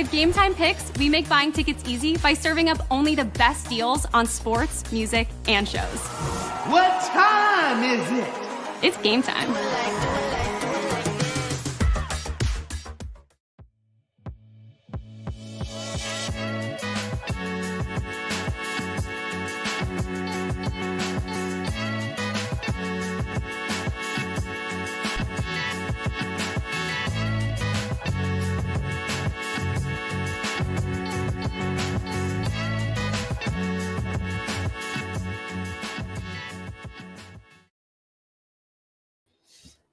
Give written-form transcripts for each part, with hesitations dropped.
At Game Time Picks, we make buying tickets easy by serving up only the best deals on sports, music, and shows. What time is it? It's game time.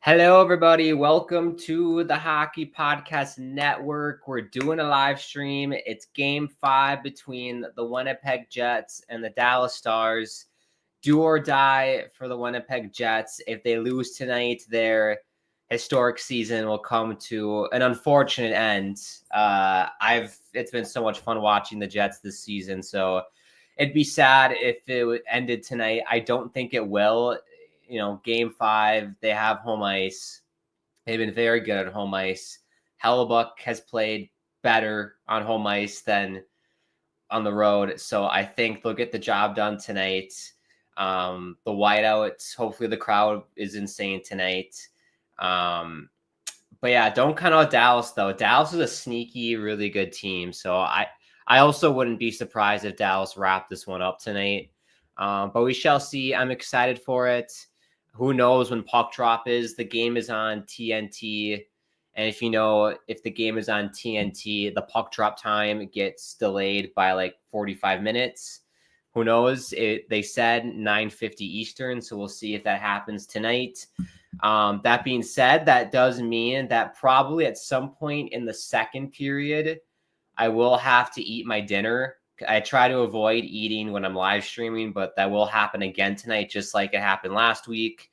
Hello, everybody. Welcome to the Hockey Podcast Network. We're doing a live stream. It's Game 5 between the Winnipeg Jets and the Dallas Stars. Do or die for the Winnipeg Jets. If they lose tonight, their historic season will come to an unfortunate end. It's been so much fun watching the Jets this season, so it'd be sad if it ended tonight. I don't think it will. You know, Game 5, they have home ice. They've been very good at home ice. Hellebuck has played better on home ice than on the road, so I think they'll get the job done tonight. The whiteouts, hopefully the crowd is insane tonight. But yeah, don't count out Dallas, though. Dallas is a sneaky, really good team, so I also wouldn't be surprised if Dallas wrapped this one up tonight. But we shall see. I'm excited for it. Who knows when puck drop is? The game is on TNT. And if the game is on TNT, the puck drop time gets delayed by like 45 minutes. Who knows? They said 9:50 Eastern, so we'll see if that happens tonight. That being said, that does mean that probably at some point in the second period, I will have to eat my dinner. I try to avoid eating when I'm live streaming, but that will happen again tonight, just like it happened last week.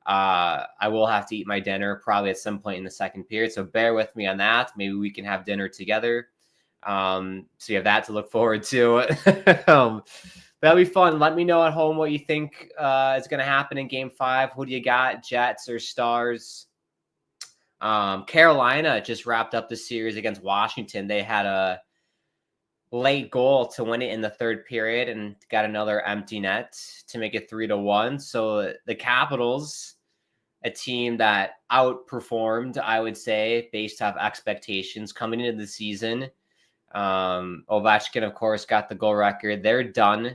I will have to eat my dinner probably at some point in the second period, so bear with me on that. Maybe we can have dinner together. So you have that to look forward to. That'll be fun. Let me know at home what you think is going to happen in Game 5. Who do you got, Jets or Stars? Carolina just wrapped up the series against Washington. They had a late goal to win it in the third period and got another empty net to make it 3-1. So the Capitals, a team that outperformed, I would say, based off expectations coming into the season. Ovechkin, of course, got the goal record. They're done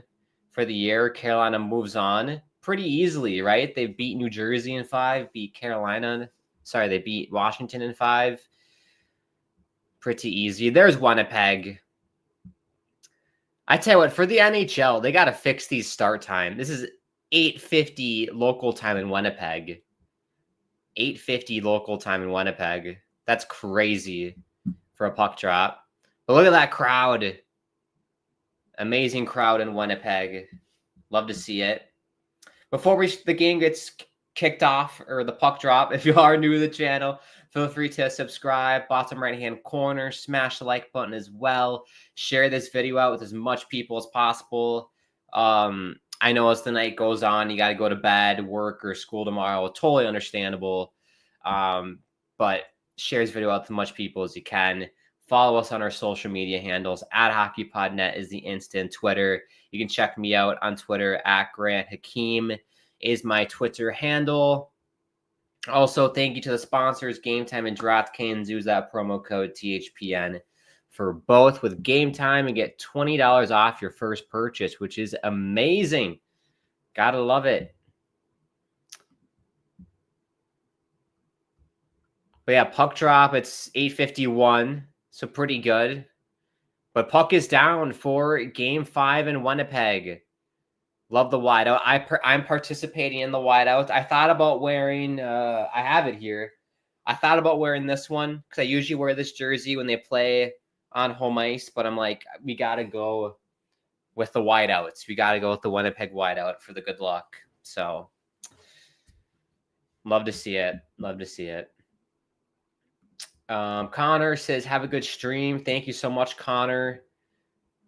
for the year. Carolina moves on pretty easily, right? They beat New Jersey in 5, they beat Washington in 5. Pretty easy. There's Winnipeg. I tell you what, for the NHL, they got to fix these start time. This is 8:50 local time in Winnipeg. 8:50 local time in Winnipeg. That's crazy for a puck drop. But look at that crowd. Amazing crowd in Winnipeg. Love to see it. Before the game gets kicked off, or the puck drop, if you are new to the channel, feel free to subscribe, bottom right-hand corner, smash the like button as well. Share this video out with as much people as possible. I know as the night goes on, you got to go to bed, work, or school tomorrow. Totally understandable. But share this video out with as much people as you can. Follow us on our social media handles. At hockeypodnet is the instant Twitter. You can check me out on Twitter. At Grant Hakeem is my Twitter handle. Also, thank you to the sponsors, Game Time and DraftKings. Use that promo code THPN for both with Game Time and get $20 off your first purchase, which is amazing. Gotta love it. But yeah, puck drop, it's 8:51, so pretty good. But puck is down for Game 5 in Winnipeg. Love the whiteout. I'm participating in the whiteout. I thought about wearing, I have it here. I thought about wearing this one because I usually wear this jersey when they play on home ice, but I'm like, we got to go with the whiteouts. We got to go with the Winnipeg whiteout for the good luck. So love to see it. Love to see it. Connor says, have a good stream. Thank you so much, Connor.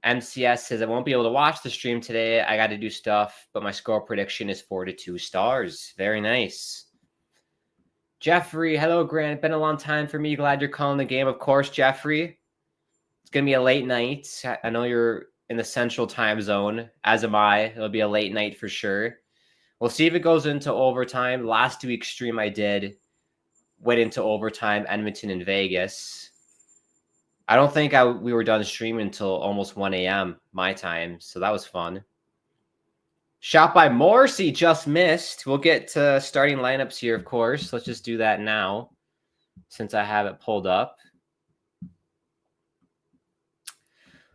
MCS says, I won't be able to watch the stream today. I got to do stuff, but my score prediction is 4-2 Stars. Very nice. Jeffrey, hello, Grant. Been a long time for me. Glad you're calling the game. Of course, Jeffrey. It's going to be a late night. I know you're in the central time zone, as am I. It'll be a late night for sure. We'll see if it goes into overtime. Last week's stream I did went into overtime, Edmonton and Vegas. I don't think we were done streaming until almost 1 a.m. my time, so that was fun. Shot by Morrissey just missed. We'll get to starting lineups here, of course. Let's just do that now since I have it pulled up.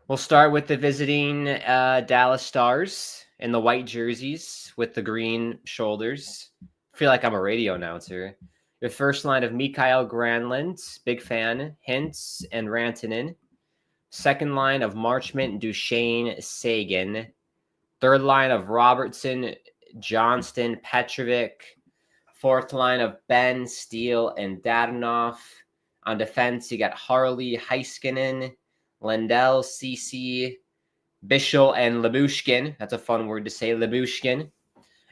We'll start with the visiting Dallas Stars in the white jerseys with the green shoulders. I feel like I'm a radio announcer. The first line of Mikael Granlund, big fan, Hintz, and Rantanen. Second line of Marchment, Duchesne, Sagan. Third line of Robertson, Johnston, Petrovic. Fourth line of Ben, Steele, and Dadonov. On defense, you got Harley, Heiskanen, Lindell, Ceci, Bichel, and Lyubushkin. That's a fun word to say, Lyubushkin.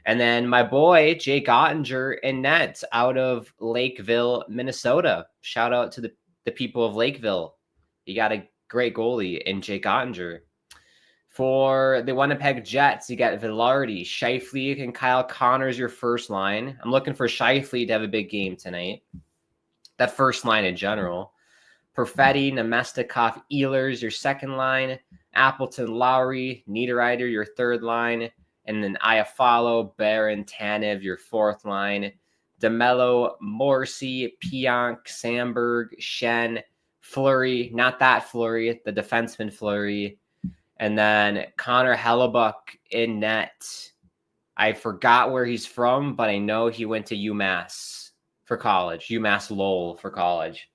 And then my boy, Jake Ottinger in net out of Lakeville, Minnesota. Shout out to the people of Lakeville. You got a great goalie in Jake Ottinger. For the Winnipeg Jets, you got Vilardi, Scheifele, and Kyle Connors, your first line. I'm looking for Scheifele to have a big game tonight. That first line in general. Perfetti, Nemestikov, Ehlers, your second line. Appleton, Lowry, Niederreiter, your third line. And then Iafallo, Barron, Tanev, your fourth line. DeMello, Morrissey, Pionk, Sandberg, Shen, Fleury. Not that Fleury, the defenseman Fleury. And then Connor Hellebuck in net. I forgot where he's from, but I know he went to UMass for college. UMass Lowell for college.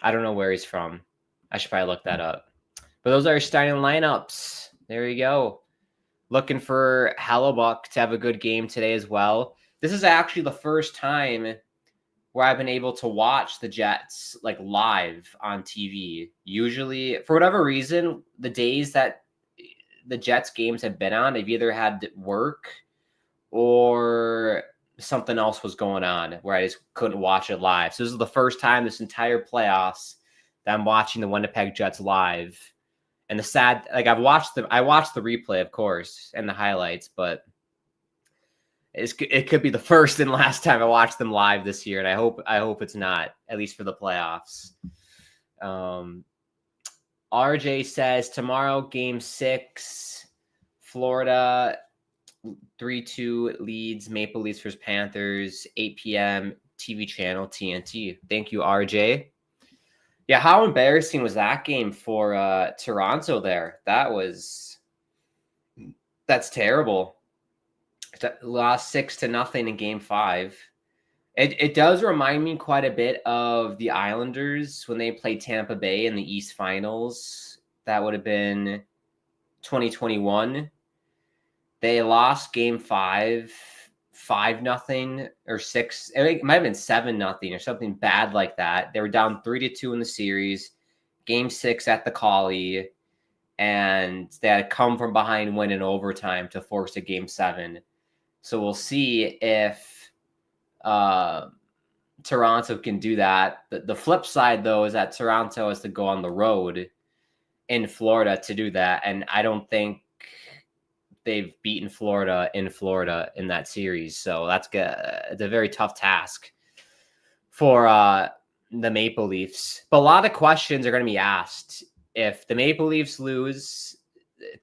I don't know where he's from. I should probably look that up. But those are our starting lineups. There you go. Looking for Hellebuck to have a good game today as well. This is actually the first time where I've been able to watch the Jets like live on TV. Usually, for whatever reason, the days that the Jets games have been on, they've either had work or something else was going on where I just couldn't watch it live. So this is the first time this entire playoffs that I'm watching the Winnipeg Jets live. And the sad, like I watched the replay, of course, and the highlights, but it could be the first and last time I watched them live this year, and I hope it's not, at least for the playoffs. RJ says tomorrow, Game 6, Florida 3-2 leads Maple Leafs versus Panthers, 8 p.m. TV channel TNT. Thank you, RJ. Yeah, how embarrassing was that game for Toronto there? That's terrible. Lost 6-0 in Game 5. It does remind me quite a bit of the Islanders when they played Tampa Bay in the East Finals. That would have been 2021. They lost Game 5, 5-0 or 6. It might have been 7-0 or something bad like that. They were down 3-2 in the series. Game 6 at the Collie, and they had to come from behind win in overtime to force a Game 7. So we'll see if Toronto can do that. The flip side, though, is that Toronto has to go on the road in Florida to do that, and I don't think they've beaten Florida in that series. So it's a very tough task for the Maple Leafs. But a lot of questions are going to be asked. If the Maple Leafs lose,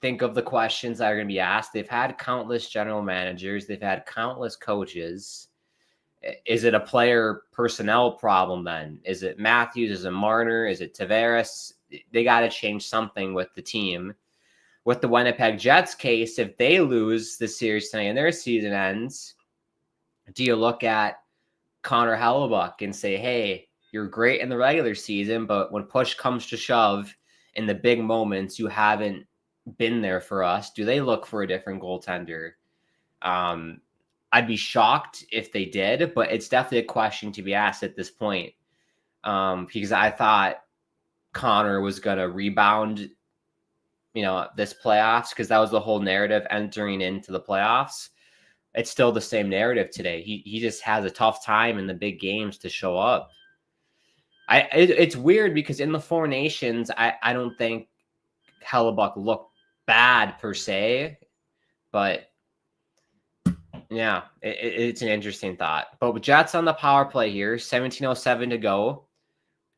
think of the questions that are going to be asked. They've had countless general managers. They've had countless coaches. Is it a player personnel problem then? Is it Matthews? Is it Marner? Is it Tavares? They got to change something with the team. With the Winnipeg Jets case, if they lose the series tonight and their season ends, do you look at Connor Hellebuck and say, hey, you're great in the regular season, but when push comes to shove in the big moments, you haven't been there for us? Do they look for a different goaltender? I'd be shocked if they did, but it's definitely a question to be asked at this point, because I thought Connor was going to rebound this playoffs, because that was the whole narrative entering into the playoffs. It's still the same narrative today. He just has a tough time in the big games to show up. It's weird because in the Four Nations, I don't think Hellebuck looked bad per se, but yeah, it's an interesting thought. But with Jets on the power play here, 17:07 to go.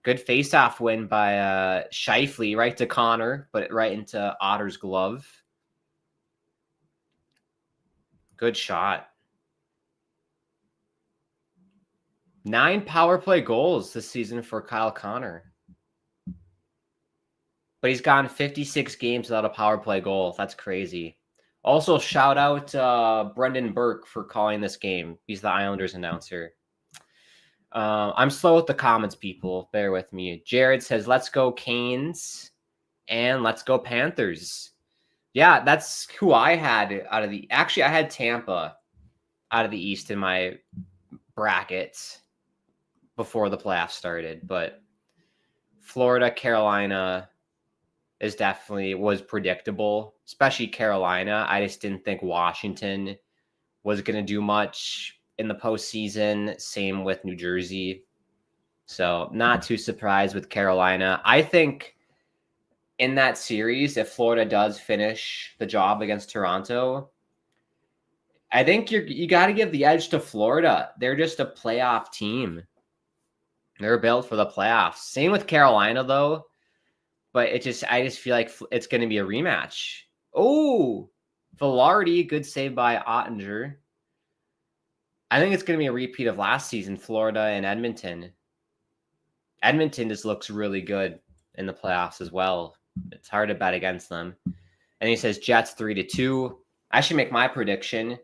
Good face-off win by Scheifele, right to Connor, but right into Otter's glove. Good shot. 9 power play goals this season for Kyle Connor. But he's gone 56 games without a power play goal. That's crazy. Also, shout out Brendan Burke for calling this game. He's the Islanders announcer. I'm slow with the comments, people. Bear with me. Jared says, let's go Canes and let's go Panthers. Yeah, that's who I had out of the... Actually, I had Tampa out of the East in my brackets before the playoffs started. But Florida, Carolina was predictable, especially Carolina. I just didn't think Washington was going to do much in the postseason. Same with New Jersey. So not too surprised with Carolina. I think in that series, if Florida does finish the job against Toronto, I think you got to give the edge to Florida. They're just a playoff team. They're built for the playoffs. Same with Carolina, though. But I just feel like it's going to be a rematch. Oh, Velarde, good save by Ottinger. I think it's going to be a repeat of last season, Florida and Edmonton. Edmonton just looks really good in the playoffs as well. It's hard to bet against them. And he says Jets 3-2. I should make my prediction.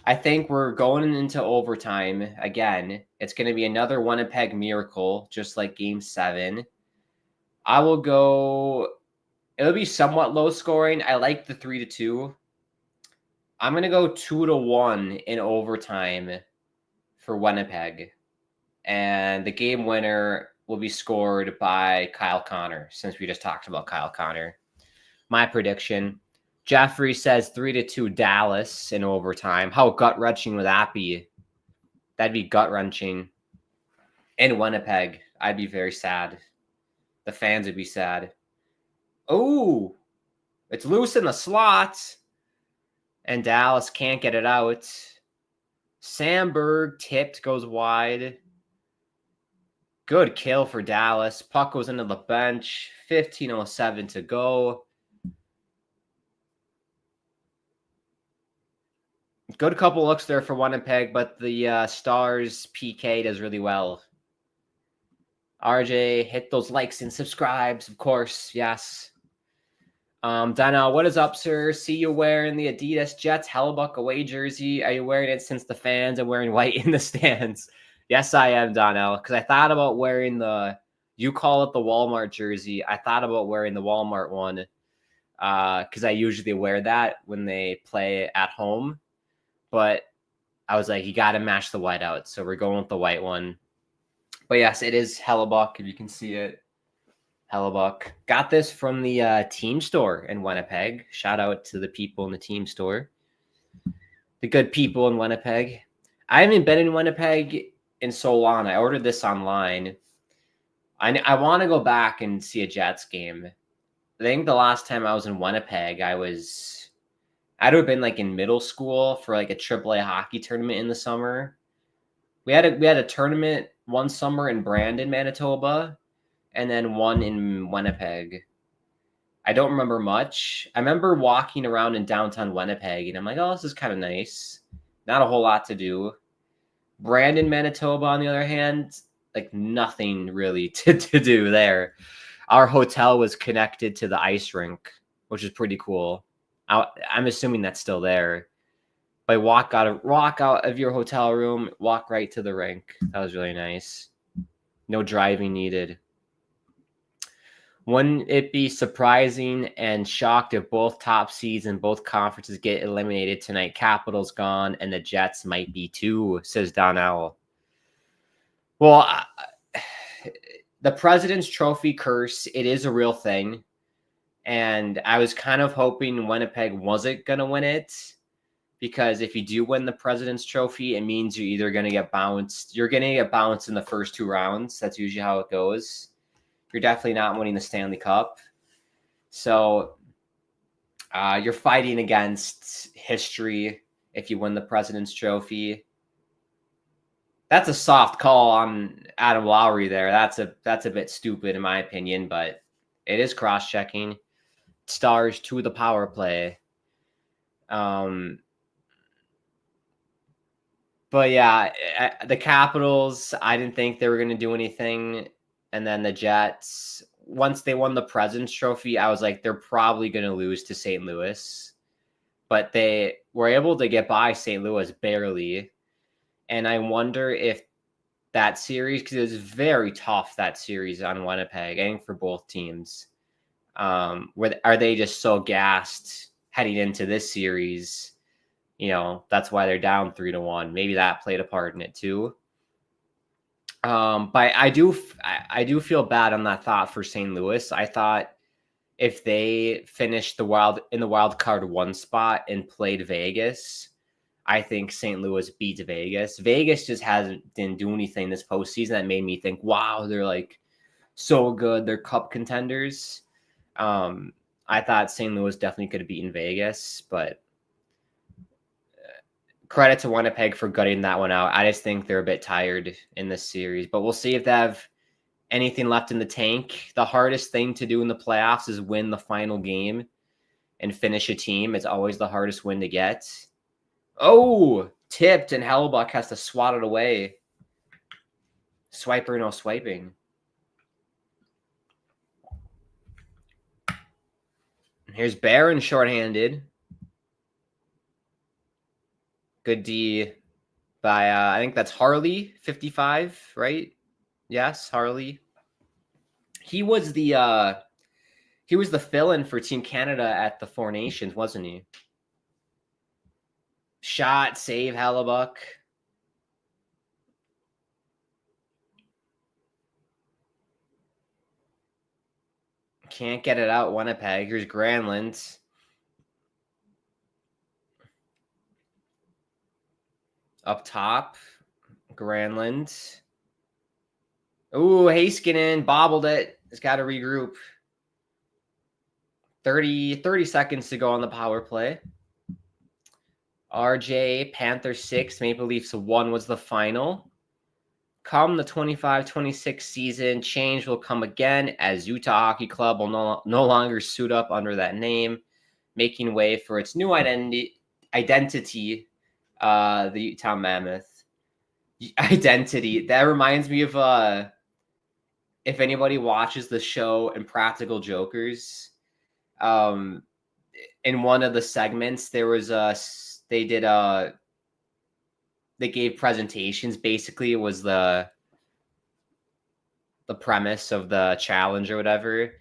I think we're going into overtime again. It's going to be another Winnipeg miracle, just like Game 7. I will go. It'll be somewhat low scoring. I like the 3-2. I'm going to go 2-1 in overtime for Winnipeg. And the game winner will be scored by Kyle Connor, since we just talked about Kyle Connor. My prediction. Jeffrey says 3-2 Dallas in overtime. How gut-wrenching would that be? That'd be gut-wrenching. In Winnipeg, I'd be very sad. The fans would be sad. Oh, it's loose in the slot. And Dallas can't get it out. Sandberg tipped, goes wide. Good kill for Dallas. Puck goes into the bench. 15:07 to go. Good couple looks there for Winnipeg, but the Stars PK does really well. RJ, hit those likes and subscribes, of course. Yes. Donnell, what is up, sir? See you wearing the Adidas Jets Hellebuck away jersey. Are you wearing it since the fans are wearing white in the stands? Yes, I am, Donnell, because I thought about wearing you call it the Walmart jersey. I thought about wearing the Walmart one because I usually wear that when they play at home. But I was like, you got to match the white out. So we're going with the white one. But yes, it is Hellebuck, if you can see it. Hellebuck. Got this from the team store in Winnipeg. Shout out to the people in the team store. The good people in Winnipeg. I haven't been in Winnipeg in so long. I ordered this online. I want to go back and see a Jets game. I think the last time I was in Winnipeg, I'd have been like in middle school for like a AAA hockey tournament in the summer. We had a tournament one summer in Brandon, Manitoba, and then one in Winnipeg. I don't remember much. I remember walking around in downtown Winnipeg, and I'm like, oh, this is kind of nice. Not a whole lot to do. Brandon, Manitoba, on the other hand, like nothing really to do there. Our hotel was connected to the ice rink, which is pretty cool. I'm assuming that's still there. But walk out of your hotel room, walk right to the rink. That was really nice. No driving needed. Wouldn't it be surprising and shocked if both top seeds in both conferences get eliminated tonight? Capitals gone and the Jets might be too, says Donnell. Well, the President's Trophy curse, it is a real thing. And I was kind of hoping Winnipeg wasn't going to win it. because if you do win the President's Trophy, it means you're either going to get bounced. You're going to get bounced in the first 2 rounds. That's usually how it goes. You're definitely not winning the Stanley Cup. So you're fighting against history if you win the President's Trophy. That's a soft call on Adam Lowry there. That's a bit stupid in my opinion, but it is cross-checking. Stars to the power play. But yeah, the Capitals, I didn't think they were going to do anything. And then the Jets, once they won the President's Trophy, I was like, they're probably going to lose to St. Louis. But they were able to get by St. Louis barely. And I wonder if that series, because it was very tough, that series on Winnipeg, I think for both teams. Are they just so gassed heading into this series? That's why they're down 3-1. Maybe that played a part in it too. But I do feel bad on that thought for St. Louis. I thought if they finished in the wild card 1 spot and played Vegas, I think St. Louis beats Vegas. Vegas just didn't do anything this postseason that made me think, wow, they're like so good. They're cup contenders. I thought St. Louis definitely could have beaten Vegas, but credit to Winnipeg for gutting that one out. I just think they're a bit tired in this series, but we'll see if they have anything left in the tank. The hardest thing to do in the playoffs is win the final game and finish a team. It's always the hardest win to get. Oh, tipped, and Hellbuck has to swat it away. Swiper, no swiping. Here's Barron shorthanded. Good D by, I think that's Harley, 55, right? Yes, Harley. He was the fill-in for Team Canada at the Four Nations, wasn't he? Shot, save, Hellebuck. Can't get it out, Winnipeg. Here's Granlund. Up top, Granlund. Ooh, Heiskanen bobbled it. It's got to regroup. 30 seconds to go on the power play. RJ, Panthers 6, Maple Leafs 1 was the final. Come the 25-26 season, change will come again as Utah Hockey Club will no longer suit up under that name, making way for its new identity, the Utah Mammoth. Identity. That reminds me of if anybody watches the show Impractical Jokers, in one of the segments there was they gave presentations. Basically, it was the premise of the challenge or whatever.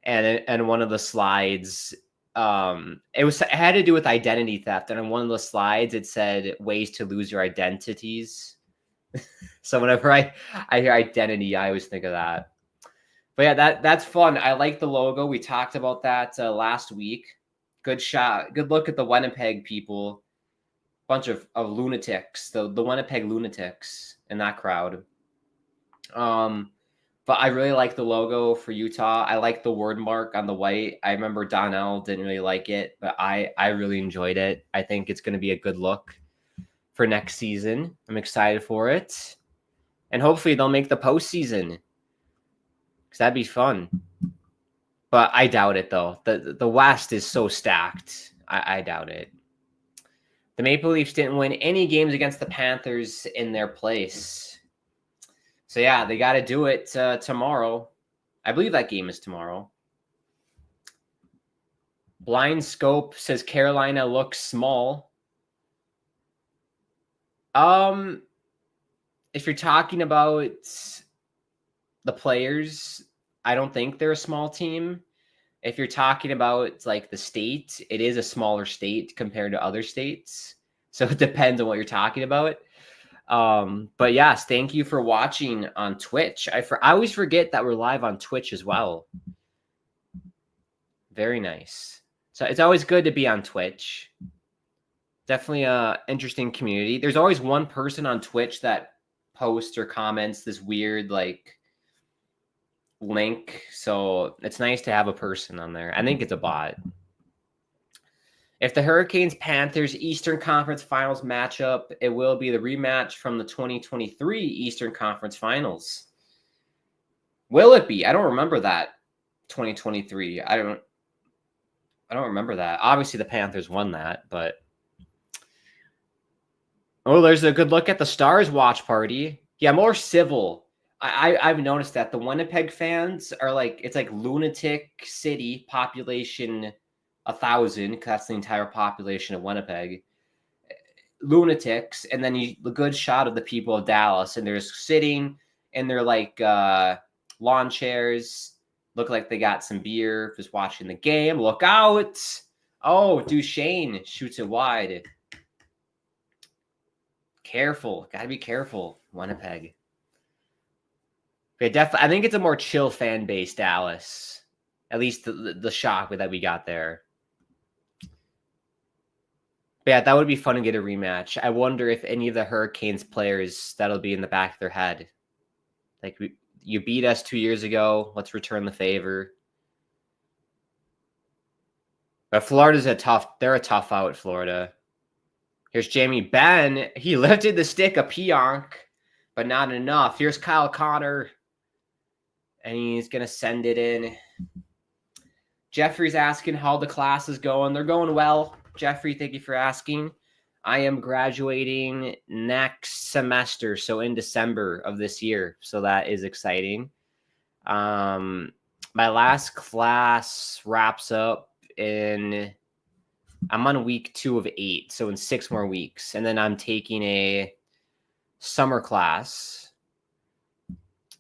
And one of the slides, it had to do with identity theft. And on one of the slides, it said ways to lose your identities. So whenever I hear identity, I always think of that. But yeah, that's fun. I like the logo. We talked about that last week. Good shot. Good look at the Winnipeg people. Bunch of lunatics, the Winnipeg lunatics in that crowd. But I really like the logo for Utah. I like the word mark on the white. I remember Donnell didn't really like it, but I really enjoyed it. I think it's going to be a good look for next season. I'm excited for it. And hopefully they'll make the postseason, because that'd be fun. But I doubt it, though. The West is so stacked. I doubt it. The Maple Leafs didn't win any games against the Panthers in their place. So, yeah, they got to do it tomorrow. I believe that game is tomorrow. Blind Scope says Carolina looks small. If you're talking about the players, I don't think they're a small team. If you're talking about like the state, it is a smaller state compared to other states. So it depends on what you're talking about. But yes, thank you for watching on Twitch. I always forget that we're live on Twitch as well. Very nice. So it's always good to be on Twitch. Definitely a interesting community. There's always one person on Twitch that posts or comments this weird like link. So it's nice to have a person on there. I think it's a bot. If the Hurricanes Panthers Eastern Conference Finals matchup, it will be the rematch from the 2023 Eastern Conference Finals. Will it be? I don't remember that 2023. I don't remember that. Obviously the Panthers won that, but oh, there's a good look at the Stars watch party. Yeah, more civil. I've noticed that the Winnipeg fans are like, it's like lunatic city, population 1,000, because that's the entire population of Winnipeg. Lunatics, and then a good shot of the people of Dallas, and they're sitting in their like lawn chairs, look like they got some beer, just watching the game. Look out! Oh, Duchesne shoots it wide. Careful, gotta be careful, Winnipeg. I think it's a more chill fan base, Dallas. At least the shock that we got there. But yeah, that would be fun to get a rematch. I wonder if any of the Hurricanes players, that'll be in the back of their head. Like, you beat us 2 years ago. Let's return the favor. But Florida's they're a tough out, Florida. Here's Jamie Benn. He lifted the stick of Pionk, but not enough. Here's Kyle Connor. And he's going to send it in. Jeffrey's asking how the class is going. They're going well. Jeffrey, thank you for asking. I am graduating next semester, so in December of this year. So that is exciting. My last class wraps up I'm on week 2 of 8, so in 6 more weeks. And then I'm taking a summer class.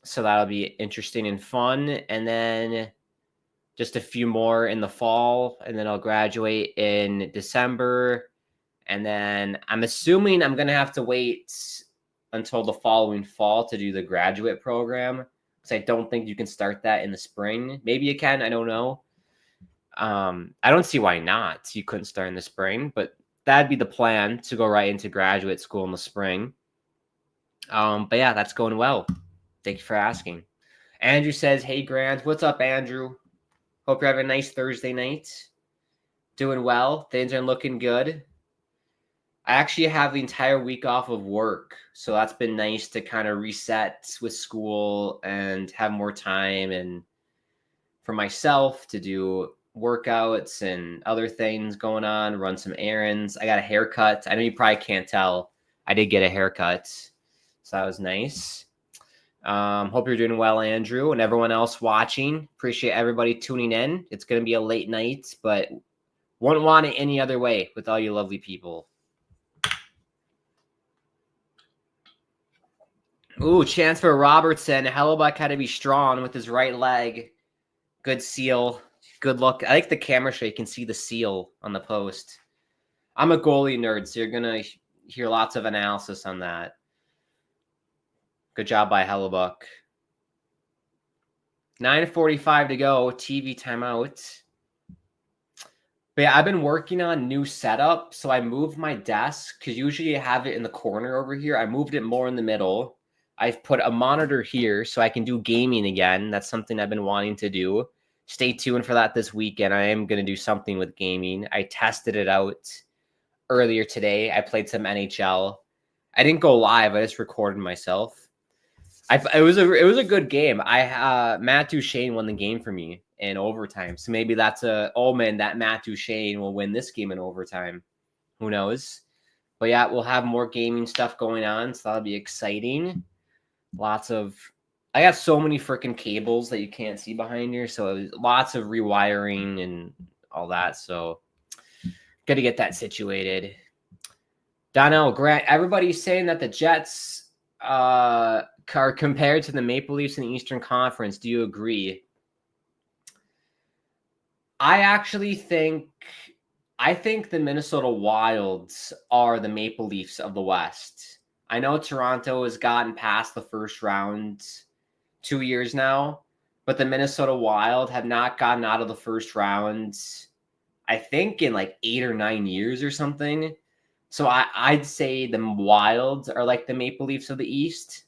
So that'll be interesting and fun. And then just a few more in the fall, and then I'll graduate in December. And then I'm assuming I'm going to have to wait until the following fall to do the graduate program, because I don't think you can start that in the spring. Maybe you can. I don't know. I don't see why not. You couldn't start in the spring, but that'd be the plan, to go right into graduate school in the spring. But yeah, that's going well. Thank you for asking. Andrew says, hey, Grant. What's up, Andrew? Hope you're having a nice Thursday night. Doing well. Things are looking good. I actually have the entire week off of work, so that's been nice to kind of reset with school and have more time and for myself to do workouts and other things going on, run some errands. I got a haircut. I know you probably can't tell. I did get a haircut, so that was nice. Hope you're doing well, Andrew, and everyone else watching. Appreciate everybody tuning in. It's going to be a late night, but wouldn't want it any other way with all you lovely people. Ooh, chance for Robertson. Hellebuck had to be strong with his right leg. Good seal. Good look. I like the camera shot. You can see the seal on the post. I'm a goalie nerd, so you're going to hear lots of analysis on that. Good job by Hellebuck. 9:45 to go. TV timeout. But yeah, I've been working on new setup. So I moved my desk, because usually I have it in the corner over here. I moved it more in the middle. I've put a monitor here so I can do gaming again. That's something I've been wanting to do. Stay tuned for that this weekend. I am going to do something with gaming. I tested it out earlier today. I played some NHL. I didn't go live. I just recorded myself. It was a good game. Matt Duchesne won the game for me in overtime. So maybe that's a omen that Matt Duchesne will win this game in overtime. Who knows? But yeah, we'll have more gaming stuff going on. So that'll be exciting. I got so many freaking cables that you can't see behind here. So lots of rewiring and all that. So got to get that situated. Donnell, Grant, everybody's saying that the Jets are compared to the Maple Leafs in the Eastern Conference. Do you agree? I think the Minnesota Wilds are the Maple Leafs of the West. I know Toronto has gotten past the first round 2 years now, but the Minnesota Wild have not gotten out of the first round, I think, in like 8 or 9 years or something. So I'd say the Wilds are like the Maple Leafs of the East.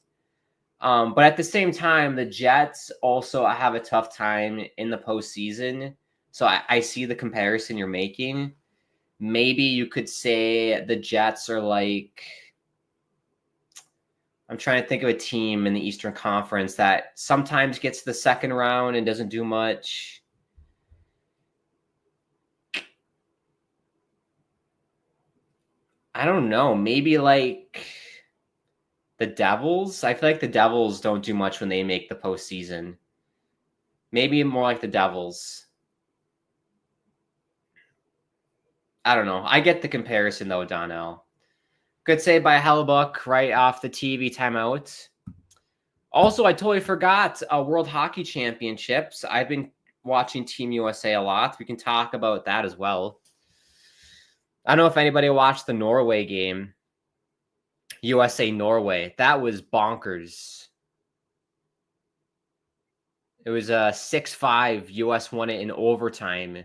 But at the same time, the Jets also have a tough time in the postseason. So I see the comparison you're making. Maybe you could say the Jets are like, I'm trying to think of a team in the Eastern Conference that sometimes gets to the second round and doesn't do much. I don't know. Maybe like the Devils. I feel like the Devils don't do much when they make the postseason. Maybe more like the Devils. I don't know. I get the comparison though, Donnell. Good save by Hellebuck right off the TV timeout. Also, I totally forgot World Hockey Championships. I've been watching Team USA a lot. We can talk about that as well. I don't know if anybody watched the Norway game. USA-Norway. That was bonkers. It was a 6-5. US won it in overtime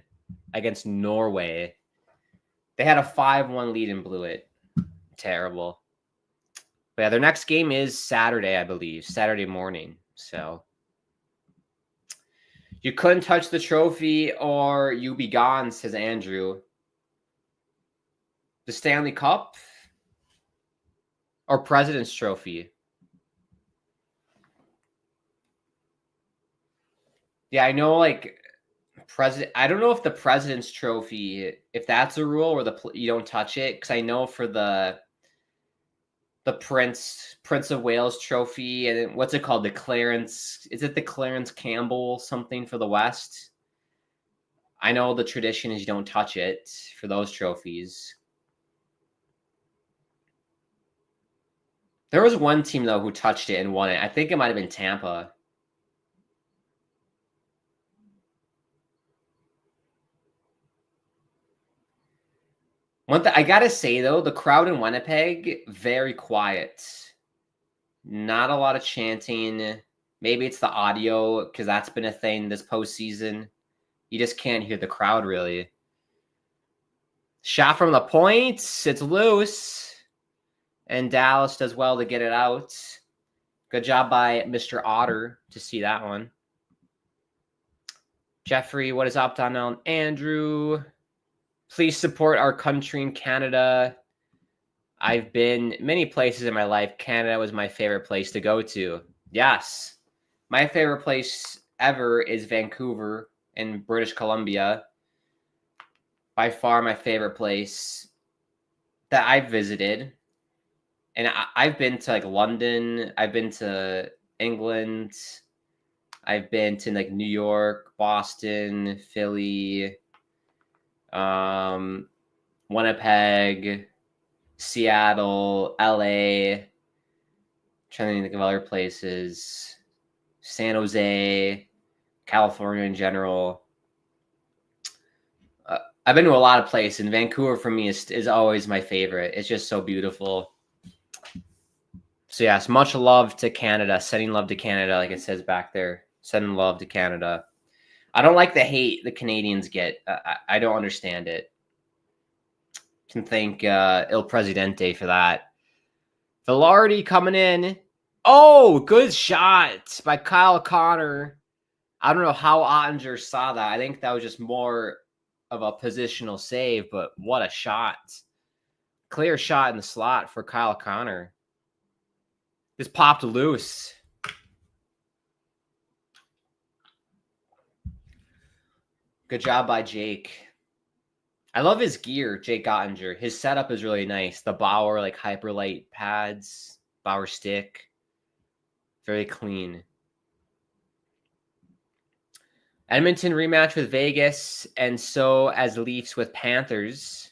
against Norway. They had a 5-1 lead and blew it. Terrible. But yeah, their next game is Saturday, I believe. Saturday morning. So you couldn't touch the trophy or you be gone, says Andrew. The Stanley Cup or President's Trophy? Yeah, I know like I don't know if the President's Trophy, if that's a rule or you don't touch it, because I know for the Prince of Wales Trophy and what's it called? Is it the Clarence Campbell something for the West? I know the tradition is you don't touch it for those trophies. There was one team though who touched it and won it. I think it might have been Tampa. I gotta say though, the crowd in Winnipeg, very quiet. Not a lot of chanting. Maybe it's the audio because that's been a thing this postseason. You just can't hear the crowd really. Shot from the point. It's loose. And Dallas does well to get it out. Good job by Mr. Otter to see that one. Jeffrey, what is up, Donnell and Andrew? Please support our country in Canada. I've been many places in my life. Canada was my favorite place to go to. Yes. My favorite place ever is Vancouver in British Columbia. By far my favorite place that I've visited. And I've been to like London. I've been to England. I've been to like New York, Boston, Philly, Winnipeg, Seattle, LA. Trying to think of other places. San Jose, California in general. I've been to a lot of places, and Vancouver for me is always my favorite. It's just so beautiful. So yes, much love to Canada. Sending love to Canada, like it says back there. Sending love to Canada. I don't like the hate the Canadians get. I don't understand it. Can thank Il Presidente for that. Velarde coming in. Oh, good shot by Kyle Connor. I don't know how Ottinger saw that. I think that was just more of a positional save, but what a shot. Clear shot in the slot for Kyle Connor. Just popped loose. Good job by Jake. I love his gear, Jake Ottinger. His setup is really nice. The Bauer, like hyperlight pads, Bauer stick. Very clean. Edmonton rematch with Vegas, and so as Leafs with Panthers.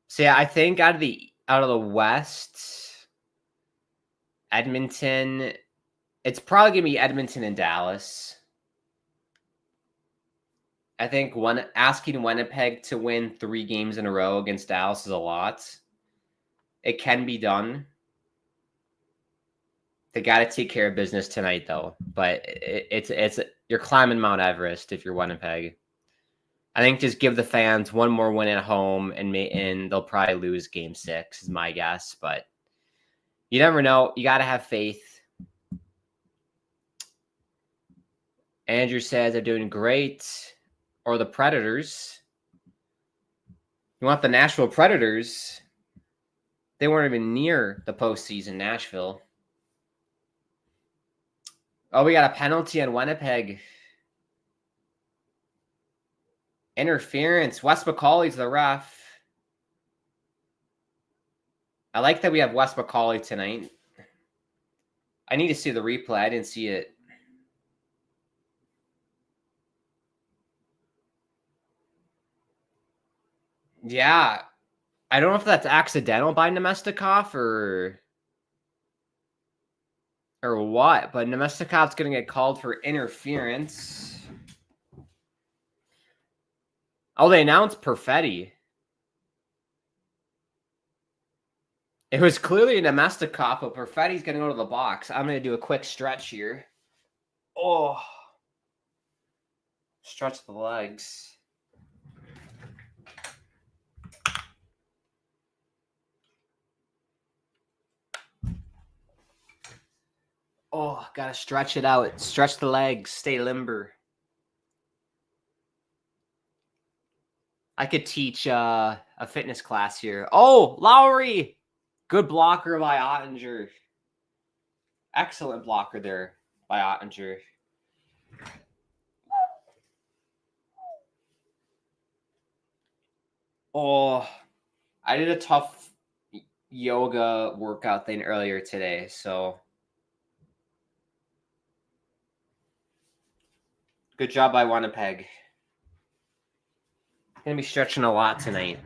So yeah, I think out of the West, Edmonton, it's probably gonna be Edmonton and Dallas. I think asking Winnipeg to win 3 games in a row against Dallas is a lot. It can be done. They got to take care of business tonight, though. But it's you're climbing Mount Everest if you're Winnipeg. I think just give the fans one more win at home, and they'll probably lose Game 6 is my guess. But you never know. You got to have faith. Andrew says they're doing great. Or the Predators. You want the Nashville Predators? They weren't even near the postseason, Nashville. Oh, we got a penalty on Winnipeg. Interference. Wes McCauley's the ref. I like that we have Wes McCauley tonight. I need to see the replay. I didn't see it. Yeah. I don't know if that's accidental by Nemestikov or what, but Nemestikov's going to get called for interference. Oh, they announced Perfetti. It was clearly a Nemestikov, but Perfetti's going to go to the box. I'm going to do a quick stretch here. Oh. Stretch the legs. Oh, gotta stretch it out. Stretch the legs. Stay limber. I could teach a fitness class here. Oh, Lowry! Good blocker by Ottinger. Excellent blocker there by Ottinger. Oh, I did a tough yoga workout thing earlier today, so good job by Winnipeg. Gonna be stretching a lot tonight.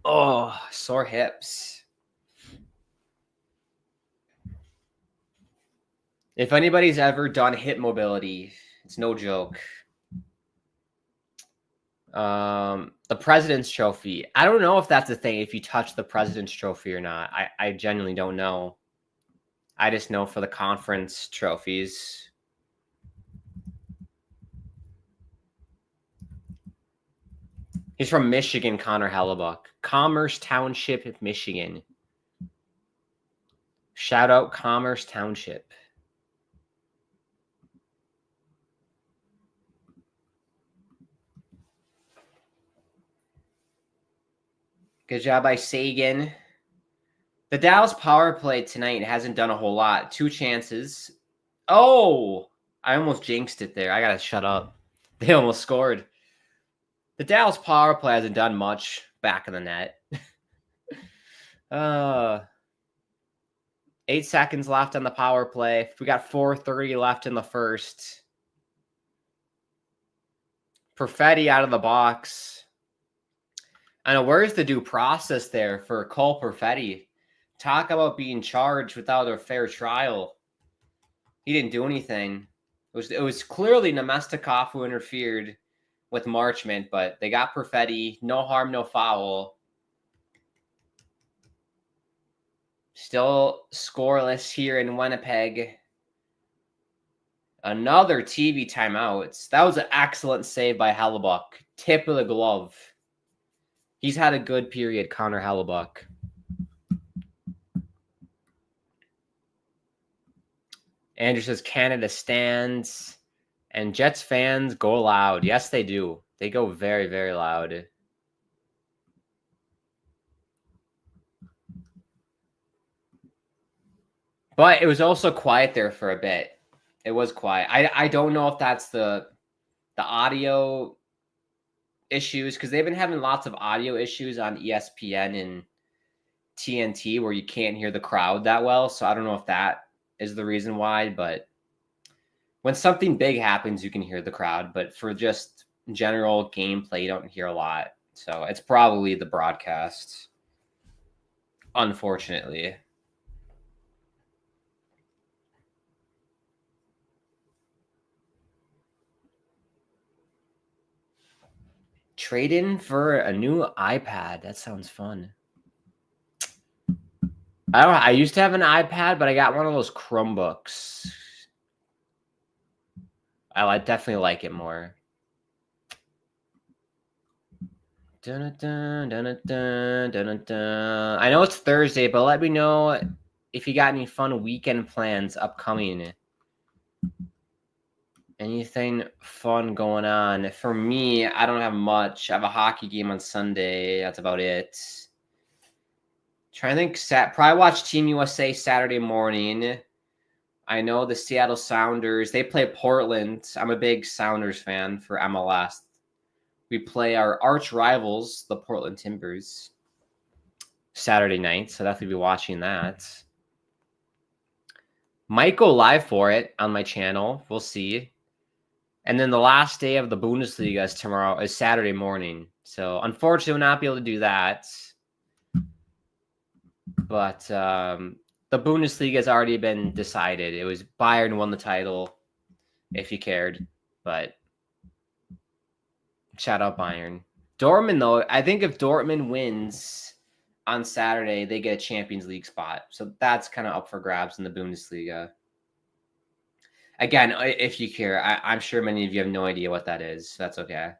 Oh, sore hips. If anybody's ever done hip mobility, it's no joke. The President's Trophy. I don't know if that's a thing, if you touch the President's Trophy or not. I genuinely don't know. I just know for the conference trophies. He's from Michigan, Connor Hellebuck. Commerce Township, Michigan. Shout out Commerce Township. Good job by Sagan. The Dallas power play tonight hasn't done a whole lot. 2 chances. Oh, I almost jinxed it there. I got to shut up. They almost scored. The Dallas power play hasn't done much back in the net. 8 seconds left on the power play. We got 4:30 left in the first. Perfetti out of the box. I know, where's the due process there for Cole Perfetti? Talk about being charged without a fair trial. He didn't do anything. It was clearly Nemestikov who interfered with Marchment, but they got Perfetti. No harm, no foul. Still scoreless here in Winnipeg. Another TV timeout. That was an excellent save by Hellebuck. Tip of the glove. He's had a good period, Connor Hellebuck. Andrew says Canada stands. And Jets fans go loud. Yes, they do. They go very, very loud. But it was also quiet there for a bit. It was quiet. I don't know if that's the audio issues, because they've been having lots of audio issues on ESPN and TNT where you can't hear the crowd that well. So I don't know if that is the reason why, but when something big happens, you can hear the crowd, but for just general gameplay, you don't hear a lot. So it's probably the broadcast, unfortunately. Trade in for a new iPad. That sounds fun. I used to have an iPad, but I got one of those Chromebooks. I definitely like it more. Dun, dun, dun, dun, dun, dun, dun. I know it's Thursday, but let me know if you got any fun weekend plans upcoming. Anything fun going on? For me, I don't have much. I have a hockey game on Sunday. That's about it. Trying to think, probably watch Team USA Saturday morning. I know the Seattle Sounders, they play Portland. I'm a big Sounders fan for MLS. We play our arch rivals, the Portland Timbers, Saturday night. So definitely be watching that. Might go live for it on my channel. We'll see. And then the last day of the Bundesliga is Saturday morning. So unfortunately, we'll not be able to do that. But the Bundesliga has already been decided. It was Bayern won the title, if you cared. But shout out Bayern. Dortmund, though, I think if Dortmund wins on Saturday, they get a Champions League spot. So that's kind of up for grabs in the Bundesliga. Again, if you care, I'm sure many of you have no idea what that is. So that's okay.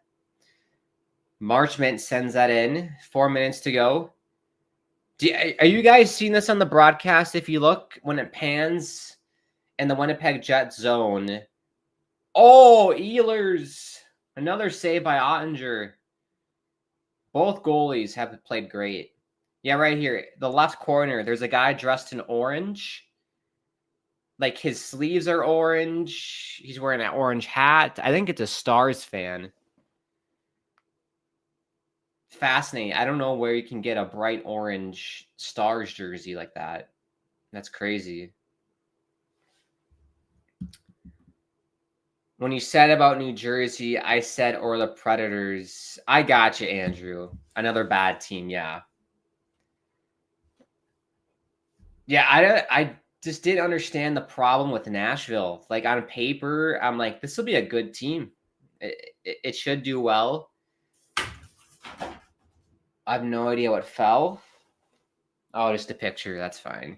March Mint sends that in. 4 minutes to go. Are you guys seeing this on the broadcast? If you look when it pans in the Winnipeg Jets zone. Oh, Oilers. Another save by Ottinger. Both goalies have played great. Yeah, right here. The left corner, there's a guy dressed in orange. Like his sleeves are orange. He's wearing an orange hat. I think it's a Stars fan. Fascinating. I don't know where you can get a bright orange Stars jersey like that. That's crazy. When you said about New Jersey, I said or the Predators. I got you, Andrew. Another bad team, yeah. Yeah, I just didn't understand the problem with Nashville. Like on paper, I'm like, this will be a good team. It should do well. I have no idea what fell. Oh, just a picture. That's fine.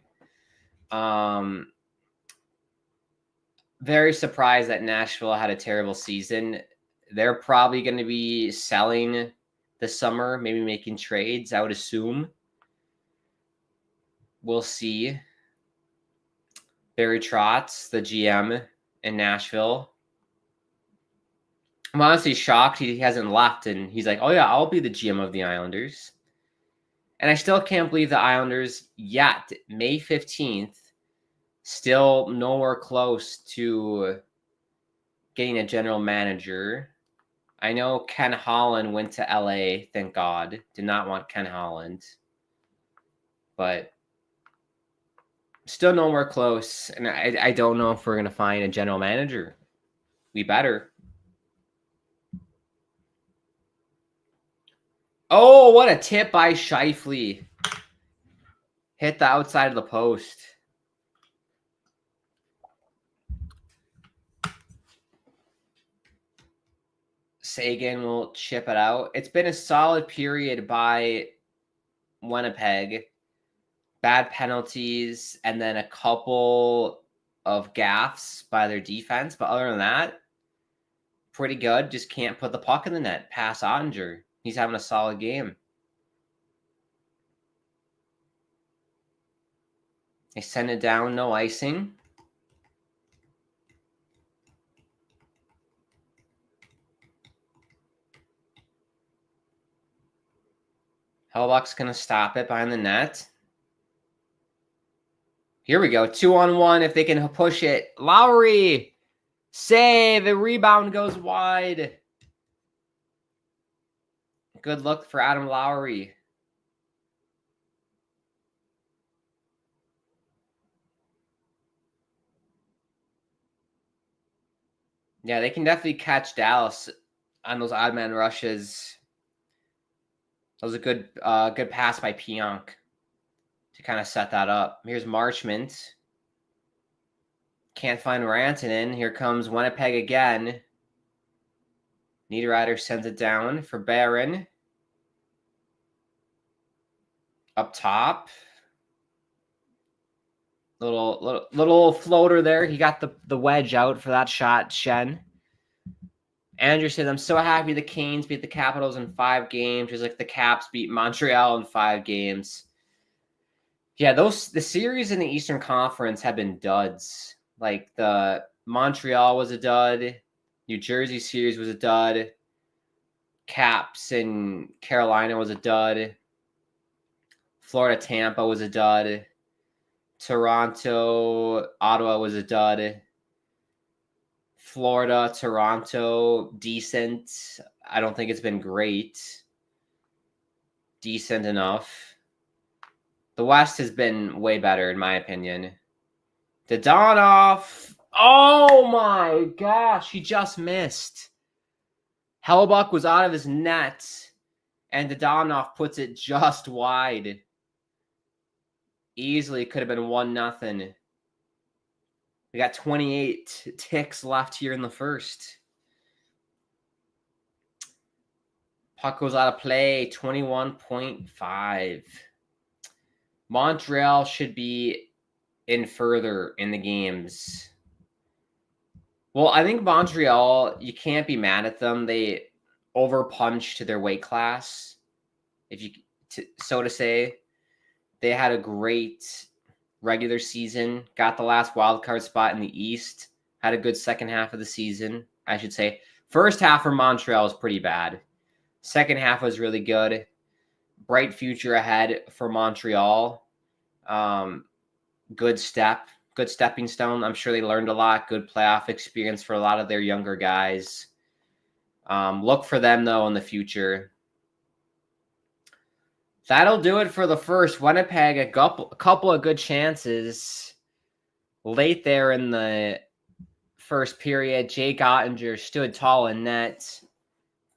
Very surprised that Nashville had a terrible season. They're probably going to be selling this summer, maybe making trades, I would assume. We'll see. Barry Trotz, the GM in Nashville. I'm honestly shocked he hasn't left, and he's like, oh yeah, I'll be the GM of the Islanders. And I still can't believe the Islanders yet, May 15th, still nowhere close to getting a general manager. I know Ken Holland went to LA, thank God. Did not want Ken Holland. But still nowhere close. And I don't know if we're going to find a general manager. We better. Oh, what a tip by Scheifele. Hit the outside of the post. Sagan will chip it out. It's been a solid period by Winnipeg. Bad penalties and then a couple of gaffes by their defense. But other than that, pretty good. Just can't put the puck in the net. Pass Ottinger. He's having a solid game. They send it down, no icing. Hellbuck's going to stop it behind the net. Here we go. 2-on-1 if they can push it. Lowry. Save. The rebound goes wide. Good look for Adam Lowry. Yeah, they can definitely catch Dallas on those odd man rushes. That was a good pass by Pionk to kind of set that up. Here's Marchment. Can't find Rantanen. Here comes Winnipeg again. Niederreiter sends it down for Barron. Up top. Little floater there. He got the wedge out for that shot, Shen. Andrew said, I'm so happy the Canes beat the Capitals in 5 games, just like the Caps beat Montreal in 5 games. Yeah, the series in the Eastern Conference have been duds. Like the Montreal was a dud, New Jersey series was a dud, Caps in Carolina was a dud, Florida Tampa was a dud, Toronto Ottawa was a dud, Florida Toronto decent. I don't think it's been great. Decent enough. The West has been way better, in my opinion. Dadonov. Oh my gosh, he just missed. Hellbuck was out of his net, and Dadonov puts it just wide. Easily could have been 1-0. We got 28 ticks left here in the first. Puck goes out of play, 21.5. Montreal should be in further in the games. Well, I think Montreal, you can't be mad at them. They overpunched their weight class, so to say. They had a great regular season, got the last wild card spot in the East, had a good second half of the season, I should say. First half for Montreal was pretty bad. Second half was really good. Bright future ahead for Montreal. Good stepping stone. I'm sure they learned a lot. Good playoff experience for a lot of their younger guys. Look for them, though, in the future. That'll do it for the first. Winnipeg, a couple of good chances. Late there in the first period, Jake Ottinger stood tall in net.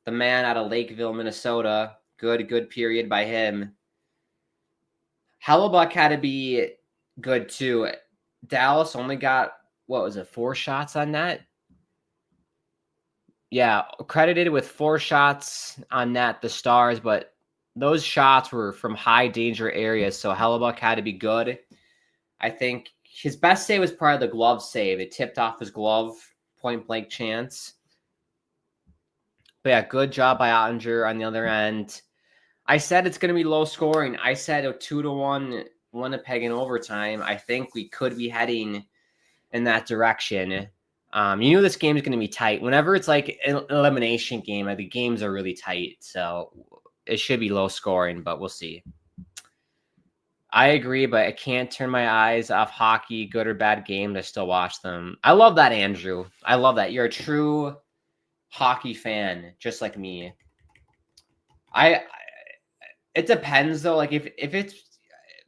The man out of Lakeville, Minnesota. Good period by him. Hellbuck had to be good, too. Dallas only got, 4 shots on net? Yeah, credited with 4 shots on net, the Stars, but those shots were from high danger areas, so Hellbuck had to be good. I think his best save was probably the glove save. It tipped off his glove, point-blank chance. But yeah, good job by Ottinger on the other end. I said it's going to be low scoring. I said a 2-1 Winnipeg in overtime. I think we could be heading in that direction. You knew this game is going to be tight. Whenever it's like an elimination game, the games are really tight. So it should be low scoring, but we'll see. I agree, but I can't turn my eyes off hockey, good or bad games. I still watch them. I love that, Andrew. I love that. You're a true hockey fan, just like me. It depends, though. Like, if it's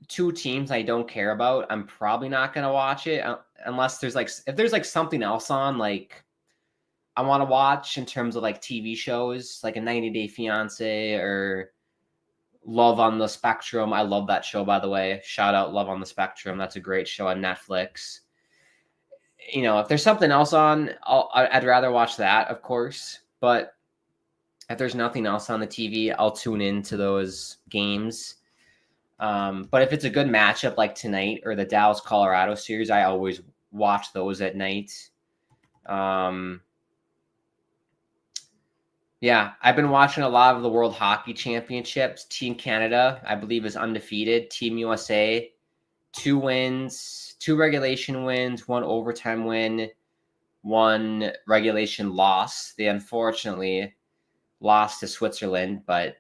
2 teams I don't care about, I'm probably not going to watch it unless there's if there's something else on, like I want to watch in terms of like TV shows, like a 90 Day Fiance or Love on the Spectrum. I love that show, by the way. Shout out Love on the Spectrum. That's a great show on Netflix. You know, if there's something else on, I'd rather watch that, of course. But if there's nothing else on the TV, I'll tune into those games. But if it's a good matchup like tonight or the Dallas-Colorado series, I always watch those at night. Yeah, I've been watching a lot of the World Hockey Championships. Team Canada, I believe, is undefeated. Team USA, 2 wins, 2 regulation wins, 1 overtime win, 1 regulation loss. They unfortunately lost to Switzerland, but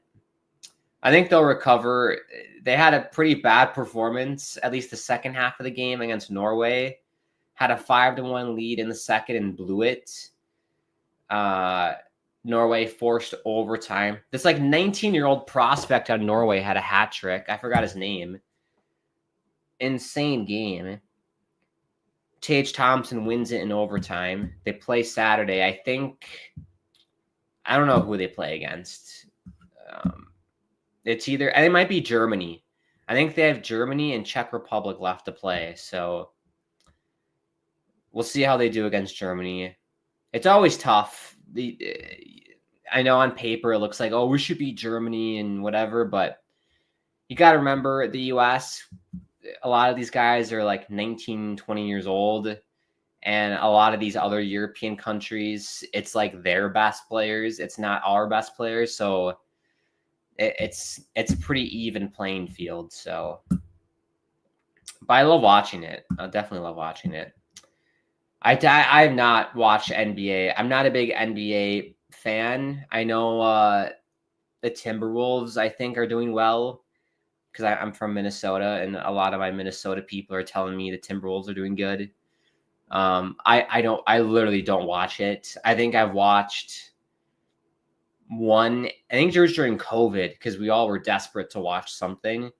I think they'll recover. They had a pretty bad performance, at least the second half of the game against Norway. Had a 5-1 lead in the second and blew it. Norway forced overtime. This 19-year-old prospect out of Norway had a hat trick. I forgot his name. Insane game. Tage Thompson wins it in overtime. They play Saturday. I don't know who they play against. It's either, and it might be Germany. I think they have Germany and Czech Republic left to play. So we'll see how they do against Germany. It's always tough. I know on paper it looks like, oh, we should beat Germany and whatever, but you got to remember the U.S., a lot of these guys are 19, 20 years old. And a lot of these other European countries, it's like their best players. It's not our best players. So it's a pretty even playing field. So, but I love watching it. I definitely love watching it. I have not watched NBA. I'm not a big NBA fan. I know the Timberwolves, I think, are doing well because I'm from Minnesota, and a lot of my Minnesota people are telling me the Timberwolves are doing good. I literally don't watch it. I think I've watched one. I think it was during COVID because we all were desperate to watch something.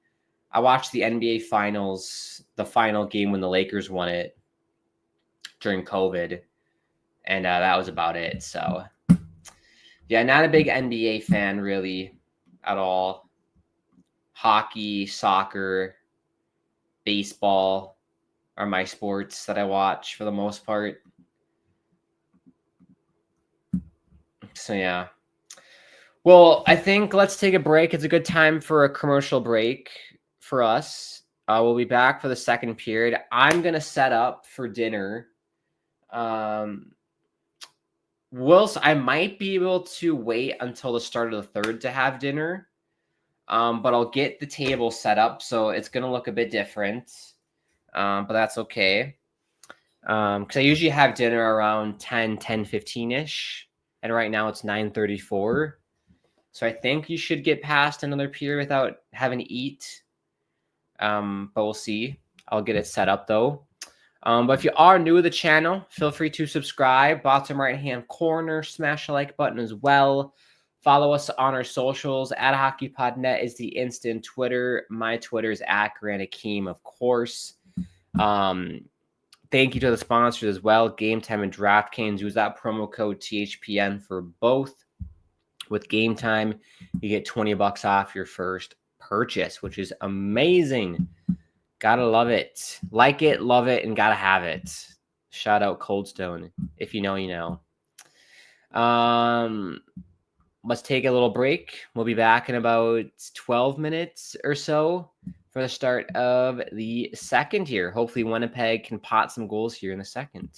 I watched the NBA Finals, the final game when the Lakers won it during COVID, and that was about it. So, yeah, not a big NBA fan really at all. Hockey, soccer, baseball are my sports that I watch for the most part. So, yeah. Well, I think let's take a break. It's a good time for a commercial break for us. We'll be back for the second period. I'm going to set up for dinner. I might be able to wait until the start of the third to have dinner. But I'll get the table set up, so it's going to look a bit different. But that's okay. Because I usually have dinner around 10:15-ish. And right now it's 9:34. So I think you should get past another period without having to eat. But we'll see. I'll get it set up, though. But if you are new to the channel, feel free to subscribe. Bottom right-hand corner, smash the like button as well. Follow us on our socials. At hockeypodnet is the instant Twitter. My Twitter is at Grant Akeem, of course. Thank you to the sponsors as well. Game Time and DraftKings. Use that promo code THPN for both. With Game Time, you get $20 off your first purchase, which is amazing. Gotta love it. Like it, love it, and gotta have it. Shout out Cold Stone. If you know, you know. Let's take a little break. We'll be back in about 12 minutes or so for the start of the second here. Hopefully Winnipeg can pot some goals here in the second.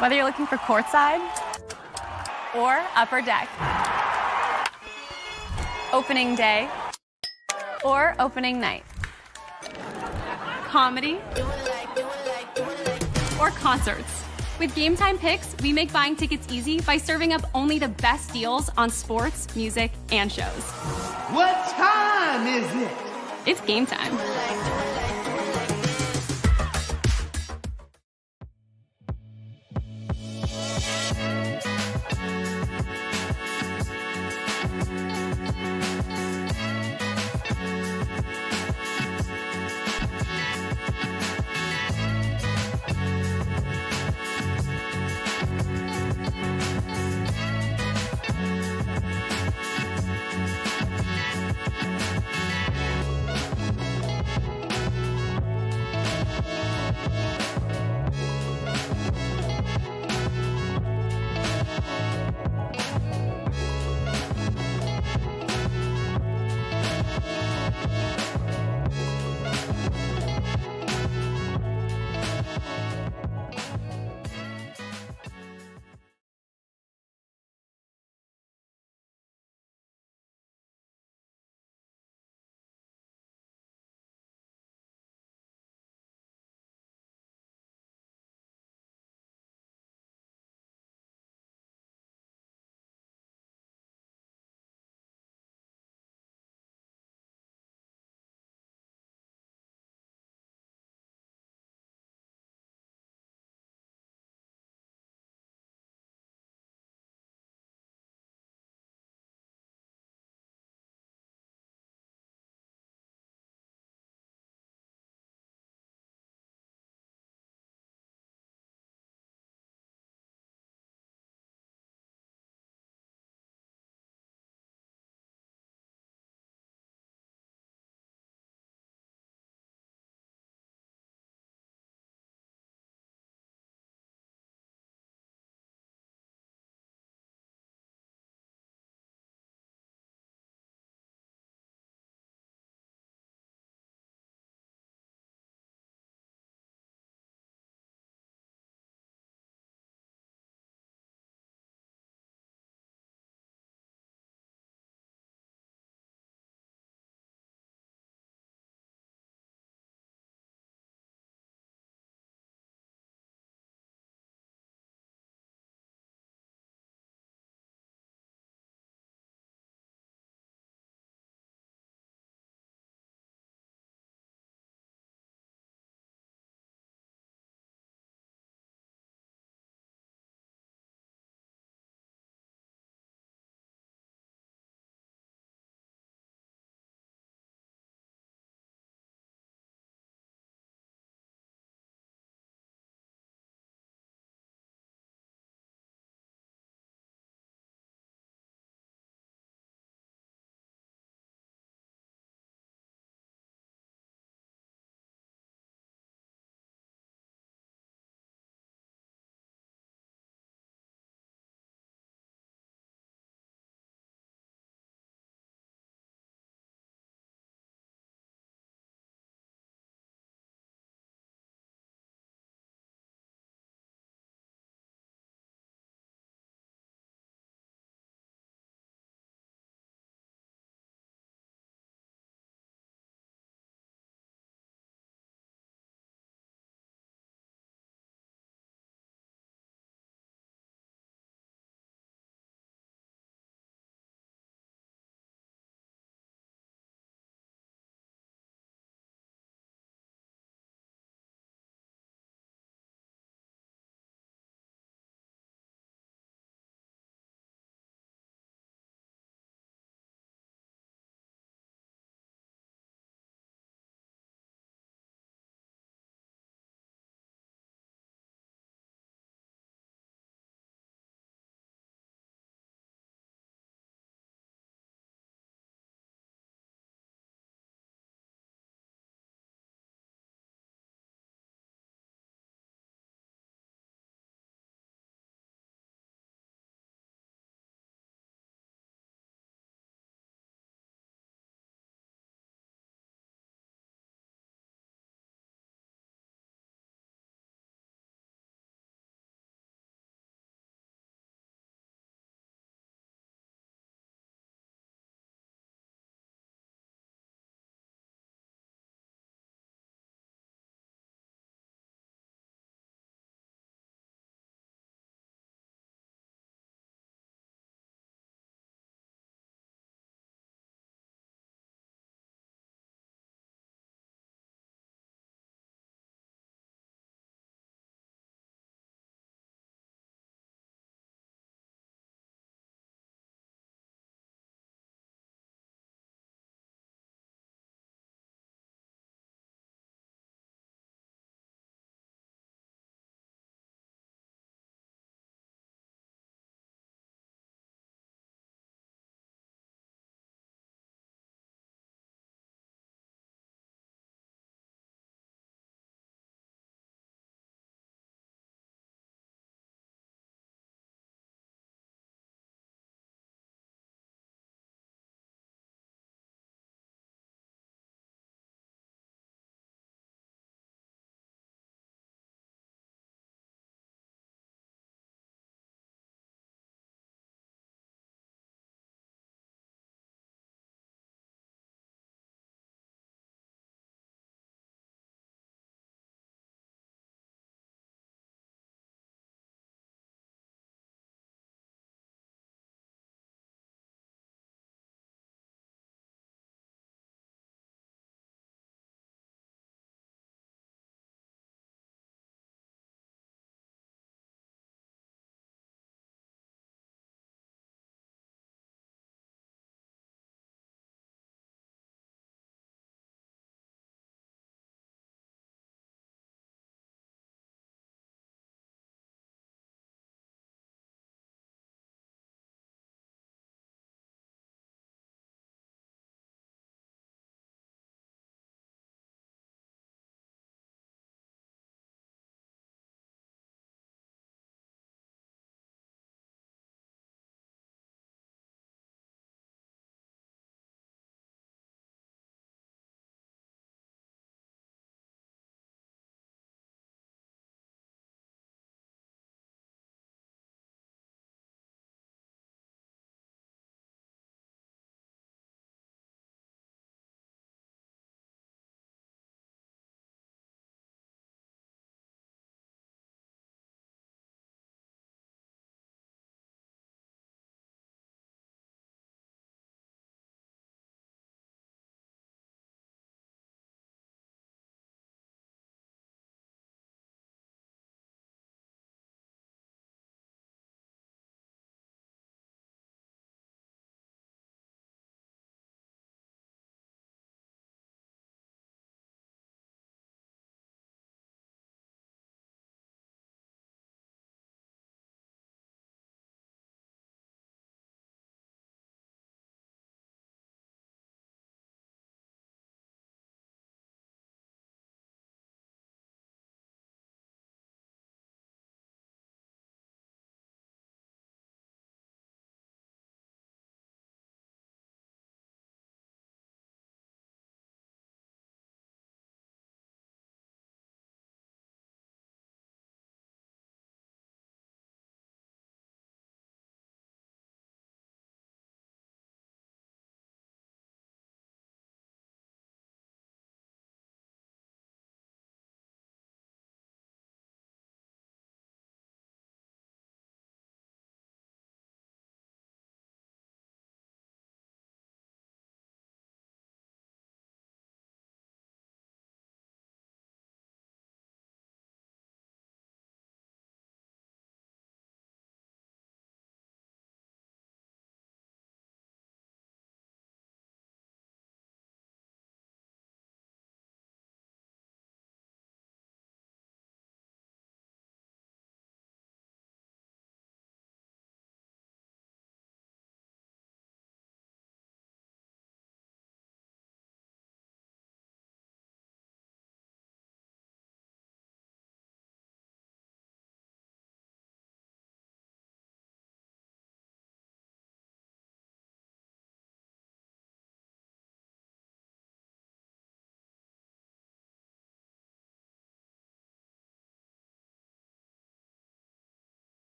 Whether you're looking for courtside or upper deck, opening day or opening night, comedy or concerts. With Game Time Picks, we make buying tickets easy by serving up only the best deals on sports, music, and shows. What time is it? It's game time.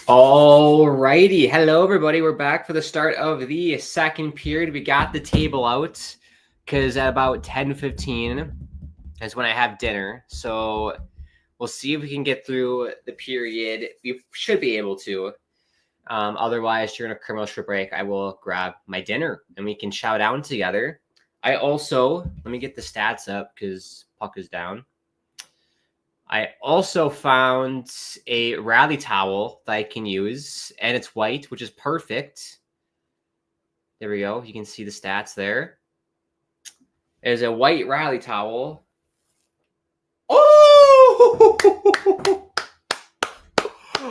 All righty. Hello, everybody. We're back for the start of the second period. We got the table out because at about 10:15 is when I have dinner. So we'll see if we can get through the period. We should be able to. Otherwise, during a commercial break, I will grab my dinner and we can chow down together. I also, let me get the stats up because puck is down. I also found a rally towel that I can use, and it's white, which is perfect. There we go. You can see the stats there. There's a white rally towel. Oh!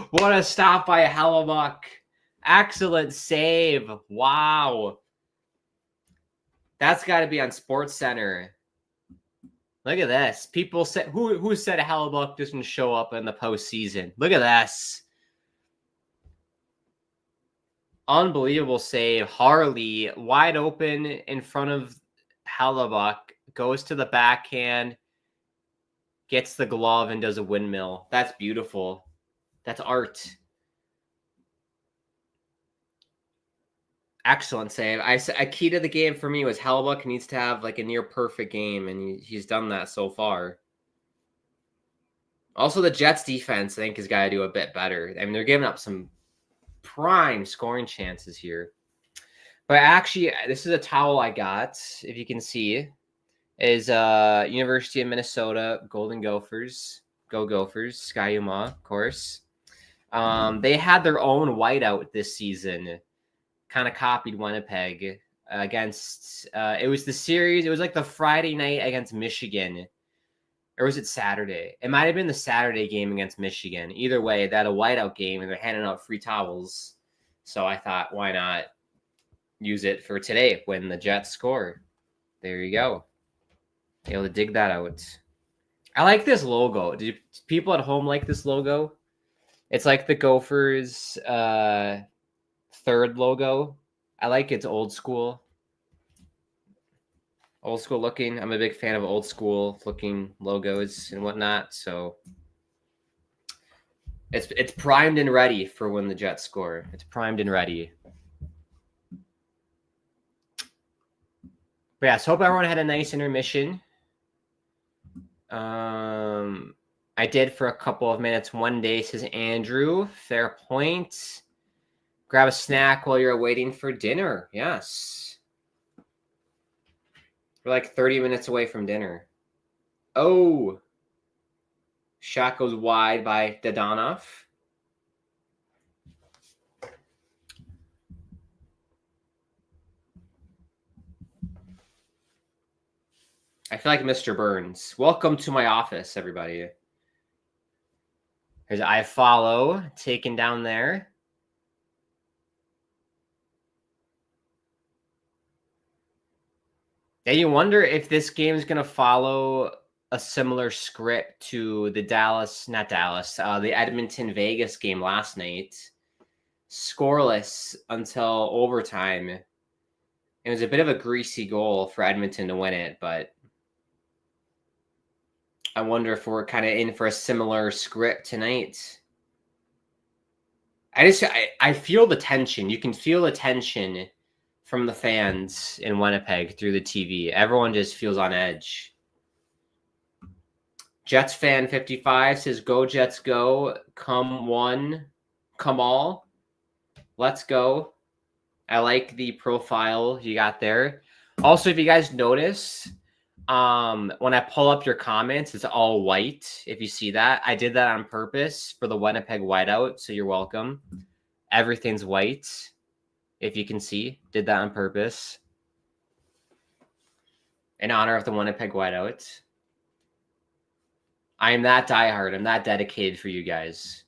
What a stop by Hellebuyck. Excellent save. Wow. That's got to be on SportsCenter. Look at this. People said who said Hellebuyck doesn't show up in the postseason? Look at this. Unbelievable save. Harley wide open in front of Hellebuyck, goes to the backhand, gets the glove and does a windmill. That's beautiful. That's art. Excellent save. A key to the game for me was Hellebuyck needs to have like a near perfect game, and he's done that so far. Also, the Jets defense, I think, has got to do a bit better. I mean, they're giving up some prime scoring chances here. But actually, this is a towel I got, if you can see, is University of Minnesota Golden Gophers. Go Gophers, Sky Uma, of course. They had their own whiteout this season. Kind of copied Winnipeg against it was the series. It was like the Friday night against Michigan, or was it Saturday? It might have been the Saturday game against Michigan. Either way, they had a whiteout game and they're handing out free towels. So I thought, why not use it for today when the Jets score? There you go. Able to dig that out. I like this logo. Do people at home like this logo? It's like the Gophers third logo. I like it's old school looking. I'm a big fan of old school looking logos and whatnot. So it's primed and ready for when the Jets score. It's primed and ready. But yeah, so hope everyone had a nice intermission. I did for a couple of minutes one day, says Andrew. Fair point. Grab a snack while you're waiting for dinner. Yes. We're like 30 minutes away from dinner. Oh. Shot goes wide by Dadonov. I feel like Mr. Burns. Welcome to my office, everybody. Here's I follow. Taken down there. Yeah, you wonder if this game is going to follow a similar script to the the Edmonton Vegas game last night. Scoreless until overtime. It was a bit of a greasy goal for Edmonton to win it, but I wonder if we're kind of in for a similar script tonight. I feel the tension. You can feel the tension from the fans in Winnipeg through the TV. Everyone just feels on edge. Jets fan 55 says, "Go Jets, go! Come one, come all. Let's go." I like the profile you got there. Also, if you guys notice, when I pull up your comments, it's all white. If you see that, I did that on purpose for the Winnipeg whiteout. So you're welcome. Everything's white. If you can see, did that on purpose. In honor of the Winnipeg whiteout. I am that diehard. I'm that dedicated for you guys.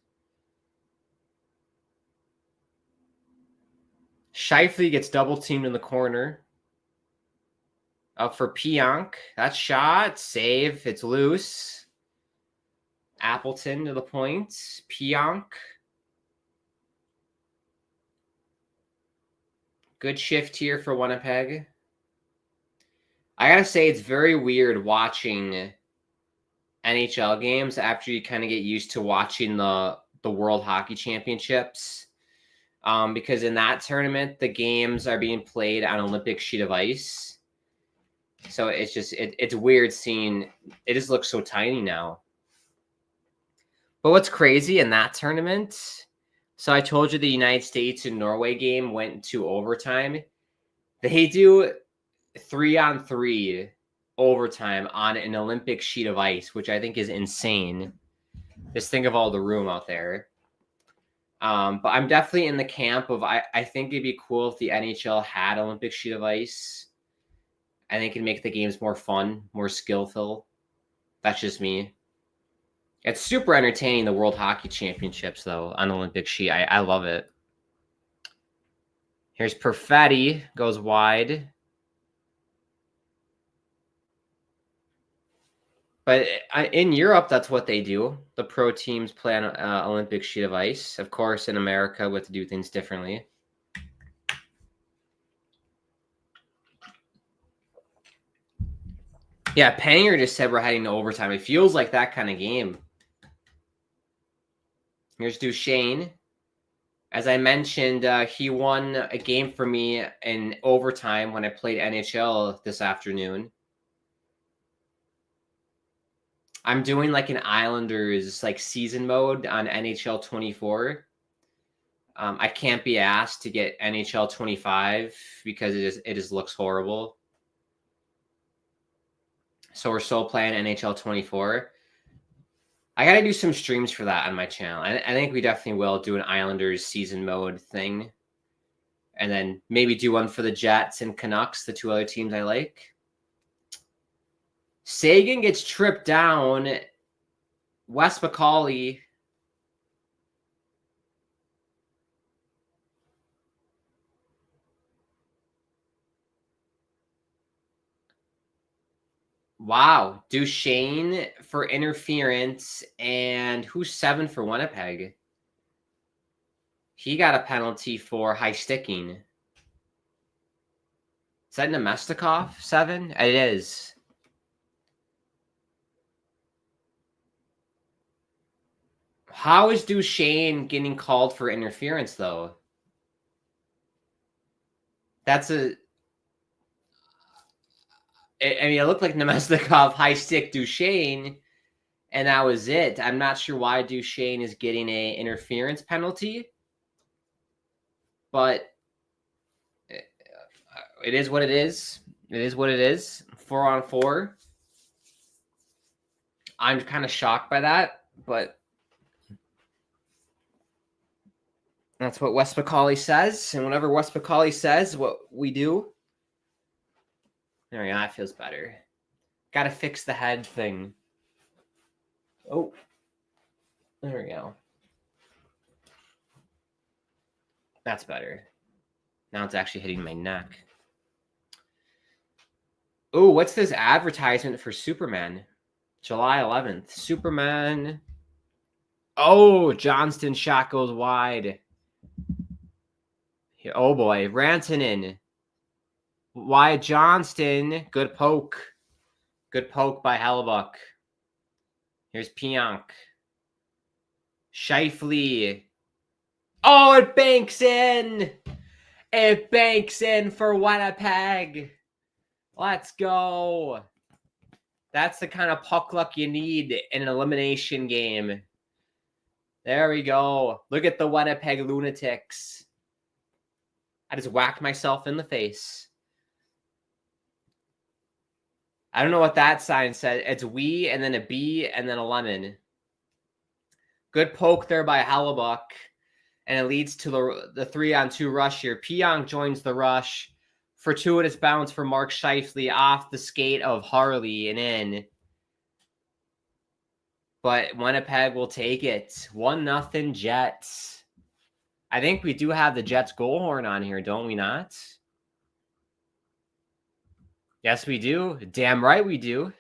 Scheifele gets double teamed in the corner. Up for Pionk. That shot. Save. It's loose. Appleton to the point. Pionk. Good shift here for Winnipeg. I gotta say, it's very weird watching NHL games after you kind of get used to watching the the World Hockey Championships. Because in that tournament, the games are being played on Olympic sheet of ice. So it's just, it's weird seeing, it just looks so tiny now. But what's crazy in that tournament, so I told you the United States and Norway game went to overtime. They do 3-on-3 overtime on an Olympic sheet of ice, which I think is insane. Just think of all the room out there. But I'm definitely in the camp of I think it'd be cool if the NHL had Olympic sheet of ice. I think it'd make the games more fun, more skillful. That's just me. It's super entertaining, the World Hockey Championships, though, on Olympic sheet. I love it. Here's Perfetti, goes wide. But in Europe, that's what they do. The pro teams play on Olympic sheet of ice. Of course, in America, we have to do things differently. Yeah, Panger just said we're heading to overtime. It feels like that kind of game. Here's Duchesne. As I mentioned, he won a game for me in overtime when I played NHL this afternoon. I'm doing like an Islanders like season mode on NHL 24. I can't be asked to get NHL 25 because it just looks horrible. So we're still playing NHL 24. I got to do some streams for that on my channel. I think we definitely will do an Islanders season mode thing. And then maybe do one for the Jets and Canucks, the two other teams I like. Sagan gets tripped down. Wes McCauley. Wow. Duchesne for interference. And who's 7 for Winnipeg? He got a penalty for high sticking. Is that Nemestikov 7? It is. How is Duchesne getting called for interference, though? That's a... I mean, it looked like Nemestikov high stick Duchesne, and that was it. I'm not sure why Duchesne is getting a interference penalty, but it is what it is. It is what it is. 4-on-4. I'm kind of shocked by that, but that's what Wes McCauley says, and whenever Wes McCauley says, what we do. There we go. That feels better. Got to fix the head thing. Oh, there we go. That's better. Now it's actually hitting my neck. Oh, what's this advertisement for Superman? July 11th. Superman. Oh, Johnston shot goes wide. Oh boy, Rantanen. Wyatt Johnston. Good poke. Good poke by Hellebuck. Here's Pionk. Scheifele. Oh, it banks in. It banks in for Winnipeg. Let's go. That's the kind of puck luck you need in an elimination game. There we go. Look at the Winnipeg Lunatics. I just whacked myself in the face. I don't know what that sign said. It's we and then a B and then a lemon. Good poke there by Hellebuck. And it leads to the 3-on-2 rush here. Pionk joins the rush. Fortuitous bounce for Mark Scheifele off the skate of Harley and in. But Winnipeg will take it. 1-0 Jets. I think we do have the Jets goal horn on here, don't we not? Yes, we do. Damn right we do.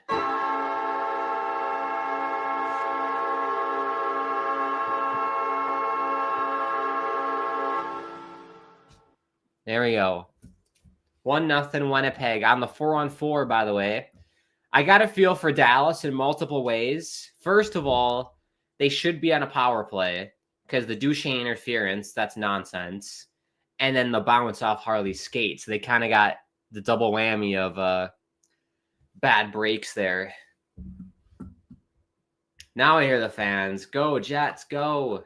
There we go. 1-0 Winnipeg on the 4-on-4, by the way. I got a feel for Dallas in multiple ways. First of all, they should be on a power play. because the Duchesne interference, that's nonsense. And then the bounce off Harley's skate. So they kind of got the double whammy of bad breaks there. Now I hear the fans. Go, Jets, go.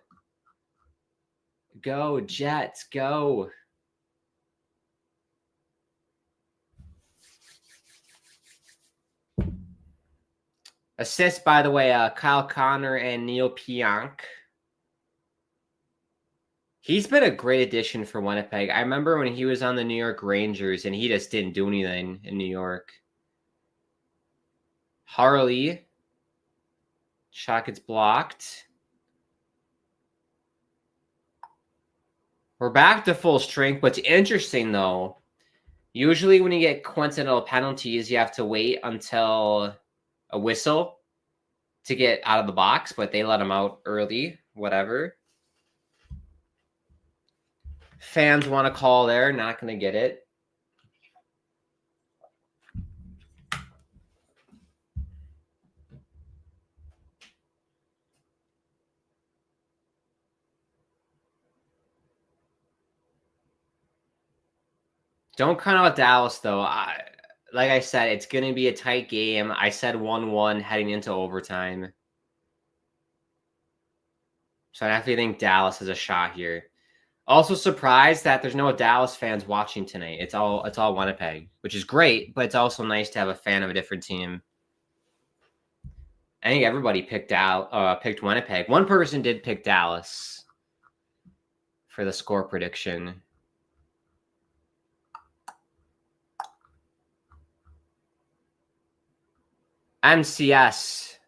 Go, Jets, go. Assist, by the way, Kyle Connor and Neil Pionk. He's been a great addition for Winnipeg. I remember when he was on the New York Rangers and he just didn't do anything in New York. Harley. Shot gets blocked. We're back to full strength. What's interesting, though, usually when you get coincidental penalties, you have to wait until a whistle to get out of the box, but they let him out early, whatever. Fans want to call there, not going to get it. Don't count out Dallas, though. Like I said, it's going to be a tight game. I said 1-1 heading into overtime. So I definitely think Dallas has a shot here. Also surprised that there's no Dallas fans watching tonight. It's all Winnipeg, which is great, but it's also nice to have a fan of a different team. I think everybody picked Winnipeg. One person did pick Dallas for the score prediction. MCS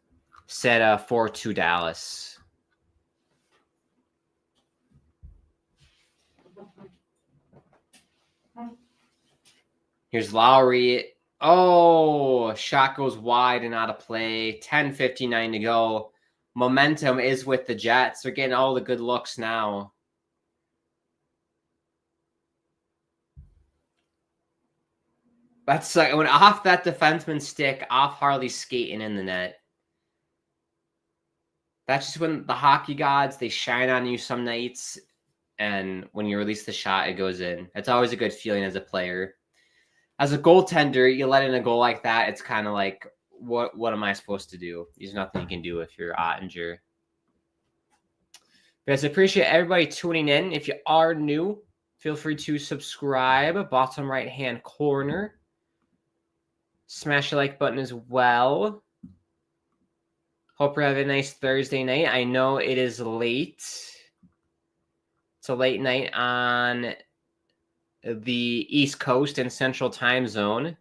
said 4-2 Dallas. Here's Lowry. Oh, shot goes wide and out of play. 10:59 to go. Momentum is with the Jets. They're getting all the good looks now. That's like when off that defenseman's stick, off Harley's skating in the net. That's just when the hockey gods, they shine on you some nights. And when you release the shot, it goes in. It's always a good feeling as a player. As a goaltender, you let in a goal like that, it's kind of like, what am I supposed to do? There's nothing you can do if you're Ottinger. But I appreciate everybody tuning in. If you are new, feel free to subscribe. Bottom right-hand corner. Smash the like button as well. Hope you're having a nice Thursday night. I know it is late. It's a late night on the East Coast and Central Time Zone.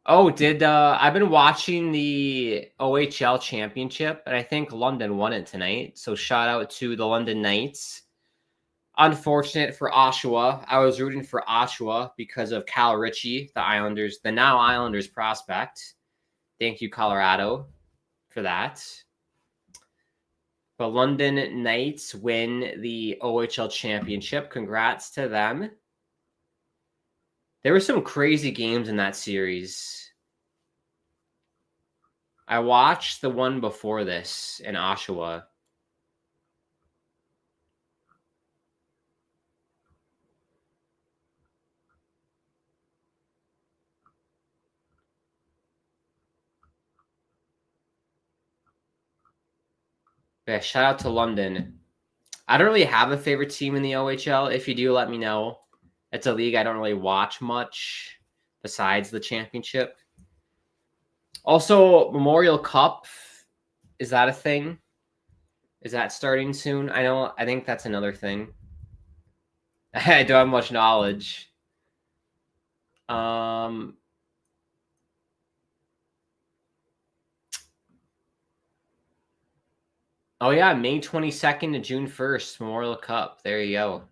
Oh, I've been watching the OHL Championship, and I think London won it tonight. So shout out to the London Knights. Unfortunate for Oshawa. I was rooting for Oshawa because of Cal Ritchie, the now Islanders prospect. Thank you, Colorado, for that. But London Knights win the OHL Championship. Congrats to them. There were some crazy games in that series. I watched the one before this in Oshawa. Yeah, shout out to London. I don't really have a favorite team in the OHL. If you do, let me know. It's a league I don't really watch much besides the championship. Also, Memorial Cup, is that a thing? Is that starting soon? I think that's another thing. I don't have much knowledge. Oh, yeah, May 22nd to June 1st, Memorial Cup. There you go.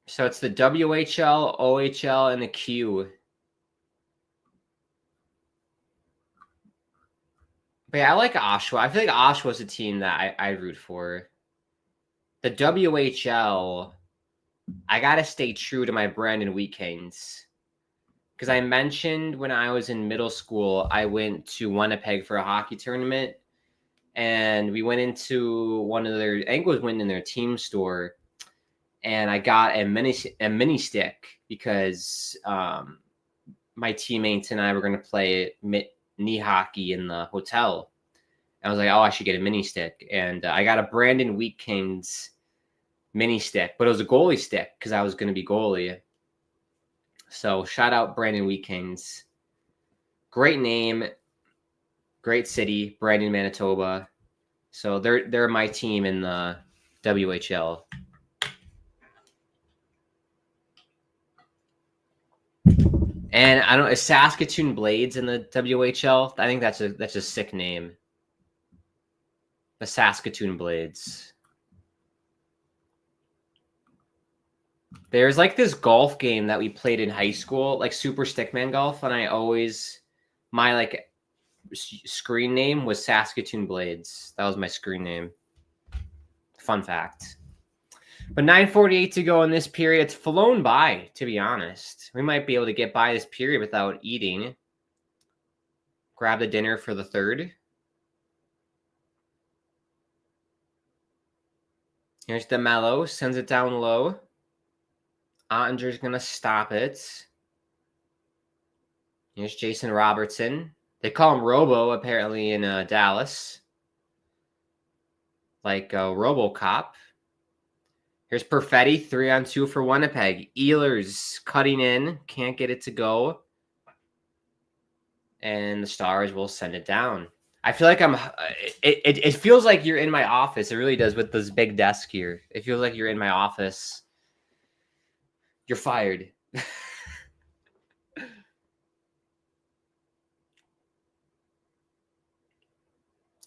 So it's the WHL, OHL, and the Q. But yeah, I like Oshawa. I feel like Oshawa's a team that I root for. The WHL, I got to stay true to my Brandon Wheat Kings. because I mentioned when I was in middle school, I went to Winnipeg for a hockey tournament, and we went into one of their, I think it was went in their team store, and I got a mini stick because my teammates and I were going to play knee hockey in the hotel. I was like, oh, I should get a mini stick. And I got a Brandon Weekins mini stick, but it was a goalie stick because I was going to be goalie. So shout out Brandon Weekins. Great name, great city, Brandon, Manitoba. So they're my team in the WHL. And I don't know, is Saskatoon Blades in the WHL? I think that's a sick name. The Saskatoon Blades. There's like this golf game that we played in high school, like Super Stickman Golf, and my like screen name was Saskatoon Blades. That was my screen name. Fun fact. But 9:48 to go in this period. It's flown by, to be honest. We might be able to get by this period without eating. Grab the dinner for the third. Here's DeMello. Sends it down low. Ottinger's going to stop it. Here's Jason Robertson. They call him Robo, apparently, in Dallas. Like RoboCop. Here's Perfetti, 3-on-2 for Winnipeg. Ehlers cutting in. Can't get it to go. And the Stars will send it down. I feel like it feels like you're in my office. It really does with this big desk here. It feels like you're in my office. You're fired.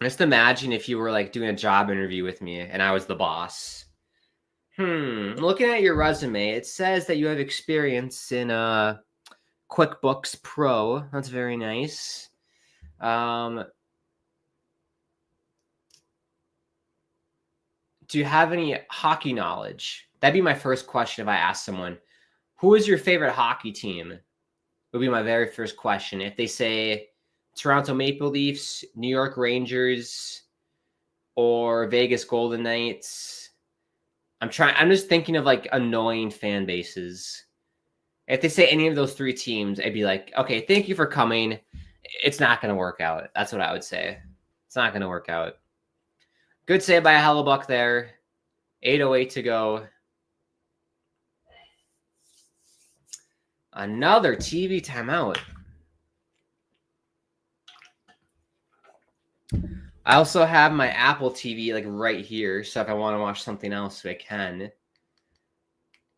Just imagine if you were like doing a job interview with me and I was the boss. Looking at your resume, it says that you have experience in QuickBooks Pro. That's very nice. Do you have any hockey knowledge? That'd be my first question if I asked someone. Who is your favorite hockey team? Would be my very first question. If they say Toronto Maple Leafs, New York Rangers, or Vegas Golden Knights. I'm just thinking of like annoying fan bases. If they say any of those three teams, I'd be like, okay, thank you for coming. It's not going to work out. That's what I would say. It's not going to work out. Good save by Hellebuck there. 8:08 to go. Another TV timeout. I also have my Apple TV like right here, so if I want to watch something else, I can.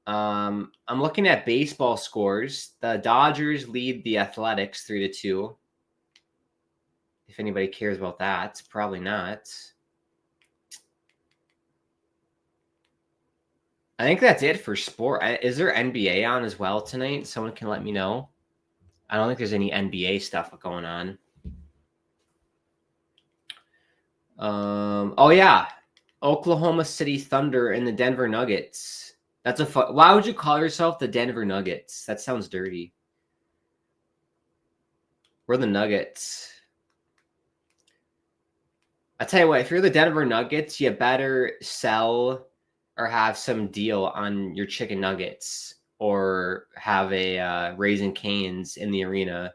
I'm looking at baseball scores. The Dodgers lead the Athletics 3-2. If anybody cares about that, probably not. I think that's it for sport. Is there NBA on as well tonight? Someone can let me know. I don't think there's any NBA stuff going on. Oh yeah, Oklahoma City Thunder and the Denver Nuggets. That's a fun. Why would you call yourself the Denver Nuggets? That sounds dirty. We're the Nuggets. I tell you what, if you're the Denver Nuggets, you better sell or have some deal on your chicken nuggets or have a Raising Cane's in the arena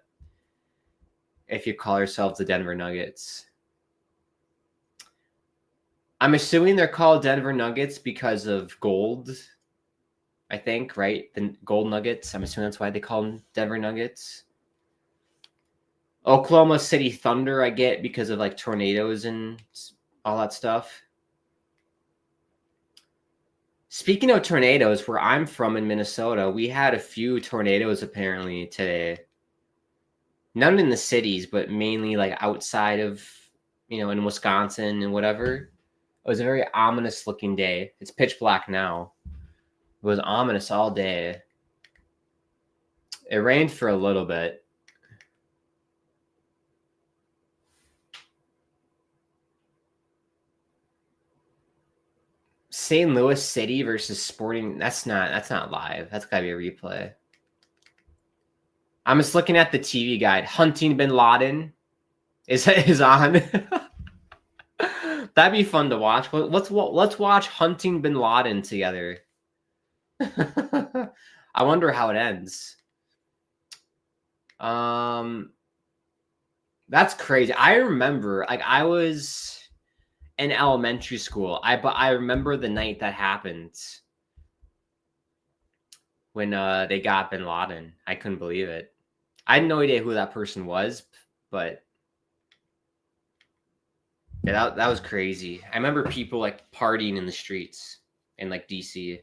if you call yourself the Denver Nuggets. I'm assuming they're called Denver Nuggets because of gold, I think, right? The gold nuggets. I'm assuming that's why they call them Denver Nuggets. Oklahoma City Thunder, I get because of like tornadoes and all that stuff. Speaking of tornadoes, where I'm from in Minnesota, we had a few tornadoes apparently today. None in the cities, but mainly like outside of, in Wisconsin and whatever. It was a very ominous looking day. It's pitch black now. It was ominous all day. It rained for a little bit. St. Louis City versus Sporting. That's not live. That's gotta be a replay. I'm just looking at the TV guide. Hunting Bin Laden is on. That'd be fun to watch. Let's watch Hunting Bin Laden together. I wonder how it ends. That's crazy. I remember, like, I was in elementary school. But I remember the night that happened when they got Bin Laden. I couldn't believe it. I had no idea who that person was, but yeah, that was crazy. I remember people like partying in the streets in like DC.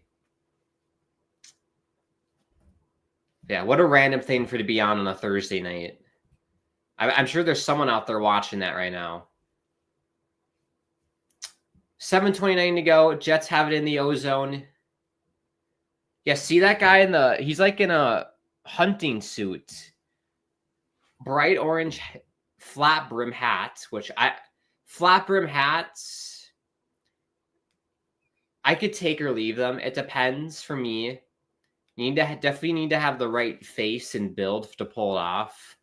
Yeah, what a random thing for to be on a Thursday night. I'm sure there's someone out there watching that right now. 7:29 to go. Jets have it in the ozone. Yeah, see that guy he's like in a hunting suit. Bright orange flat brim hat, flat brim hats, I could take or leave them. It depends for me. You definitely need to have the right face and build to pull it off.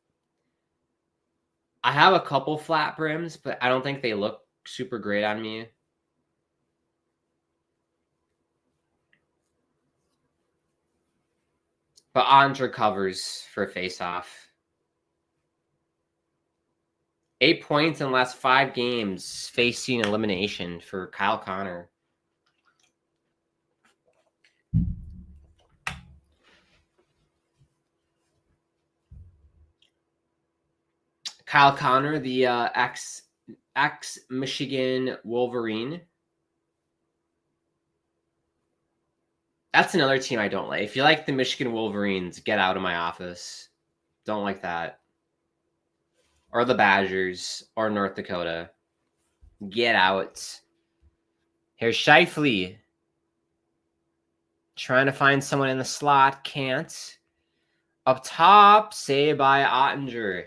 I have a couple flat brims, but I don't think they look super great on me. But Andre covers for face-off. 8 points in the last 5 games facing elimination for Kyle Connor. Kyle Connor, the ex-Michigan Wolverine. That's another team I don't like. If you like the Michigan Wolverines, get out of my office. Don't like that. Or the Badgers or North Dakota. Get out. Here's Scheifele. Trying to find someone in the slot. Can't. Up top, saved by Ottinger.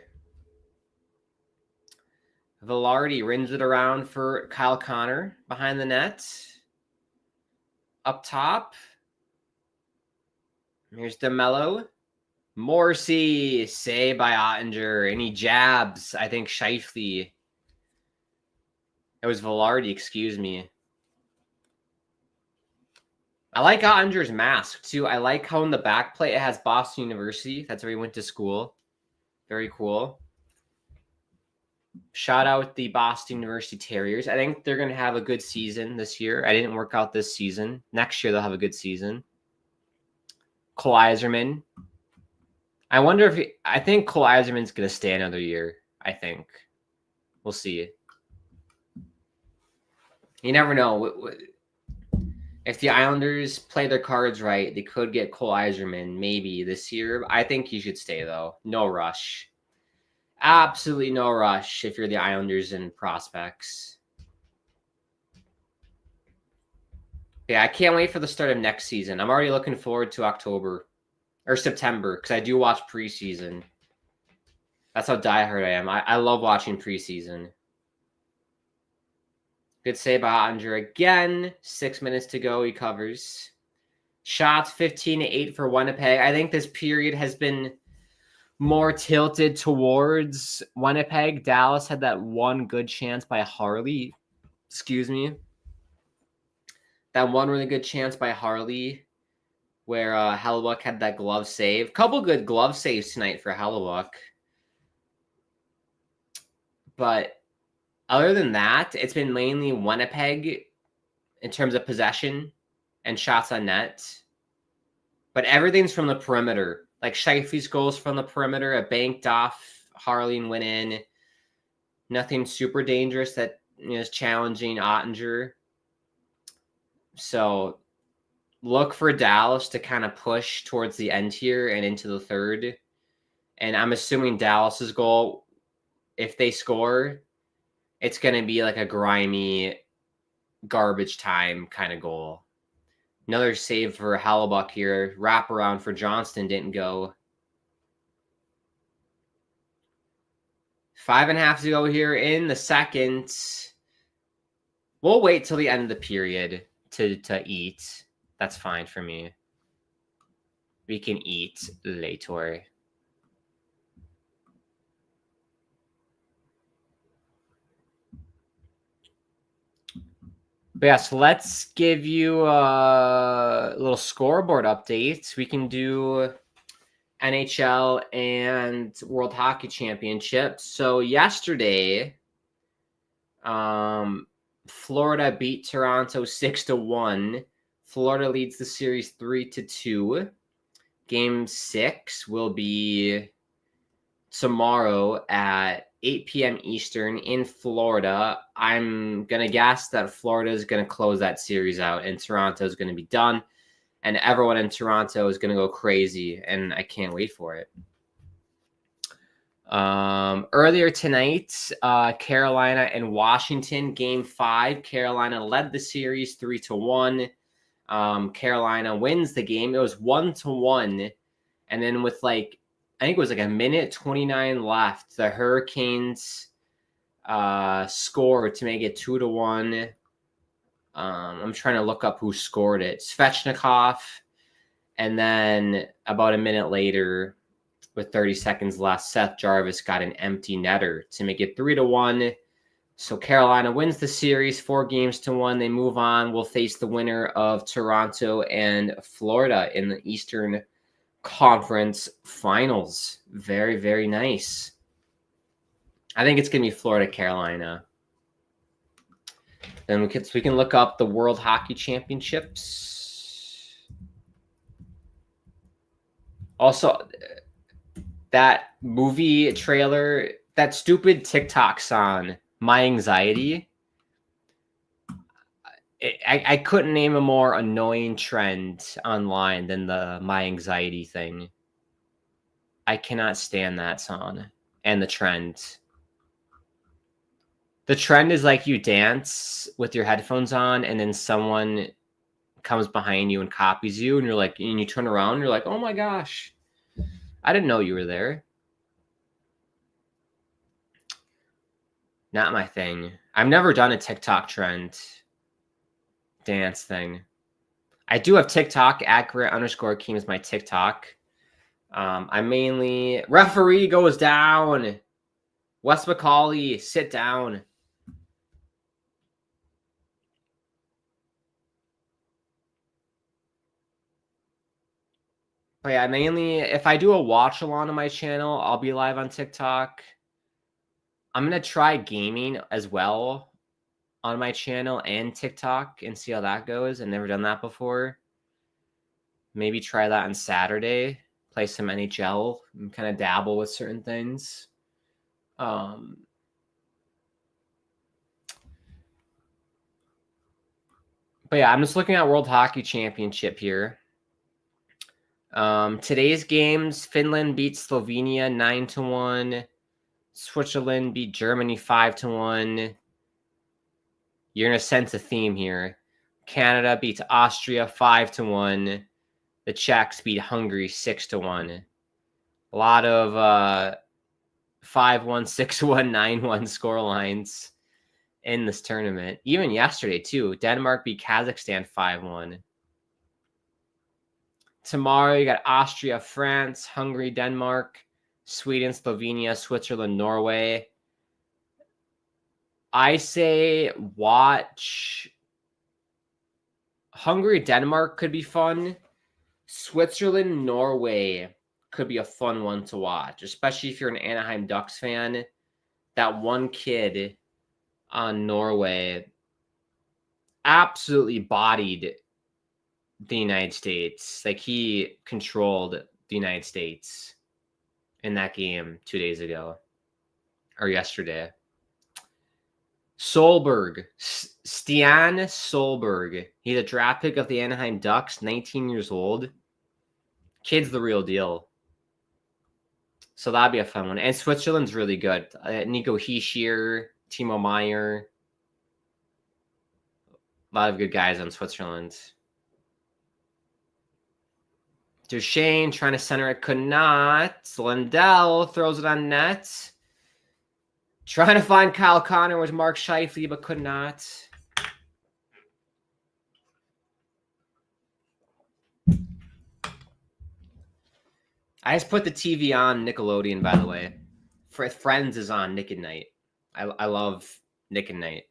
Velarde rings it around for Kyle Connor behind the net. Up top. Here's DeMello. Morrissey, saved by Ottinger. And he jabs, I think, Scheifele. It was Velarde, excuse me. I like Ottinger's mask, too. I like how in the back plate it has Boston University. That's where he went to school. Very cool. Shout out the Boston University Terriers. I think they're going to have a good season this year. I didn't work out this season. Next year, they'll have a good season. Cole Eiserman. I wonder if I think Cole Eiserman's going to stay another year. I think. We'll see. You never know. If the Islanders play their cards right, they could get Cole Eiserman maybe this year. I think he should stay, though. No rush. Absolutely no rush if you're the Islanders and prospects. Yeah, I can't wait for the start of next season. I'm already looking forward to October or September because I do watch preseason. That's how diehard I am. I love watching preseason. Good save by Ottinger again. 6 minutes to go. He covers. Shots 15-8 for Winnipeg. I think this period has been more tilted towards Winnipeg. Dallas had that one good chance by Harley. Excuse me. That one really good chance by Harley where Hellebuyck had that glove save. Couple good glove saves tonight for Hellebuyck. But other than that, it's been mainly Winnipeg in terms of possession and shots on net. But everything's from the perimeter. Like Scheifele's goals from the perimeter, a banked off Harley and went in. Nothing super dangerous that is challenging Ottinger. So look for Dallas to kind of push towards the end here and into the third. And I'm assuming Dallas's goal, if they score, it's going to be like a grimy garbage time kind of goal. Another save for Hellebuyck here. Wraparound for Johnston didn't go. 5.5 to go here in the second. We'll wait till the end of the period to eat. That's fine for me. We can eat later. But yeah, so let's give you a little scoreboard update. We can do NHL and World Hockey Championships. So yesterday, Florida beat Toronto 6-1. Florida leads the series 3-2. Game 6 will be tomorrow at 8 p.m. Eastern in Florida. I'm going to guess that Florida is going to close that series out and Toronto is going to be done. And everyone in Toronto is going to go crazy, and I can't wait for it. Earlier tonight, Carolina and Washington, Game 5. Carolina led the series 3-1. Carolina wins the game. It was 1-1. And then with I think it was a minute 29 left, the Hurricanes scored to make it 2-1. I'm trying to look up who scored it. Svechnikov. And then about a minute later, with 30 seconds left, Seth Jarvis got an empty netter to make it 3-1. So Carolina wins the series 4-1. They move on. We'll face the winner of Toronto and Florida in the Eastern Conference Finals. Very, very nice. I think it's going to be Florida, Carolina. Then we can look up the World Hockey Championships. Also, that movie trailer, that stupid TikTok song, My Anxiety. I couldn't name a more annoying trend online than the My Anxiety thing. I cannot stand that song and the trend. The trend is you dance with your headphones on and then someone comes behind you and copies you and and you turn around and you're like, oh my gosh, I didn't know you were there. Not my thing. I've never done a TikTok trend dance thing. I do have TikTok, @Grant_Keem is my TikTok. I mainly, referee goes down. Wes McCauley, sit down. But yeah, mainly, if I do a watch along on my channel, I'll be live on TikTok. I'm going to try gaming as well on my channel and TikTok and see how that goes. I've never done that before. Maybe try that on Saturday. Play some NHL and kind of dabble with certain things. But yeah, I'm just looking at World Hockey Championship here. Today's games, Finland beat Slovenia 9-1. Switzerland beat Germany 5-1. You're going to sense a theme here. Canada beats Austria 5-1. The Czechs beat Hungary 6-1. A lot of 5-1, 6-1, 9-1 score lines in this tournament. Even yesterday, too. Denmark beat Kazakhstan 5-1. Tomorrow, you got Austria, France, Hungary, Denmark, Sweden, Slovenia, Switzerland, Norway. I say watch Hungary, Denmark could be fun. Switzerland, Norway could be a fun one to watch, especially if you're an Anaheim Ducks fan. That one kid on Norway absolutely bodied the United States. He controlled the United States in that game 2 days ago or yesterday. Solberg, Stian Solberg. He's a draft pick of the Anaheim Ducks, 19 years old. Kid's the real deal. So that'd be a fun one. And Switzerland's really good. Nico Hischier, Timo Meyer. A lot of good guys on Switzerland. Duchesne trying to center it, could not. Lindell throws it on net. Trying to find Kyle Connor with Mark Scheifele, but could not. I just put the TV on Nickelodeon, by the way. Friends is on Nick at Night. I love Nick at Night.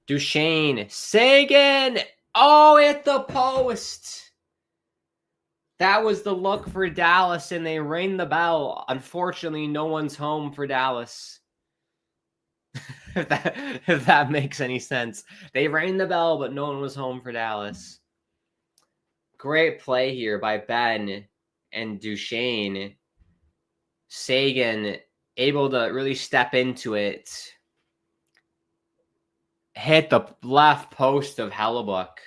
Duchesne. Sagan. Oh, at the post. That was the look for Dallas, and they rang the bell. Unfortunately, no one's home for Dallas. if that makes any sense. They rang the bell, but no one was home for Dallas. Great play here by Ben and Duchesne. Sagan able to really step into it. Hit the left post of Hellebuck.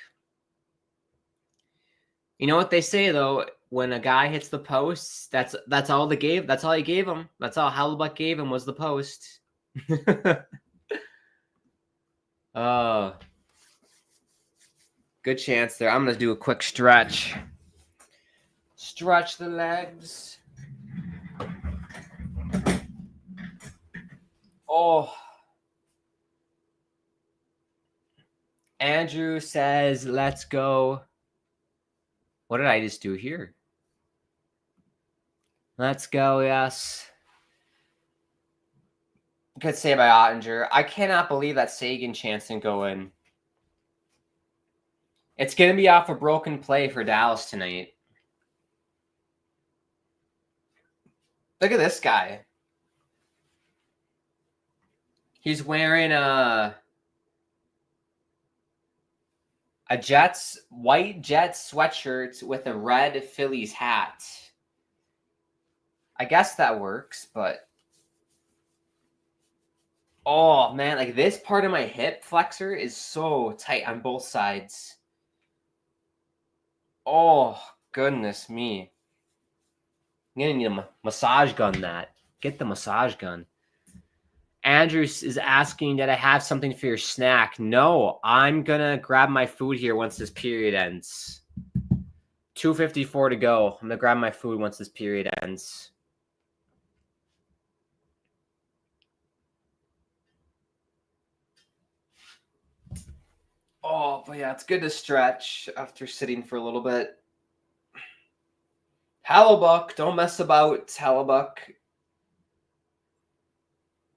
You know what they say though, when a guy hits the posts, that's all they gave. That's all he gave him. That's all Hellebuck gave him was the post. Good chance there. I'm gonna do a quick stretch. Stretch the legs. Oh. Andrew says, let's go. What did I just do here? Let's go, yes. Good save by Ottinger. I cannot believe that Sagan chance didn't go in. It's going to be off a broken play for Dallas tonight. Look at this guy. He's wearing a white Jets sweatshirt with a red Phillies hat. I guess that works, but oh man, like this part of my hip flexor is so tight on both sides. Oh, goodness me. I'm gonna need a massage gun that. Get the massage gun. Andrew is asking, did I have something for your snack? No, I'm going to grab my food here once this period ends. 2:54 to go. I'm going to grab my food once this period ends. Oh, but yeah, it's good to stretch after sitting for a little bit. Hellebuck, don't mess about, Hellebuck.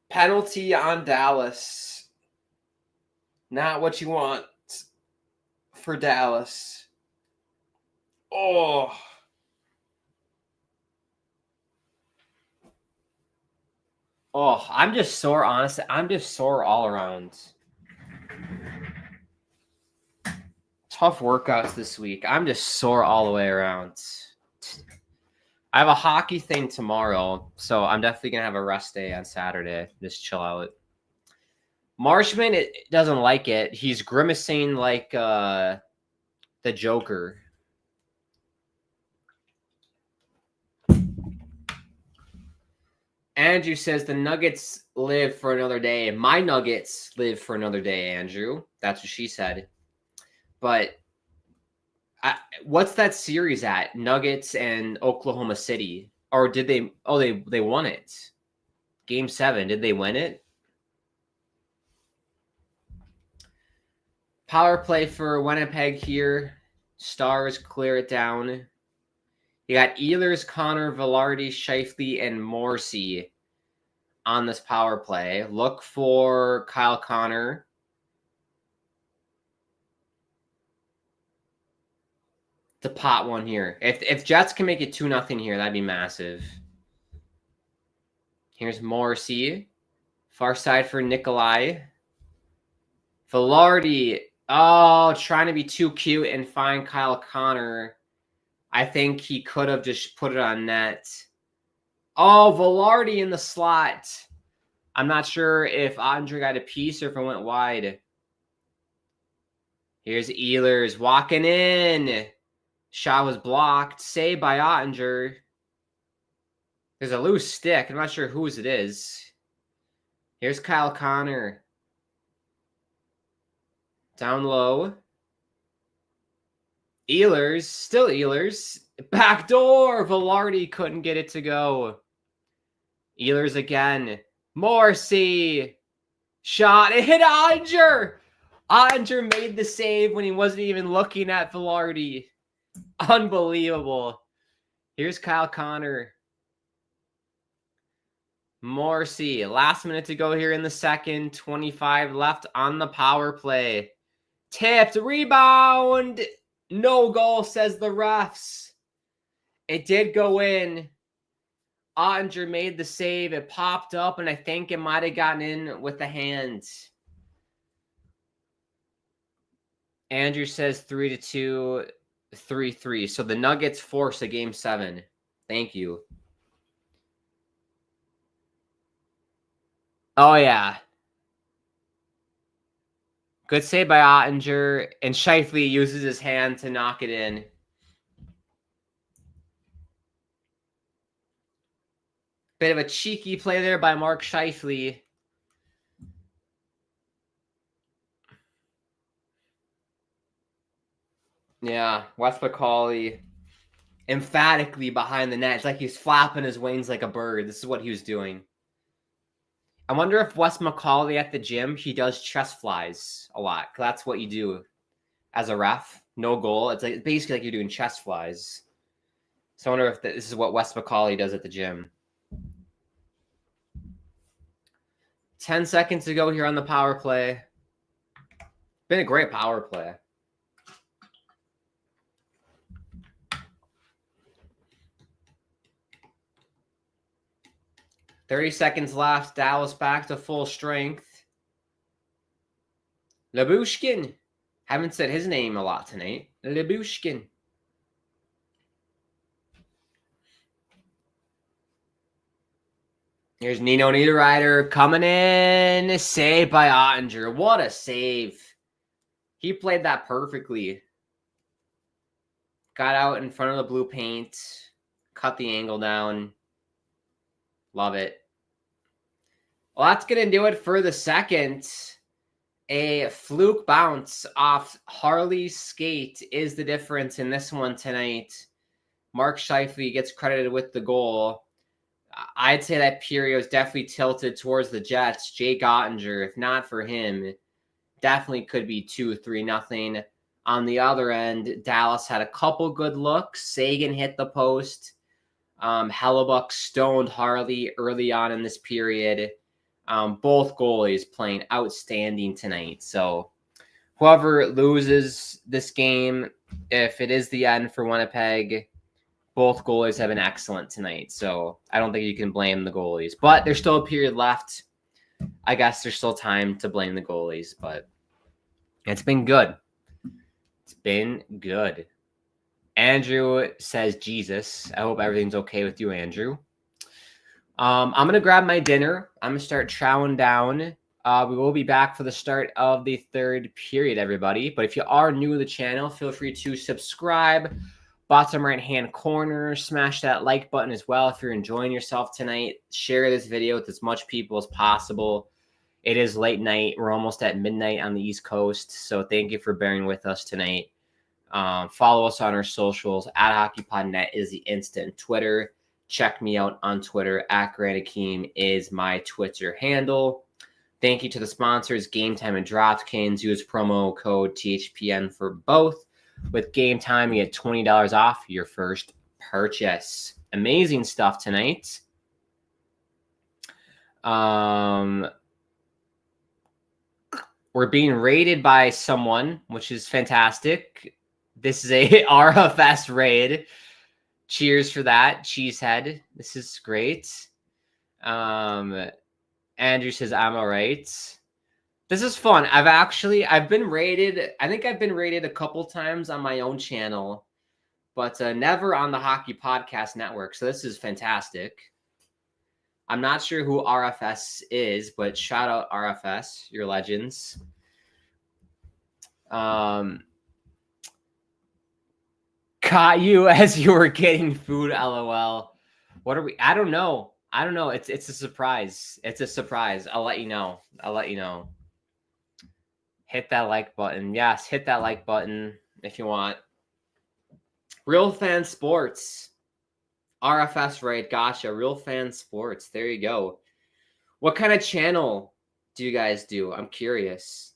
Penalty on Dallas. Not what you want for Dallas. Oh. Oh, I'm just sore, honestly. I'm just sore all around. Tough workouts this week. I'm just sore all the way around. I have a hockey thing tomorrow, so I'm definitely going to have a rest day on Saturday. Just chill out. Marshman it doesn't like it. He's grimacing like the Joker. Andrew says the Nuggets live for another day. My Nuggets live for another day, Andrew. That's what she said. But what's that series at? Nuggets and Oklahoma City. Or did they? Oh, they won it. Game 7. Did they win it? Power play for Winnipeg here. Stars clear it down. You got Ehlers, Connor, Velarde, Scheifele, and Morrissey on this power play. Look for Kyle Connor. To pot one here. If Jets can make it 2-0 here, that'd be massive. Here's Morrissey. Far side for Nikolai. Velarde. Oh, trying to be too cute and find Kyle Connor. I think he could have just put it on net. Oh, Velarde in the slot. I'm not sure if Andre got a piece or if it went wide. Here's Ehlers walking in. Shot was blocked. Saved by Ottinger. There's a loose stick. I'm not sure whose it is. Here's Kyle Connor. Down low. Ehlers. Still Ehlers. Backdoor. Velarde couldn't get it to go. Ehlers again. Morrissey. Shot. It hit Ottinger. Ottinger made the save when he wasn't even looking at Velarde. Unbelievable. Here's Kyle Connor. Morrissey, last minute to go here in the second. 25 left on the power play. Tipped, rebound. No goal, says the refs. It did go in. Ottinger made the save. It popped up, and I think it might have gotten in with the hand. Andrew says 3-2, 3-3. So the Nuggets force a game 7. Thank you. Oh, yeah. Good save by Ottinger, and Scheifele uses his hand to knock it in. Bit of a cheeky play there by Mark Scheifele. Yeah, Wes McCauley emphatically behind the net. It's like he's flapping his wings like a bird. This is what he was doing. I wonder if Wes McCauley at the gym, he does chest flies a lot. That's what you do as a ref. No goal. It's like basically like you're doing chest flies. So I wonder if this is what Wes McCauley does at the gym. 10 seconds to go here on the power play. Been a great power play. .30 seconds left. Dallas back to full strength. Lyubushkin. Haven't said his name a lot tonight. Lyubushkin. Here's Nino Niederreiter coming in. Saved by Ottinger. What a save. He played that perfectly. Got out in front of the blue paint. Cut the angle down. Love it. Well, that's going to do it for the second. A fluke bounce off Harley's skate is the difference in this one tonight. Mark Scheifele gets credited with the goal. I'd say that period was definitely tilted towards the Jets. Jake Ottinger, if not for him, definitely could be 2-3-0. On the other end, Dallas had a couple good looks. Sagan hit the post. Hellebuck stoned Harley early on in this period. Both goalies playing outstanding tonight. So whoever loses this game, if it is the end for Winnipeg, both goalies have been excellent tonight. So I don't think you can blame the goalies. But there's still a period left. I guess there's still time to blame the goalies. But it's been good. It's been good. Andrew says Jesus. I hope everything's okay with you, Andrew. I'm going to grab my dinner. I'm going to start chowing down. We will be back for the start of the third period, everybody. But if you are new to the channel, feel free to subscribe. Bottom right-hand corner, smash that like button as well if you're enjoying yourself tonight. Share this video with as much people as possible. It is late night. We're almost at midnight on the East Coast. So thank you for bearing with us tonight. Follow us on our socials. @hockeypodnet is the instant Twitter. Check me out on Twitter. @GrantAkeem is my Twitter handle. Thank you to the sponsors, Game Time and DraftKings. Use promo code THPN for both. With Game Time, you get $20 off your first purchase. Amazing stuff tonight. We're being raided by someone, which is fantastic. This is a RFS raid. Cheers for that, Cheesehead. This is great. Andrew says, I'm all right. This is fun. I've been rated. I think I've been rated a couple times on my own channel, but never on the Hockey Podcast Network. So this is fantastic. I'm not sure who RFS is, but shout out RFS. You're legends. Caught you as you were getting food, LOL. What are we? I don't know. It's a surprise. It's a surprise. I'll let you know. Hit that like button. Yes, hit that like button if you want. Real Fan Sports. RFS raid. Gotcha. Real Fan Sports. There you go. What kind of channel do you guys do? I'm curious.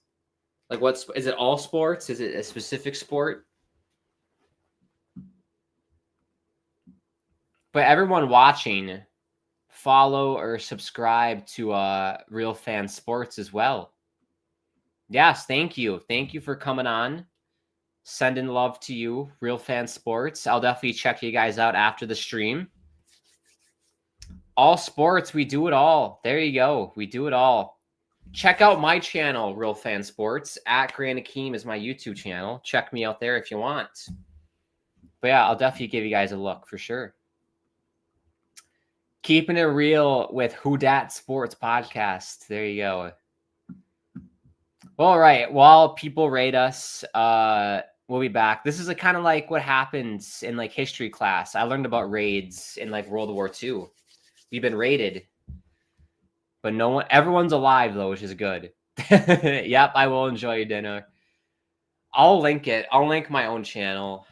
Like, is it all sports? Is it a specific sport? But everyone watching, follow or subscribe to Real Fan Sports as well. Yes, thank you. Thank you for coming on. Sending love to you, Real Fan Sports. I'll definitely check you guys out after the stream. All sports, we do it all. There you go. We do it all. Check out my channel, Real Fan Sports. At Grant Akeem is my YouTube channel. Check me out there if you want. But yeah, I'll definitely give you guys a look for sure. Keeping it real with Who Dat Sports Podcast. There you go. All right. While people rate us, we'll be back. This is kind of like what happens in like history class. I learned about raids in like World War II. We've been raided, but everyone's alive though, which is good. Yep, I will enjoy your dinner. I'll link it. I'll link my own channel.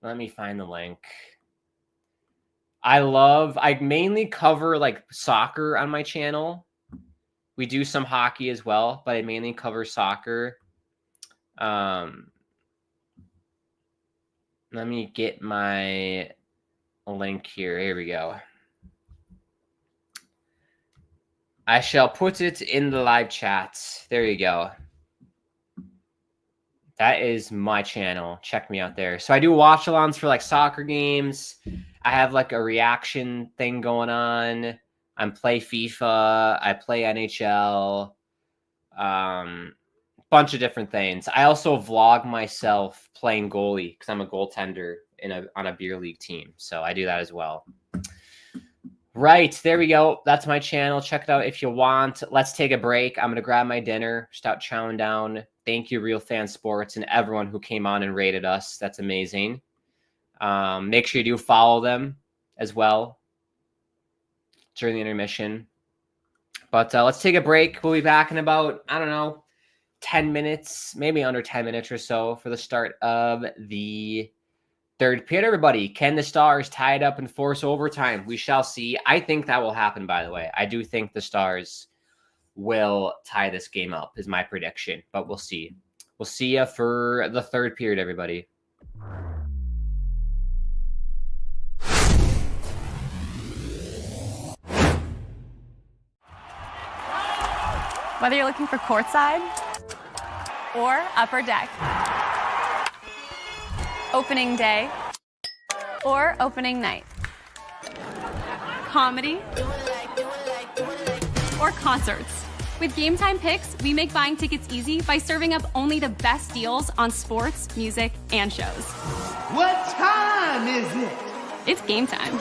Let me find the link. I mainly cover like soccer on my channel. We do some hockey as well, but I mainly cover soccer. Let me get my link here. Here we go. I shall put it in the live chat. There you go. That is my channel. Check me out there. So I do watch-alongs for like soccer games. I have like a reaction thing going on. I play FIFA. I play NHL. Bunch of different things. I also vlog myself playing goalie because I'm a goaltender on a beer league team. So I do that as well. Right, there we go. That's my channel. Check it out if you want. Let's take a break. I'm going to grab my dinner, start chowing down. Thank you, Real Fan Sports, and everyone who came on and rated us. That's amazing. Make sure you do follow them as well during the intermission. But let's take a break. We'll be back in about, 10 minutes, maybe under 10 minutes or so for the start of the third period, everybody. Can the Stars tie it up and force overtime? We shall see. I think that will happen, by the way. I do think the Stars will tie this game up, is my prediction. But we'll see. We'll see you for the third period, everybody. Whether you're looking for courtside or upper deck, opening day or opening night, comedy or concerts. With Game Time Picks, we make buying tickets easy by serving up only the best deals on sports, music, and shows. What time is it? It's game time.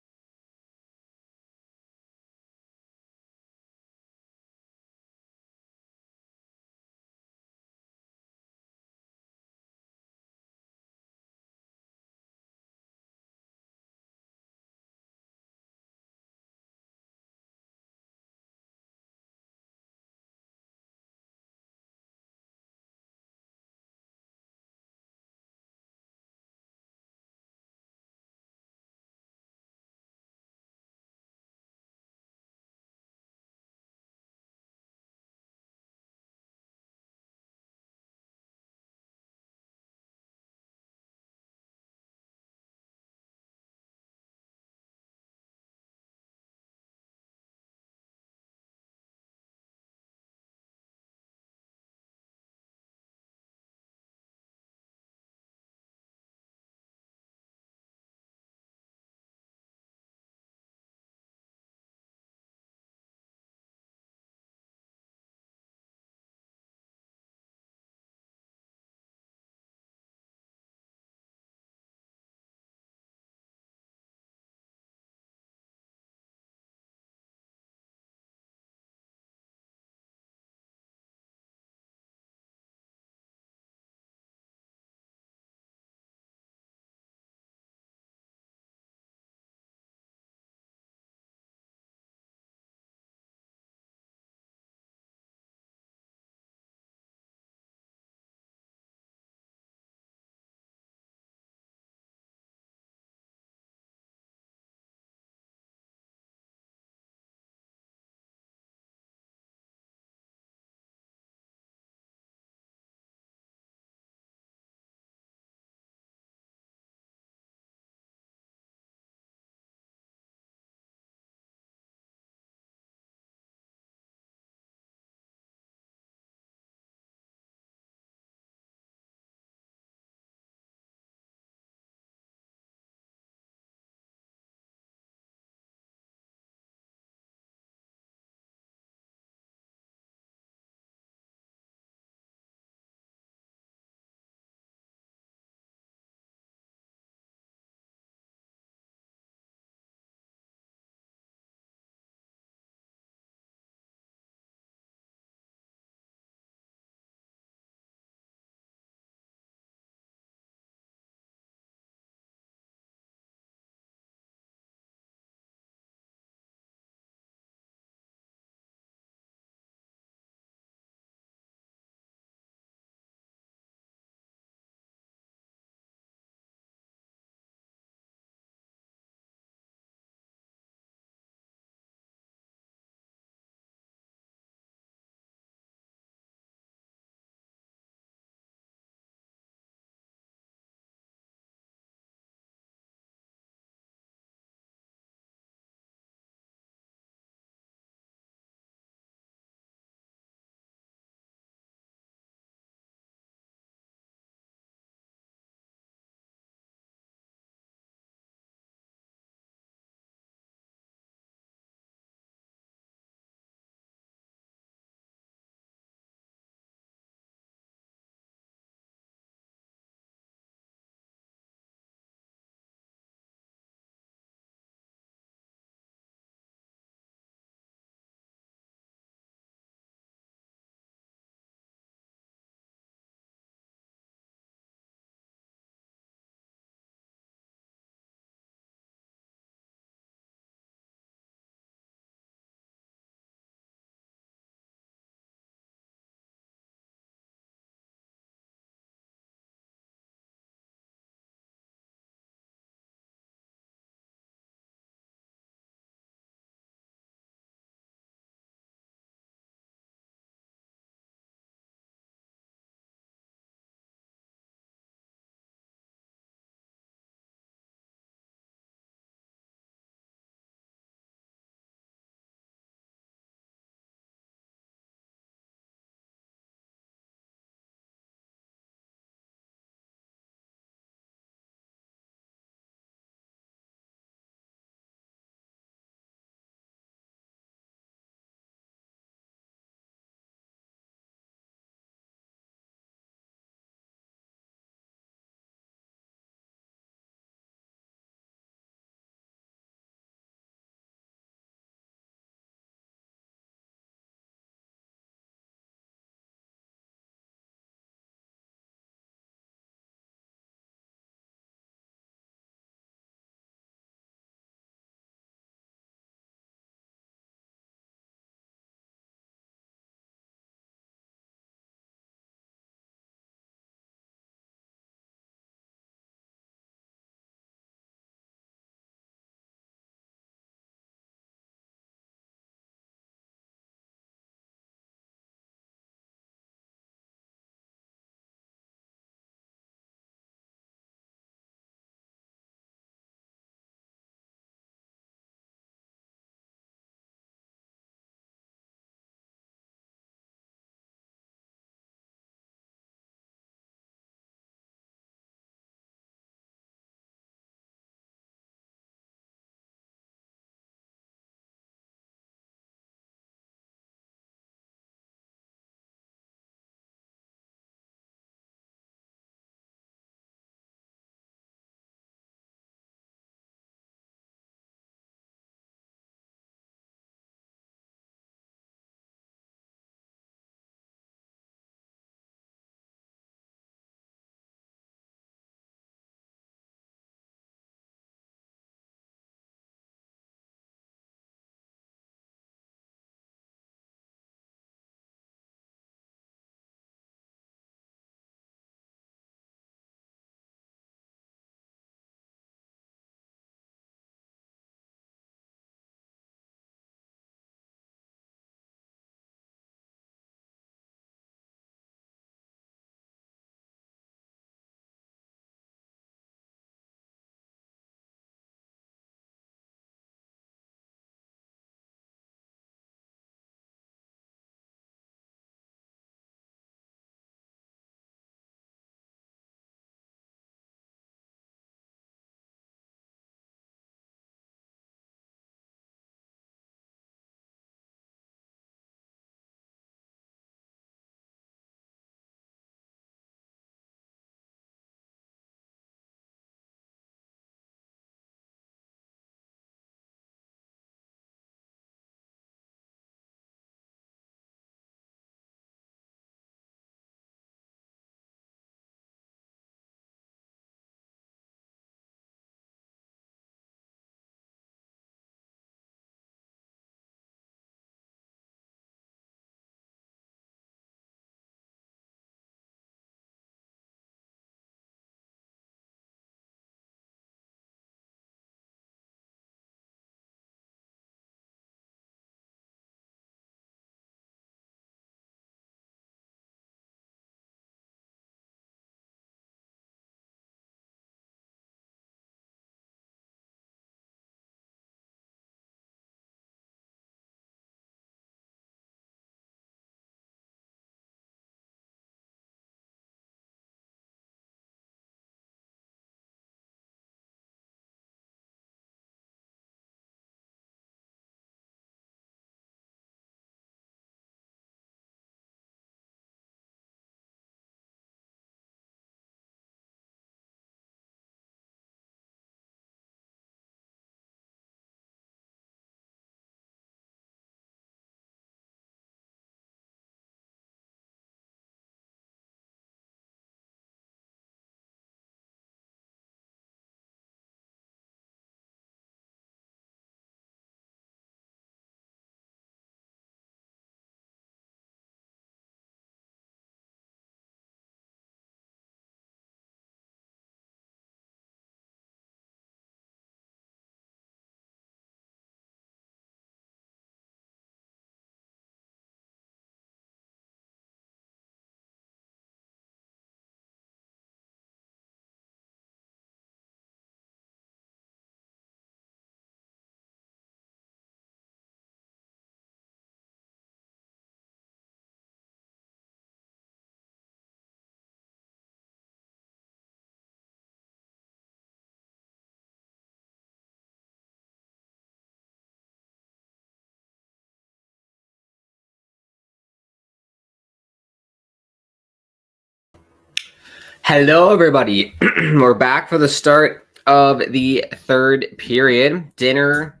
Hello, everybody. We're back for the start of the third period. Dinner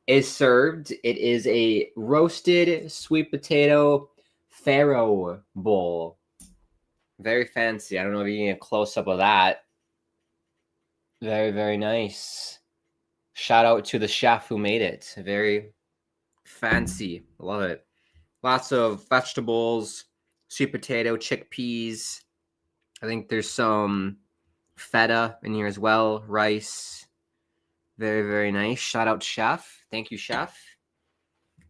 is served. It is a roasted sweet potato farro bowl. Very fancy. I don't know if you can get a close-up of that. Very, very nice. Shout out to the chef who made it. Very fancy. Love it. Lots of vegetables, sweet potato, chickpeas. I think there's some feta in here as well. Rice. Very, very nice. Shout out chef. Thank you, chef.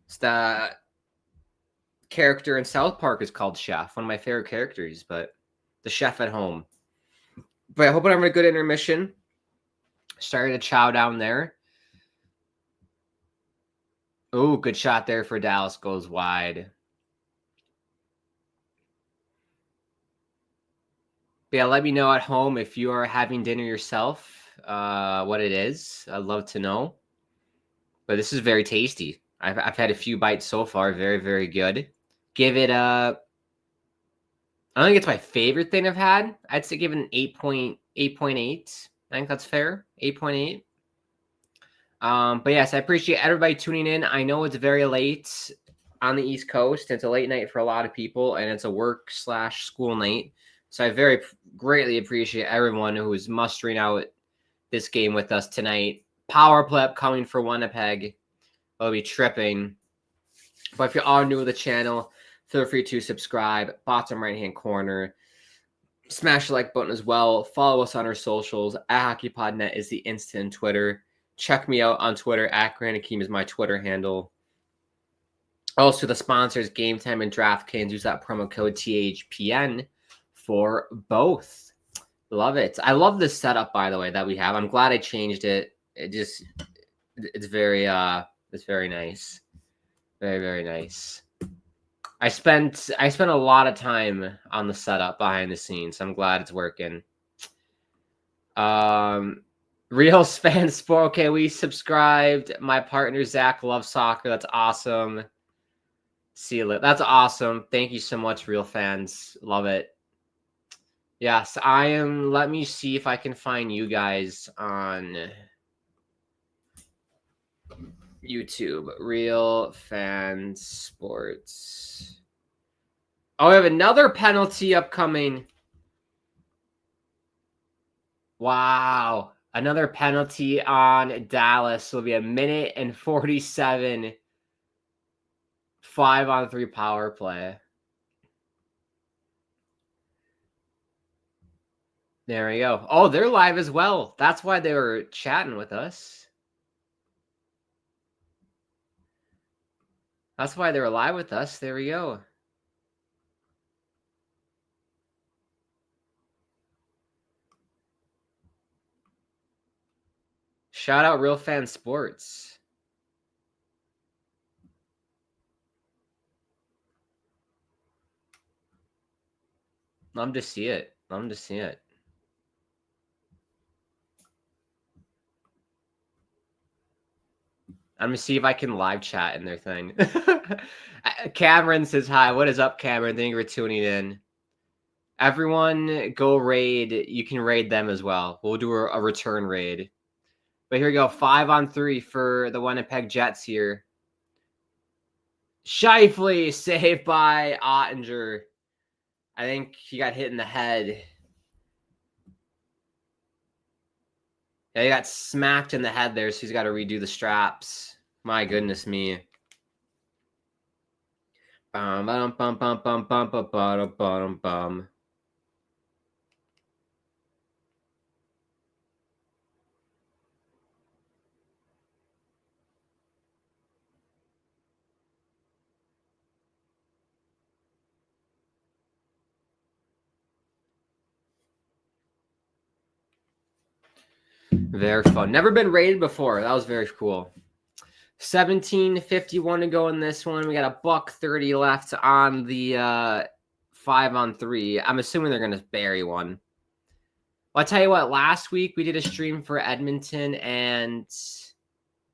It's the character in South Park is called Chef. One of my favorite characters, but the chef at home. But I hope I'm having a good intermission. Starting to chow down there. Oh, good shot there for Dallas. Goes wide. But yeah, let me know at home if you are having dinner yourself, what it is. I'd love to know. But this is very tasty. I've had a few bites so far. Very, very good. Give it a... I don't think it's my favorite thing I've had. I'd say give it an 8.8. I think that's fair. 8.8. But yes, I appreciate everybody tuning in. I know it's very late on the East Coast. It's a late night for a lot of people, and it's a work/school night. So I very greatly appreciate everyone who is mustering out this game with us tonight. Power play upcoming for Winnipeg. I'll be tripping. But if you are new to the channel, feel free to subscribe. Bottom right-hand corner. Smash the like button as well. Follow us on our socials. At hockeypodnet is the instant Twitter. Check me out on Twitter. At Grant Akeem is my Twitter handle. Also, the sponsors, Game Time and DraftKings. Use that promo code THPN for both. Love it. I love this setup, by the way, that we have. I'm glad I changed it. It's very nice. Very, very nice. I spent a lot of time on the setup behind the scenes. So I'm glad it's working. Real fan sport. Okay, we subscribed. My partner Zach loves soccer. That's awesome. See you later. That's awesome. Thank you so much, real fans. Love it. Yes, I am. Let me see if I can find you guys on YouTube. Real Fan Sports. Oh, we have another penalty upcoming. Wow. Another penalty on Dallas. Will be a minute and 47. 5-on-3 power play. There we go. Oh, they're live as well. That's why they were chatting with us. That's why they were live with us. There we go. Shout out Real Fan Sports. Love to see it. Love to see it. I'm going to see if I can live chat in their thing. Cameron says hi. What is up, Cameron? Thank you for tuning in. Everyone go raid. You can raid them as well. We'll do a return raid. But here we go. 5-on-3 for the Winnipeg Jets here. Scheifele saved by Ottinger. I think he got hit in the head. Yeah, he got smacked in the head there, so he's got to redo the straps. My goodness me. Bum, bum, bum, bum, bum, bum, bum, bum, bum, bum. Very fun. Never been rated before. That was very cool. 17:51 to go in this one. We got a $1.30 left on the 5-on-3. I'm assuming they're going to bury one. Well, I'll tell you what. Last week we did a stream for Edmonton and...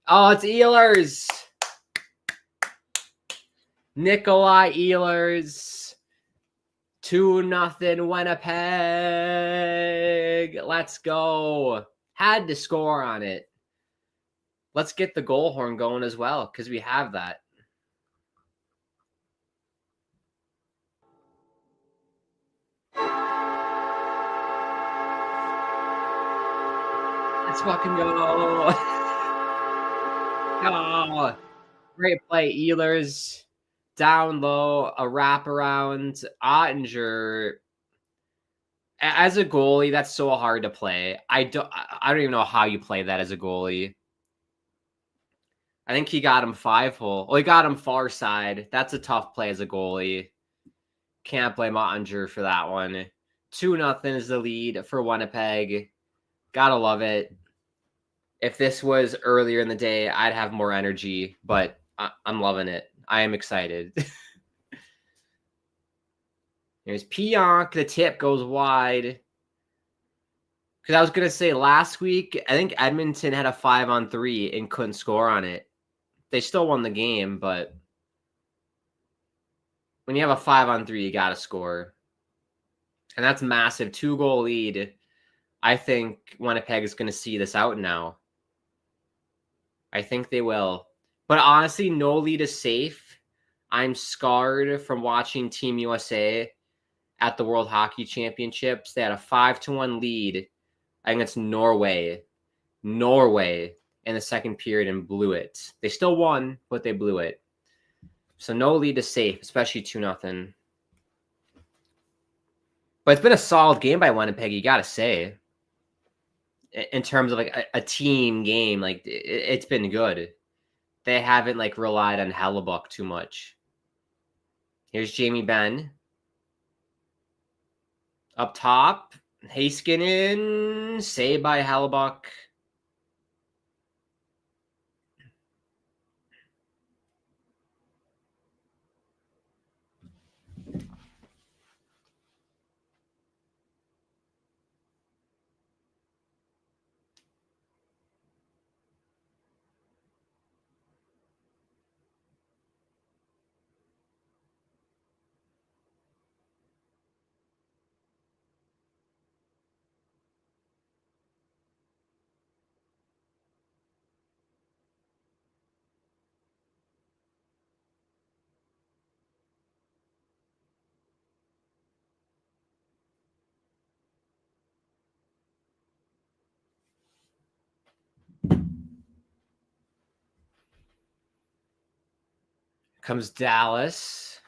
Oh, it's Oilers. Nikolai Ehlers. 2-0 Winnipeg. Let's go. Had to score on it. Let's get the goal horn going as well, because we have that. Let's fucking go. Oh, great play. Ehlers down low, a wraparound. Ottinger. As a goalie, that's so hard to play. I don't even know how you play that as a goalie. I think he got him 5-hole. Well, he got him far side. That's a tough play as a goalie. Can't blame Ottinger for that one. 2-0 is the lead for Winnipeg. Gotta love it. If this was earlier in the day, I'd have more energy, but I'm loving it. I am excited. Here's Pionk. The tip goes wide. Because I was going to say last week, I think Edmonton had a 5-on-3 and couldn't score on it. They still won the game, but when you have a 5-on-3, you got to score. And that's massive. 2-goal lead. I think Winnipeg is going to see this out now. I think they will. But honestly, no lead is safe. I'm scarred from watching Team USA at the World Hockey Championships. They had a 5-1 lead against Norway in the second period and blew it. They still won, but they blew it. So no lead is safe, especially 2-0. But it's been a solid game by Winnipeg, you got to say. In terms of like a team game, like it's been good. They haven't like relied on Hellebuck too much. Here's Jamie Benn. Up top, Heiskanen, saved by Hellebuck. Comes Dallas.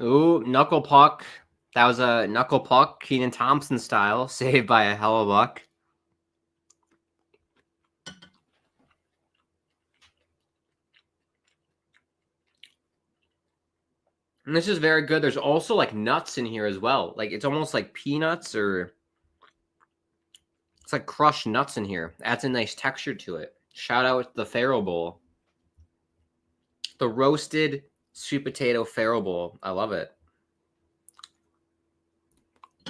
Ooh, knuckle puck. That was a knuckle puck, Keenan Thompson style, saved by a Hellebuck. And this is very good. There's also like nuts in here as well. Like it's almost like peanuts or it's like crushed nuts in here. Adds a nice texture to it. Shout out the Faro Bowl. The roasted sweet potato Faro Bowl. I love it.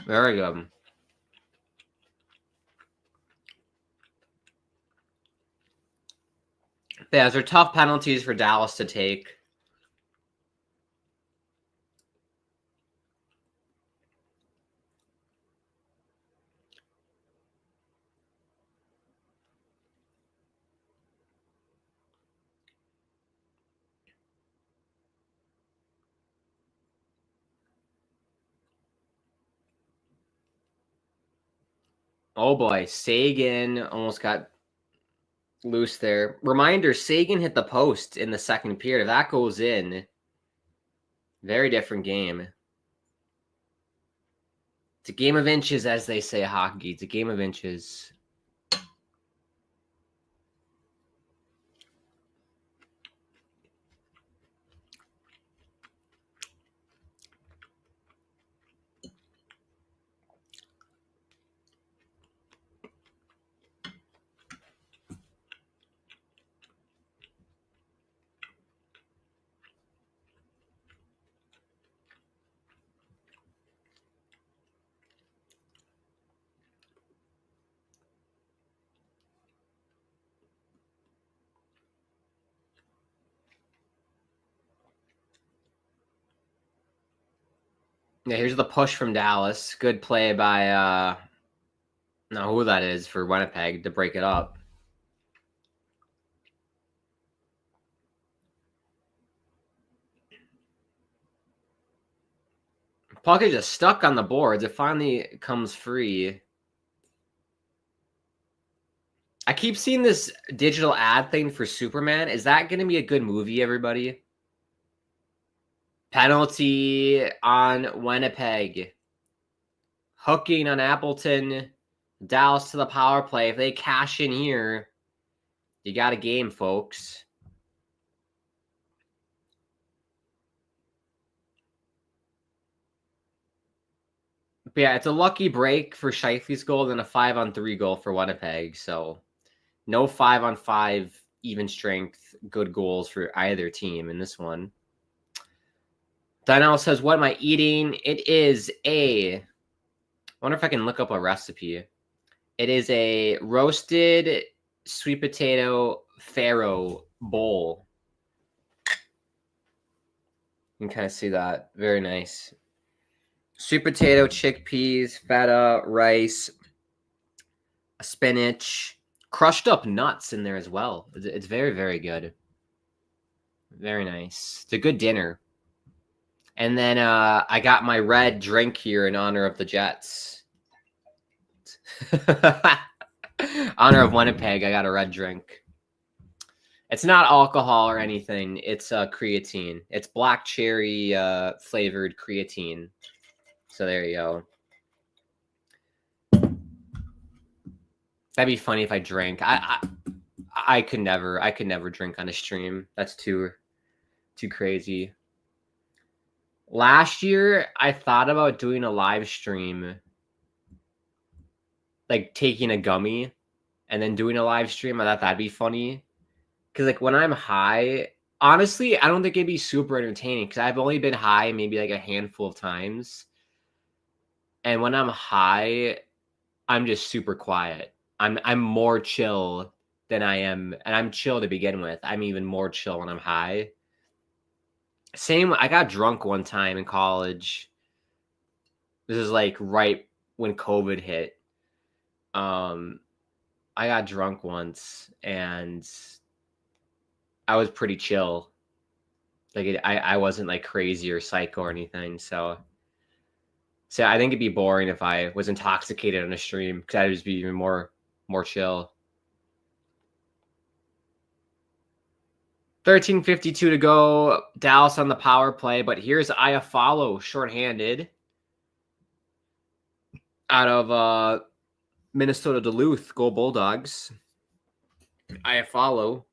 Very good. Yeah, those are tough penalties for Dallas to take. Oh boy, Sagan almost got loose there. Reminder, Sagan hit the post in the second period. If that goes in, very different game. It's a game of inches, as they say, hockey. It's a game of inches. Yeah, here's the push from Dallas. Good play by, I don't know who that is for Winnipeg to break it up. Puck is just stuck on the boards. It finally comes free. I keep seeing this digital ad thing for Superman. Is that going to be a good movie, everybody? Penalty on Winnipeg. Hooking on Appleton. Dallas to the power play. If they cash in here, you got a game, folks. But yeah, it's a lucky break for Scheifele's goal and a 5-on-3 goal for Winnipeg. So no 5-on-5 even strength good goals for either team in this one. Donnell says, what am I eating? It is I wonder if I can look up a recipe. It is a roasted sweet potato farro bowl. You can kind of see that. Very nice. Sweet potato, chickpeas, feta, rice, spinach, crushed up nuts in there as well. It's very, very good. Very nice. It's a good dinner. And then I got my red drink here in honor of the Jets. Honor of Winnipeg, I got a red drink. It's not alcohol or anything. It's creatine. It's black cherry flavored creatine. So there you go. That'd be funny if I drank. I could never drink on a stream. That's too crazy. Last year, I thought about doing a live stream, like taking a gummy and then doing a live stream. I thought that'd be funny. Because like when I'm high, honestly, I don't think it'd be super entertaining because I've only been high maybe like a handful of times. And when I'm high, I'm just super quiet. I'm more chill than I am, and I'm chill to begin with. I'm even more chill when I'm high. Same, I got drunk one time in college. This is like right when COVID hit. I got drunk once, and I was pretty chill. Like I wasn't like crazy or psycho or anything. So I think it'd be boring if I was intoxicated on a stream because I'd just be even more chill. 13:52 to go. Dallas on the power play, but here's Iafallo shorthanded out of Minnesota Duluth. Go Bulldogs. Iafallo.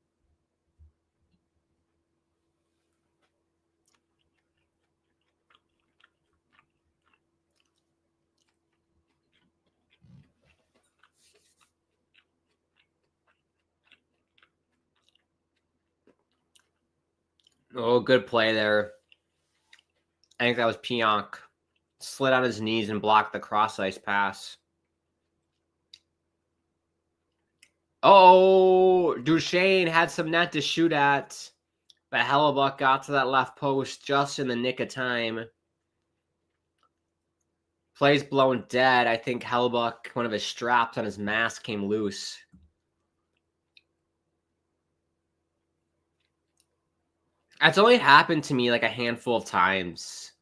Oh, good play there. I think that was Pionk. Slid on his knees and blocked the cross-ice pass. Oh, Duchesne had some net to shoot at. But Hellebuck got to that left post just in the nick of time. Play's blown dead. I think Hellebuck, one of his straps on his mask came loose. That's only happened to me like a handful of times.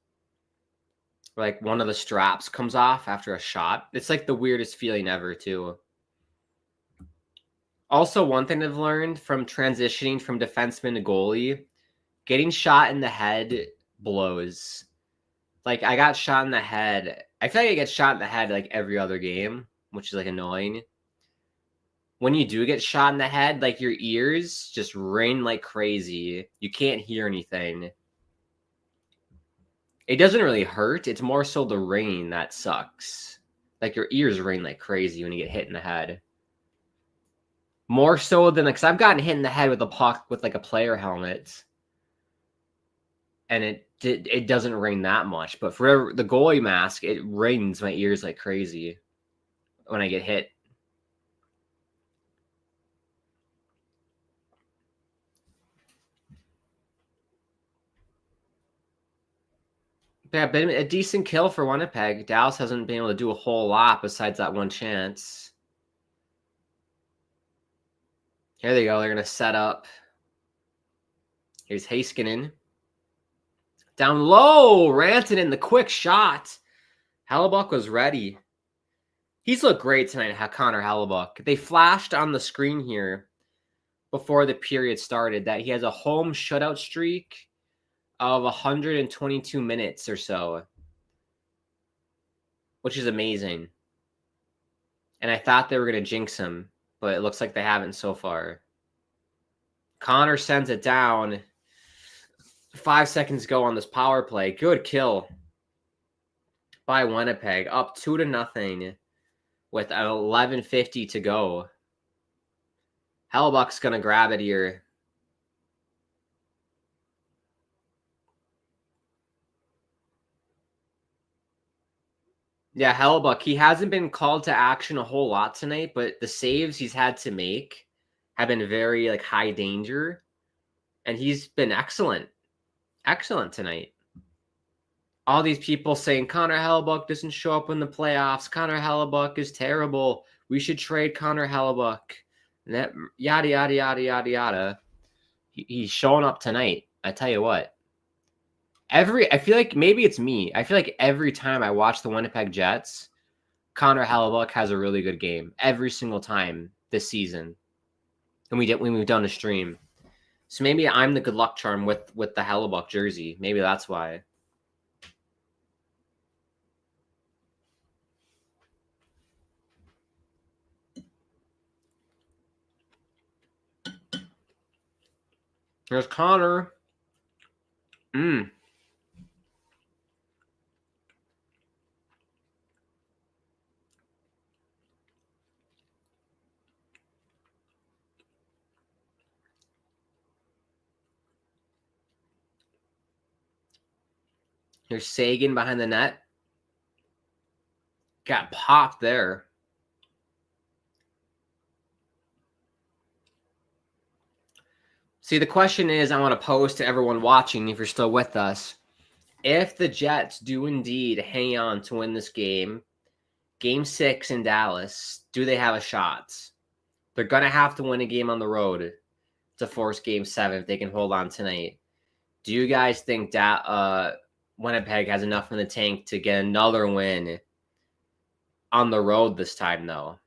Like one of the straps comes off after a shot. It's like the weirdest feeling ever, too. Also, one thing I've learned from transitioning from defenseman to goalie, getting shot in the head blows. Like, I got shot in the head. I feel like I get shot in the head like every other game, which is like annoying. When you do get shot in the head, like your ears just ring like crazy. You can't hear anything. It doesn't really hurt. It's more so the ringing that sucks. Like your ears ring like crazy when you get hit in the head. More so than, because I've gotten hit in the head with a puck with like a player helmet. And it doesn't ring that much. But for the goalie mask, it rings my ears like crazy when I get hit. Yeah, been a decent kill for Winnipeg. Dallas hasn't been able to do a whole lot besides that one chance. Here they go. They're going to set up. Here's Heiskanen. Down low. Rantanen, the quick shot. Hellebuck was ready. He's looked great tonight, Connor Hellebuck. They flashed on the screen here before the period started that he has a home shutout streak of 122 minutes or so, which is amazing. And I thought they were going to jinx him, but it looks like they haven't so far. Connor sends it down. 5 seconds go on this power play. Good kill by Winnipeg. Up 2-0 with 11:50 to go. Hellebuck's going to grab it here. Yeah, Hellebuck, he hasn't been called to action a whole lot tonight, but the saves he's had to make have been very high danger, and he's been excellent tonight. All these people saying Connor Hellebuck doesn't show up in the playoffs. Connor Hellebuck is terrible. We should trade Connor Hellebuck. And that yada yada yada yada yada. He's showing up tonight. I tell you what. I feel like maybe it's me. I feel like every time I watch the Winnipeg Jets, Connor Hellebuck has a really good game every single time this season. And when we've done a stream. So maybe I'm the good luck charm with the Hellebuck jersey. Maybe that's why. Here's Connor. Here's Sagan behind the net. Got popped there. See, the question is, I want to pose to everyone watching, if you're still with us, if the Jets do indeed hang on to win this game, Game 6 in Dallas, do they have a shot? They're going to have to win a game on the road to force Game 7 if they can hold on tonight. Do you guys think that Winnipeg has enough in the tank to get another win on the road this time, though?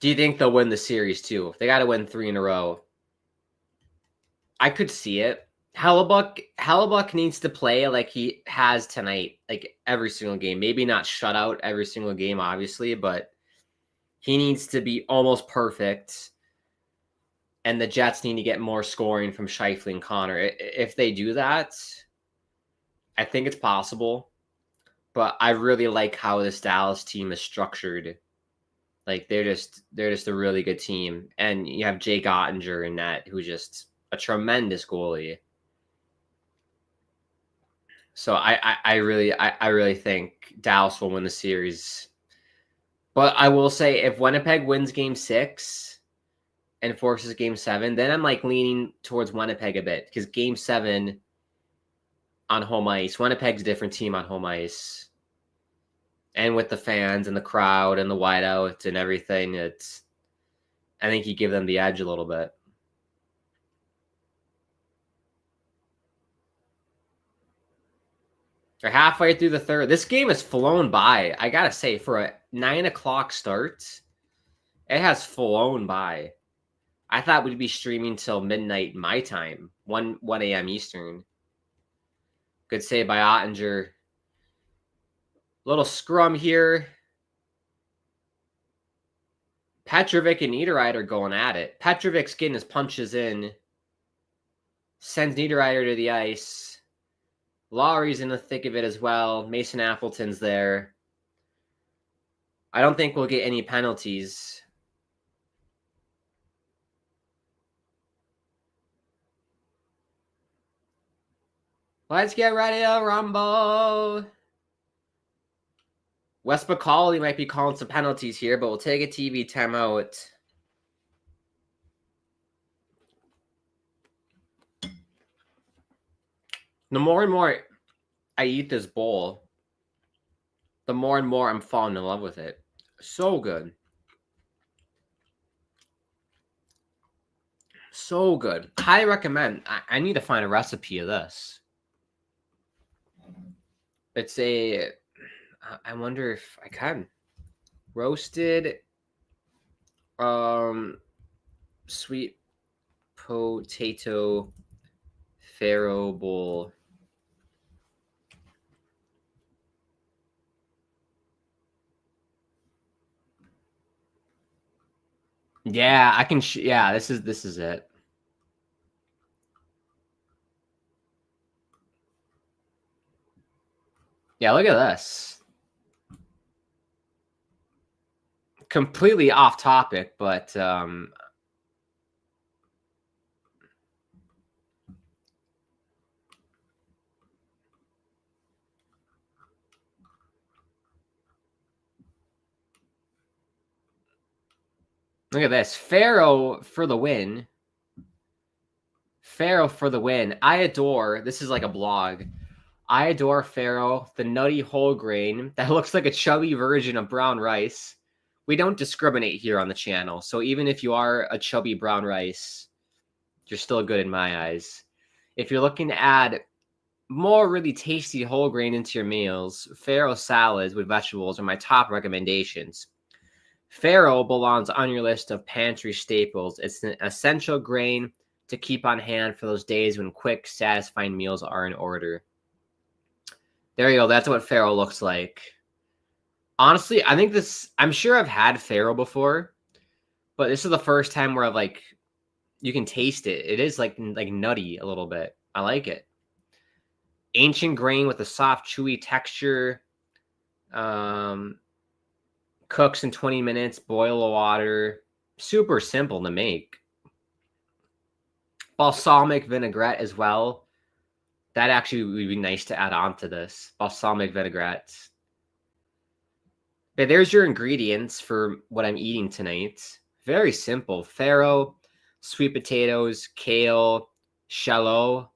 Do you think they'll win the series, too? They got to win 3 in a row. I could see it. Hellebuck needs to play like he has tonight, every single game. Maybe not shut out every single game, obviously, but he needs to be almost perfect. And the Jets need to get more scoring from Scheifele and Connor. If they do that, I think it's possible. But I really like how this Dallas team is structured. They're just a really good team. And you have Jake Ottinger in that, who's just a tremendous goalie. So I really think Dallas will win the series. But I will say, if Winnipeg wins Game 6 and forces Game 7, then I'm leaning towards Winnipeg a bit, because Game 7 on home ice, Winnipeg's a different team on home ice. And with the fans and the crowd and the whiteout and everything, I think you give them the edge a little bit. They're halfway through the third. This game has flown by. I got to say, for a 9 o'clock start, it has flown by. I thought we'd be streaming till midnight my time, 1 a.m. Eastern. Good save by Ottinger. Little scrum here. Petrovic and Niederreiter going at it. Petrovic's getting his punches in. Sends Niederreiter to the ice. Lowry's in the thick of it as well. Mason Appleton's there. I don't think we'll get any penalties. Let's get ready to rumble. Wes McCauley might be calling some penalties here, but we'll take a TV timeout. The more and more I eat this bowl, the more and more I'm falling in love with it. So good. So good. Highly recommend. I need to find a recipe of this. It's a, I wonder if I can. Roasted sweet potato farro bowl. Yeah, I can. Yeah, this is it. Yeah, look at this. Completely off topic, but look at this. Farro for the win. Farro for the win. I adore. This is like a blog. I adore farro, the nutty whole grain that looks like a chubby version of brown rice. We don't discriminate here on the channel, so even if you are a chubby brown rice, you're still good in my eyes. If you're looking to add more really tasty whole grain into your meals, farro salads with vegetables are my top recommendations. Farro belongs on your list of pantry staples. It's an essential grain to keep on hand for those days when quick, satisfying meals are in order. There you go. That's what farro looks like. Honestly, I think this, I'm sure I've had farro before, but this is the first time where I've like, you can taste it. It is like nutty a little bit. I like it. Ancient grain with a soft, chewy texture. Cooks in 20 minutes, boil the water. Super simple to make. Balsamic vinaigrette as well. That actually would be nice to add on to this. Balsamic vinaigrette. Okay, there's your ingredients for what I'm eating tonight. Very simple. Farro, sweet potatoes, kale, shallot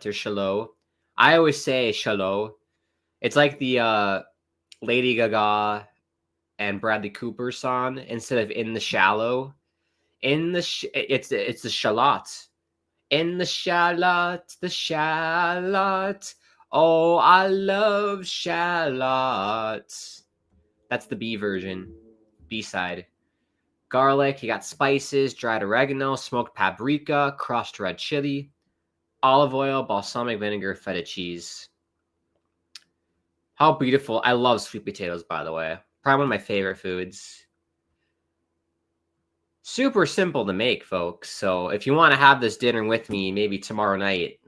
or shallot. I always say shallot. It's like the Lady Gaga and Bradley Cooper song. Instead of in the shallow, it's the shallot. In the shallot, the shallot. Oh, I love shallot. That's the B version, B-side. Garlic, you got spices, dried oregano, smoked paprika, crushed red chili, olive oil, balsamic vinegar, feta cheese. How beautiful. I love sweet potatoes, by the way. Probably one of my favorite foods. Super simple to make, folks. So if you want to have this dinner with me, maybe tomorrow night,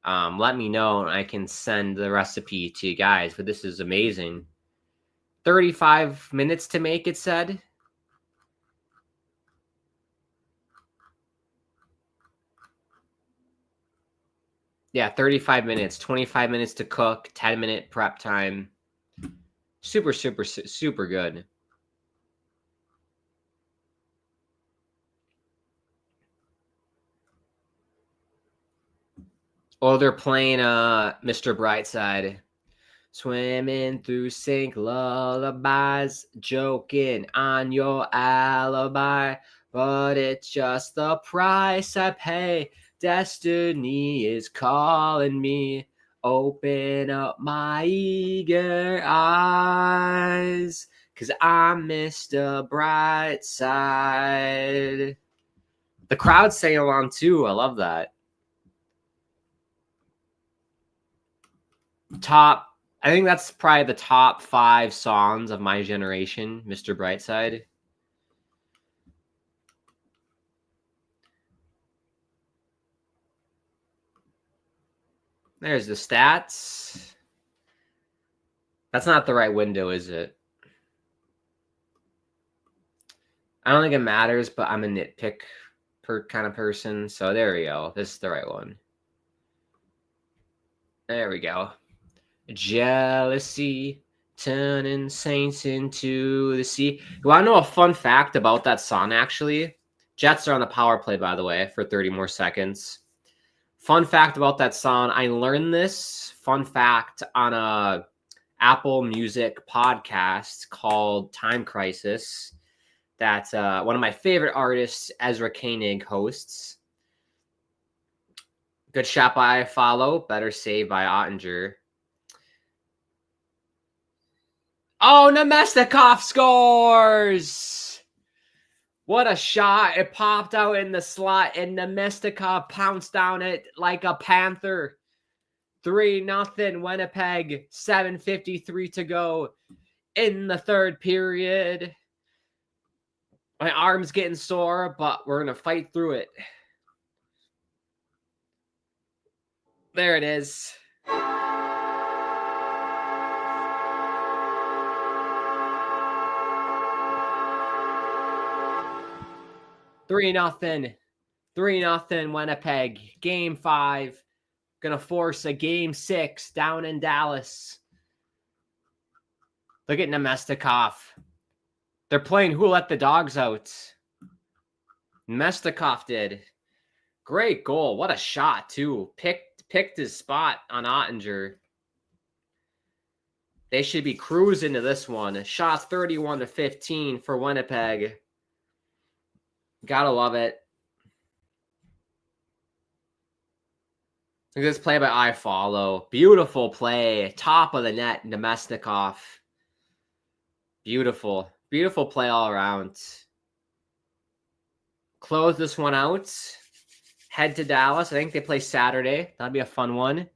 let me know and I can send the recipe to you guys. But this is amazing. 35 minutes to make, it said. Yeah, 35 minutes, 25 minutes to cook, 10-minute prep time. Super, super, super good. Oh, they're playing Mr. Brightside. Swimming through sink lullabies, joking on your alibi, but it's just the price I pay. Destiny is calling me. Open up my eager eyes, 'cause I'm Mr. Brightside. The crowd sang along too. I love that. I think that's probably the top 5 songs of my generation, Mr. Brightside. There's the stats. That's not the right window, is it? I don't think it matters, but I'm a nitpick kind of person. So there we go. This is the right one. There we go. Jealousy, turning saints into the sea. You want to know a fun fact about that song, actually? Jets are on the power play, by the way, for 30 more seconds. Fun fact about that song, I learned this fun fact on a Apple Music podcast called Time Crisis. That's one of my favorite artists, Ezra Koenig, hosts. Good shot by Follow, better save by Ottinger. Oh, Nemestikov scores! What a shot. It popped out in the slot, and Nemestikov pounced down it like a panther. 3-0 Winnipeg, 7:53 to go in the third period. My arm's getting sore, but we're going to fight through it. There it is. Three nothing Winnipeg. Game 5. Gonna force a game 6 down in Dallas. Look at Nemestikov. They're playing Who Let the Dogs Out. Nemestikov did. Great goal. What a shot, too. Picked his spot on Ottinger. They should be cruising to this one. Shots 31-15 for Winnipeg. Gotta love it. Look at this play by iFollow. Beautiful play. Top of the net, Nemestikov. Beautiful. Beautiful play all around. Close this one out. Head to Dallas. I think they play Saturday. That'll be a fun one.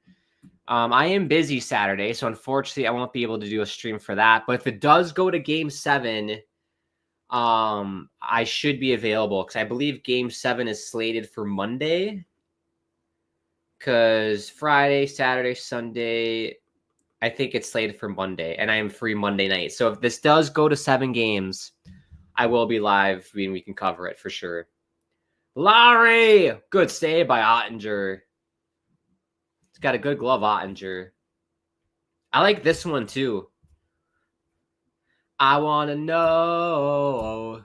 I am busy Saturday, so unfortunately I won't be able to do a stream for that. But if it does go to Game 7, I should be available because I believe Game 7 is slated for Monday. Because Friday, Saturday, Sunday, I think it's slated for Monday, and I am free Monday night. So if this does go to 7 games, I will be live. I mean, we can cover it for sure. Larry! Good save by Ottinger. He's got a good glove, Ottinger. I like this one, too. I want to know,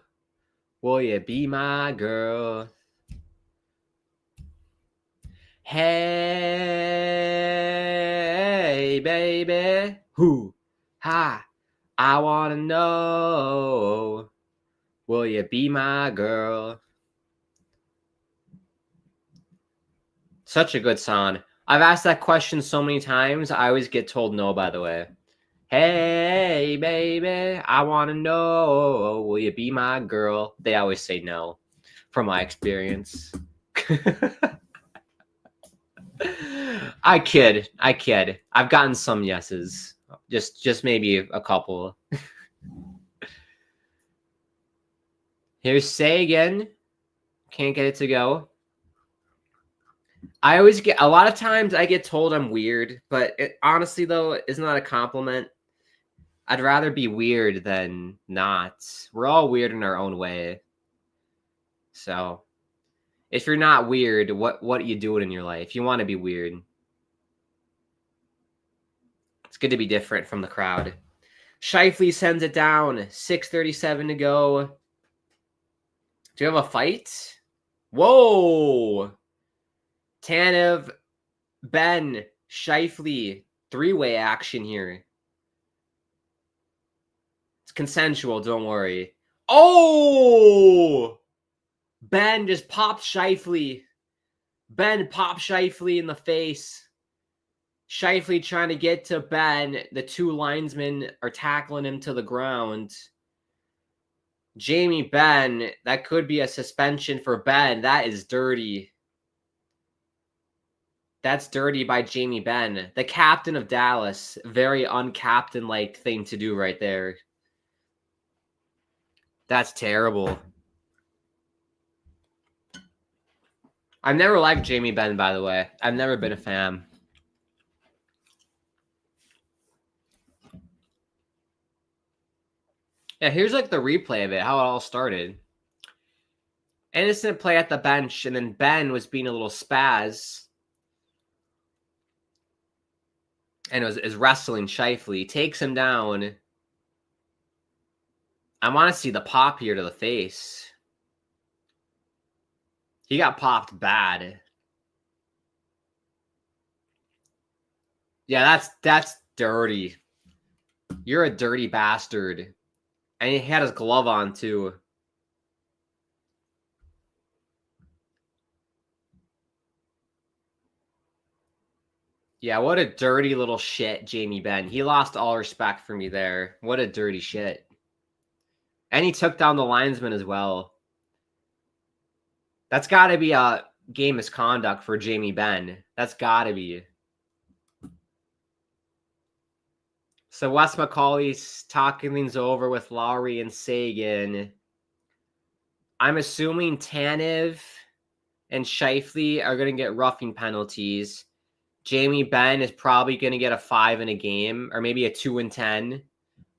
will you be my girl? Hey, baby. Hoo, ha. I want to know, will you be my girl? Such a good song. I've asked that question so many times. I always get told no, by the way. Hey, baby, I want to know, will you be my girl? They always say no, from my experience. I kid. I've gotten some yeses. Just maybe a couple. Here's Sagan. Can't get it to go. I always get, a lot of times I get told I'm weird, but it, honestly, though, it's not a compliment. I'd rather be weird than not. We're all weird in our own way. So, if you're not weird, what are you doing in your life? You want to be weird. It's good to be different from the crowd. Scheifele sends it down. 6:37 to go. Do you have a fight? Whoa! Tanev, Ben, Scheifele, 3-way action here. It's consensual, don't worry. Oh! Ben just popped Scheifele. Ben popped Scheifele in the face. Scheifele trying to get to Ben. The 2 linesmen are tackling him to the ground. Jamie Benn, that could be a suspension for Ben. That is dirty. That's dirty by Jamie Benn, the captain of Dallas. Very uncaptain-like thing to do right there. That's terrible. I've never liked Jamie Benn, by the way. I've never been a fan. Yeah, here's like the replay of it, how it all started. Innocent play at the bench, and then Ben was being a little spaz. And is wrestling Scheifele. Takes him down. I want to see the pop here to the face. He got popped bad. Yeah, that's dirty. You're a dirty bastard. And he had his glove on, too. Yeah, what a dirty little shit, Jamie Benn. He lost all respect for me there. What a dirty shit. And he took down the linesman as well. That's got to be a game misconduct for Jamie Benn. That's got to be. So Wes McCauley's talking things over with Lowry and Sagan. I'm assuming Tanev and Scheifele are going to get roughing penalties. Jamie Benn is probably going to get a 5 in a game, or maybe a 2 in 10.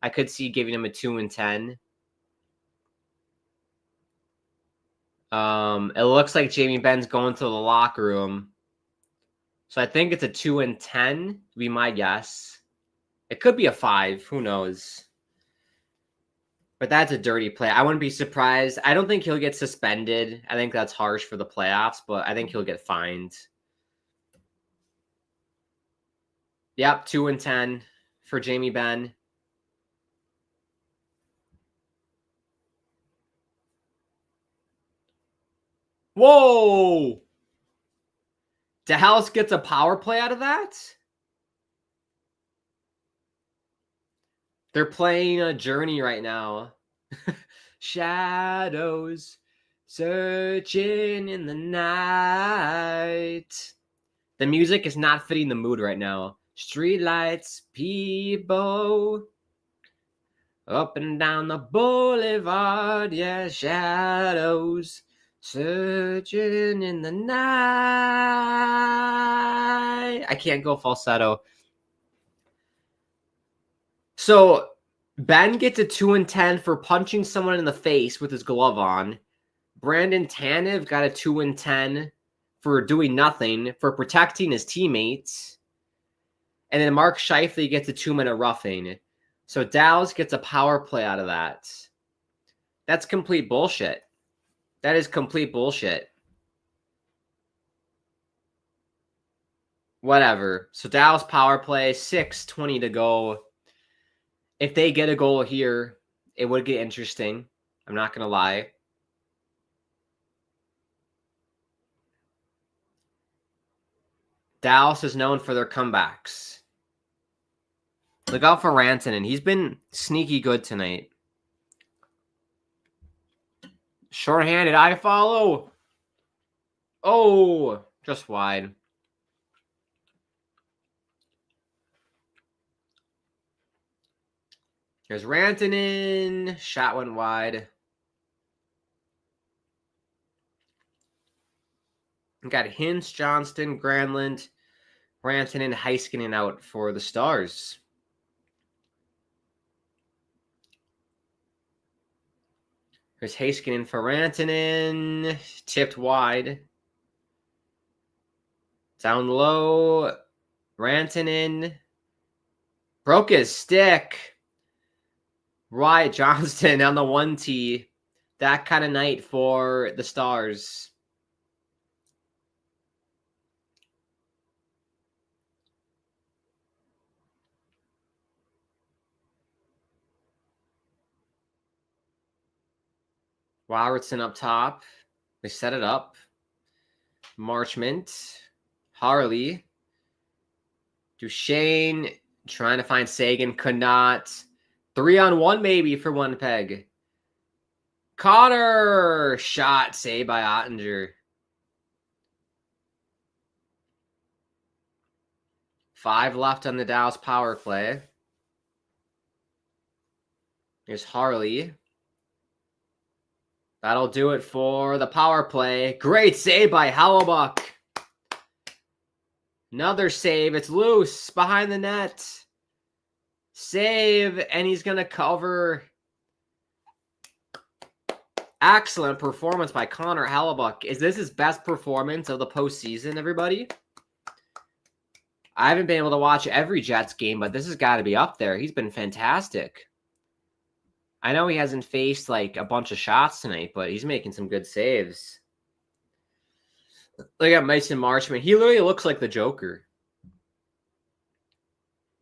I could see giving him a 2 in 10. It looks like Jamie Benn's going to the locker room. So I think it's a 2 in 10, would be my guess. It could be a 5. Who knows? But that's a dirty play. I wouldn't be surprised. I don't think he'll get suspended. I think that's harsh for the playoffs, but I think he'll get fined. Yep, 2 in 10 for Jamie Benn. Whoa! Dallas gets a power play out of that? They're playing a Journey right now. Shadows searching in the night. The music is not fitting the mood right now. Streetlights, people, up and down the boulevard, yeah, shadows searching in the night. I can't go falsetto. So Ben gets a 2 in 10 for punching someone in the face with his glove on. Brandon Tanev got a 2 in 10 for doing nothing, for protecting his teammates. And then Mark Scheifele gets a 2-minute roughing. So Dallas gets a power play out of that. That's complete bullshit. That is complete bullshit. Whatever. So Dallas power play, 6:20 to go. If they get a goal here, it would get interesting. I'm not going to lie. Dallas is known for their comebacks. Look out for Rantanen. He's been sneaky good tonight. Shorthanded, I follow. Oh, just wide. There's Rantanen. Shot went wide. We got Hintz, Johnston, Granlund, Rantanen, Heiskanen out for the Stars. There's Heiskanen for Rantanen. Tipped wide. Down low. Rantanen. Broke his stick. Wyatt Johnston on the 1T. That kind of night for the Stars. Robertson up top. They set it up. Marchment. Harley. Duchesne trying to find Sagan. Could not. 3-on-1 maybe for Winnipeg. Connor. Shot saved by Ottinger. 5 left on the Dallas power play. Here's Harley. That'll do it for the power play. Great save by Hellebuck. Another save. It's loose behind the net. Save, and he's going to cover. Excellent performance by Connor Hellebuck. Is this his best performance of the postseason, everybody? I haven't been able to watch every Jets game, but this has got to be up there. He's been fantastic. I know he hasn't faced like a bunch of shots tonight, but he's making some good saves. Look at Mason Marchment. He literally looks like the Joker.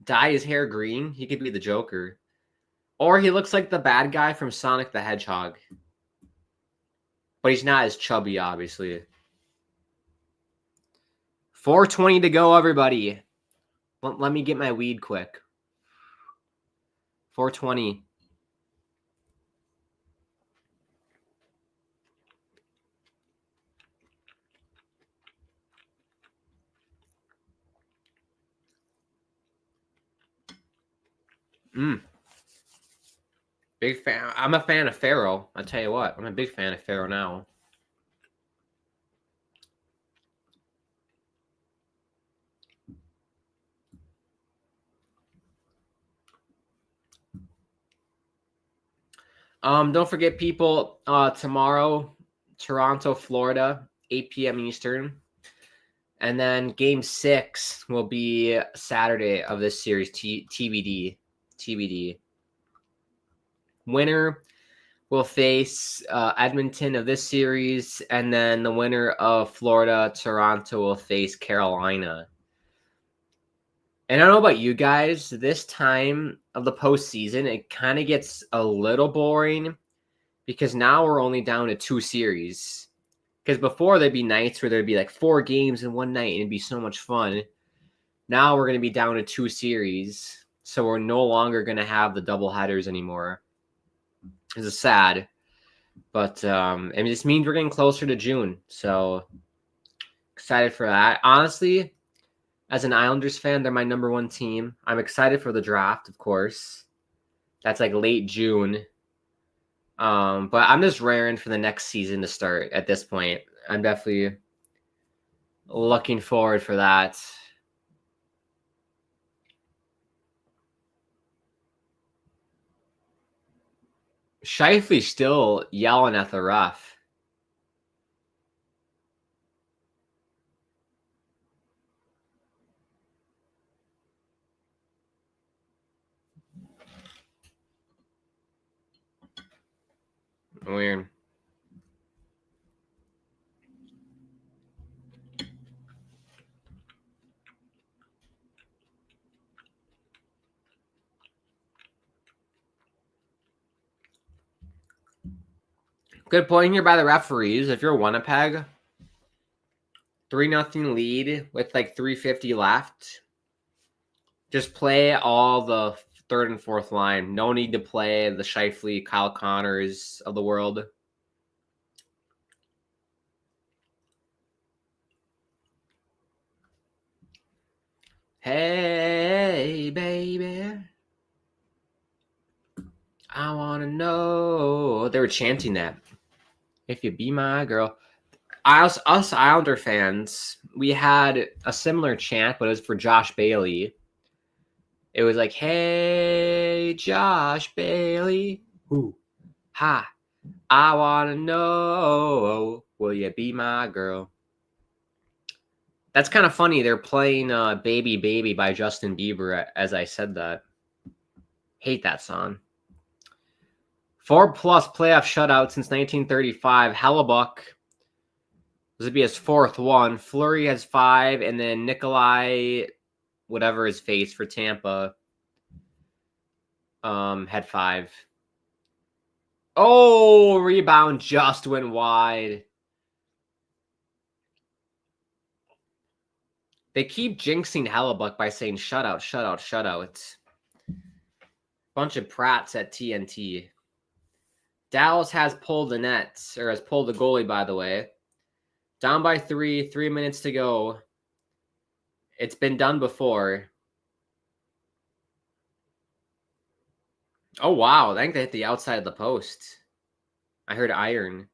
dye his hair green, he could be the Joker. Or he looks like the bad guy from Sonic the Hedgehog. But he's not as chubby, obviously. 4:20 to go, everybody. Let me get my weed quick. 4:20. Big fan. I'm a fan of Pharaoh. I'll tell you what. I'm a big fan of Pharaoh now. Don't forget, people, tomorrow, Toronto, Florida, 8 p.m. Eastern. And then game 6 will be Saturday of this series, TBD. Winner will face Edmonton of this series, and then the winner of Florida, Toronto will face Carolina. And I don't know about you guys, this time of the postseason, it kind of gets a little boring because now we're only down to 2 series. Because before there'd be nights where there'd be like 4 games in one night and it'd be so much fun. Now we're going to be down to 2 series. So we're no longer going to have the double headers anymore. This is sad. But it just means we're getting closer to June. So excited for that. Honestly, as an Islanders fan, they're my number 1 team. I'm excited for the draft, of course. That's like late June. But I'm just raring for the next season to start at this point. I'm definitely looking forward for that. Shifley's still yelling at the ref. Weird. Good point here by the referees. If you're Winnipeg, 3-0 lead with like 3:50 left, just play all the 3rd and 4th line. No need to play the Shifley, Kyle Connors of the world. Hey, baby, I want to know. They were chanting that. If you be my girl. Us Islander fans, we had a similar chant, but it was for Josh Bailey. It was like, hey, Josh Bailey. Ooh, ha. I want to know, will you be my girl? That's kind of funny. They're playing Baby Baby by Justin Bieber as I said that. Hate that song. 4+ playoff shutout since 1935. Hellebuck. This would be his 4th one. Fleury has 5, and then Nikolai, whatever his face for Tampa, had 5. Oh, rebound just went wide. They keep jinxing Hellebuck by saying shutout, shutout, shutout. It's a bunch of prats at TNT. Dallas has pulled the nets, or has pulled the goalie, by the way. Down by 3, 3 minutes to go. It's been done before. Oh, wow. I think they hit the outside of the post. I heard iron.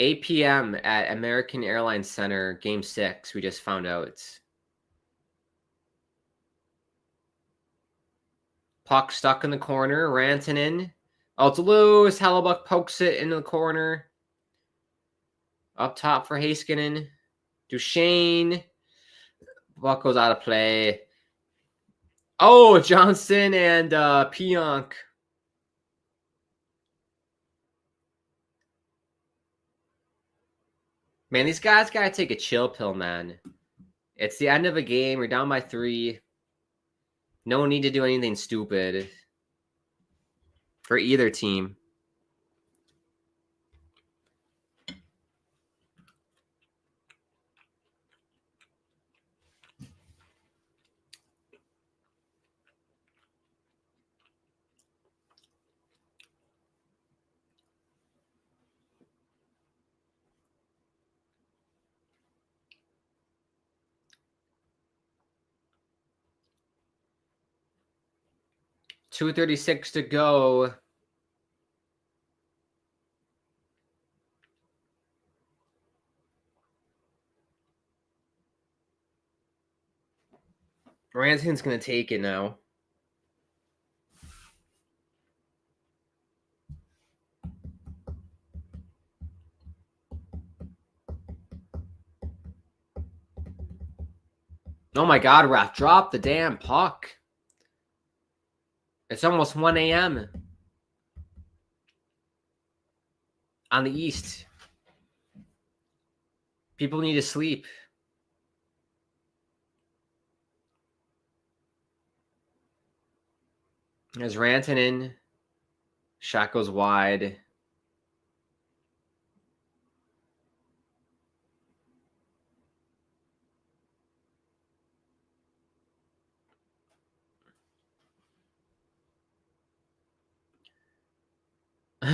8 p.m. at American Airlines Center, Game 6. We just found out. Puck stuck in the corner. Rantanen. Oh, it's loose. Hellebuck pokes it into the corner. Up top for Heiskanen. Duchesne. Puck goes out of play. Oh, Johnson and Pionk. Man, these guys got to take a chill pill, man. It's the end of a game. We're down by 3. No need to do anything stupid for either team. .236 to go. Rantan's going to take it now. Oh my God, ref, drop the damn puck. It's almost 1 a.m. on the East. People need to sleep. There's Rantanen. Shot goes wide.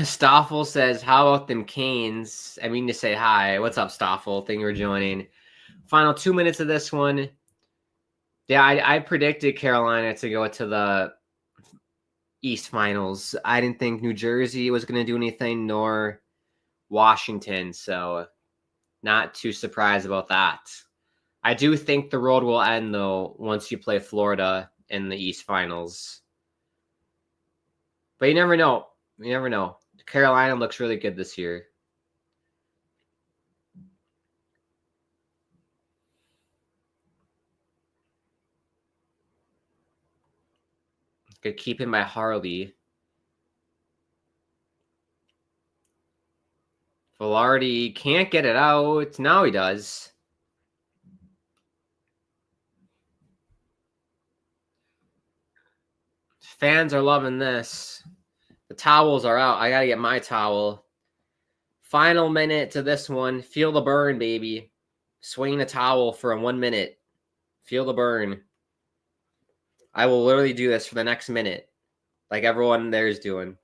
Stoffel says, how about them Canes? I mean to say hi. What's up, Stoffel? Thank you for joining. Final 2 minutes of this one. Yeah, I predicted Carolina to go to the East Finals. I didn't think New Jersey was going to do anything, nor Washington. So not too surprised about that. I do think the road will end, though, once you play Florida in the East Finals. But you never know. You never know. Carolina looks really good this year. Good keeping by Harley. Velarde can't get it out. Now he does. Fans are loving this. The towels are out. I got to get my towel. Final minute to this one. Feel the burn, baby. Swing the towel for a 1 minute. Feel the burn. I will literally do this for the next minute, like everyone there is doing.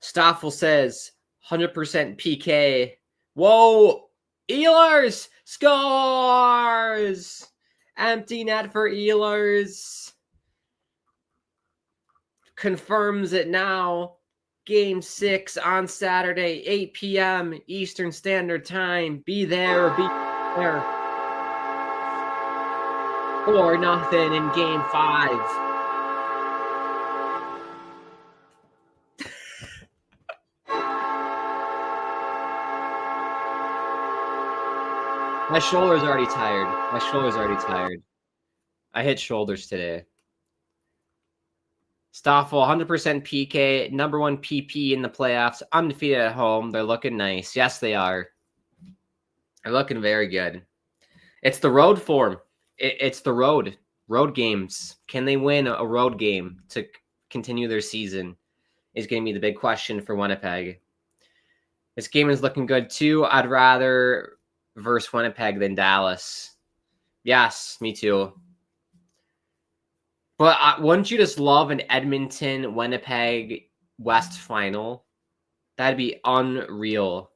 Stoffel says 100% PK. Whoa! Ehlers scores! Empty net for Ehlers. Confirms it now. Game 6 on Saturday, 8 p.m. Eastern Standard Time. Be there or be there. 4-0 in Game 5. My shoulder's already tired. I hit shoulders today. Stoffel, 100% PK, number 1 PP in the playoffs, undefeated at home. They're looking nice. Yes, they are. They're looking very good. It's the road form. It's the road games. Can they win a road game to continue their season is going to be the big question for Winnipeg. This game is looking good too. I'd rather versus Winnipeg than Dallas. Yes, me too. But wouldn't you just love an Edmonton Winnipeg West final? That'd be unreal.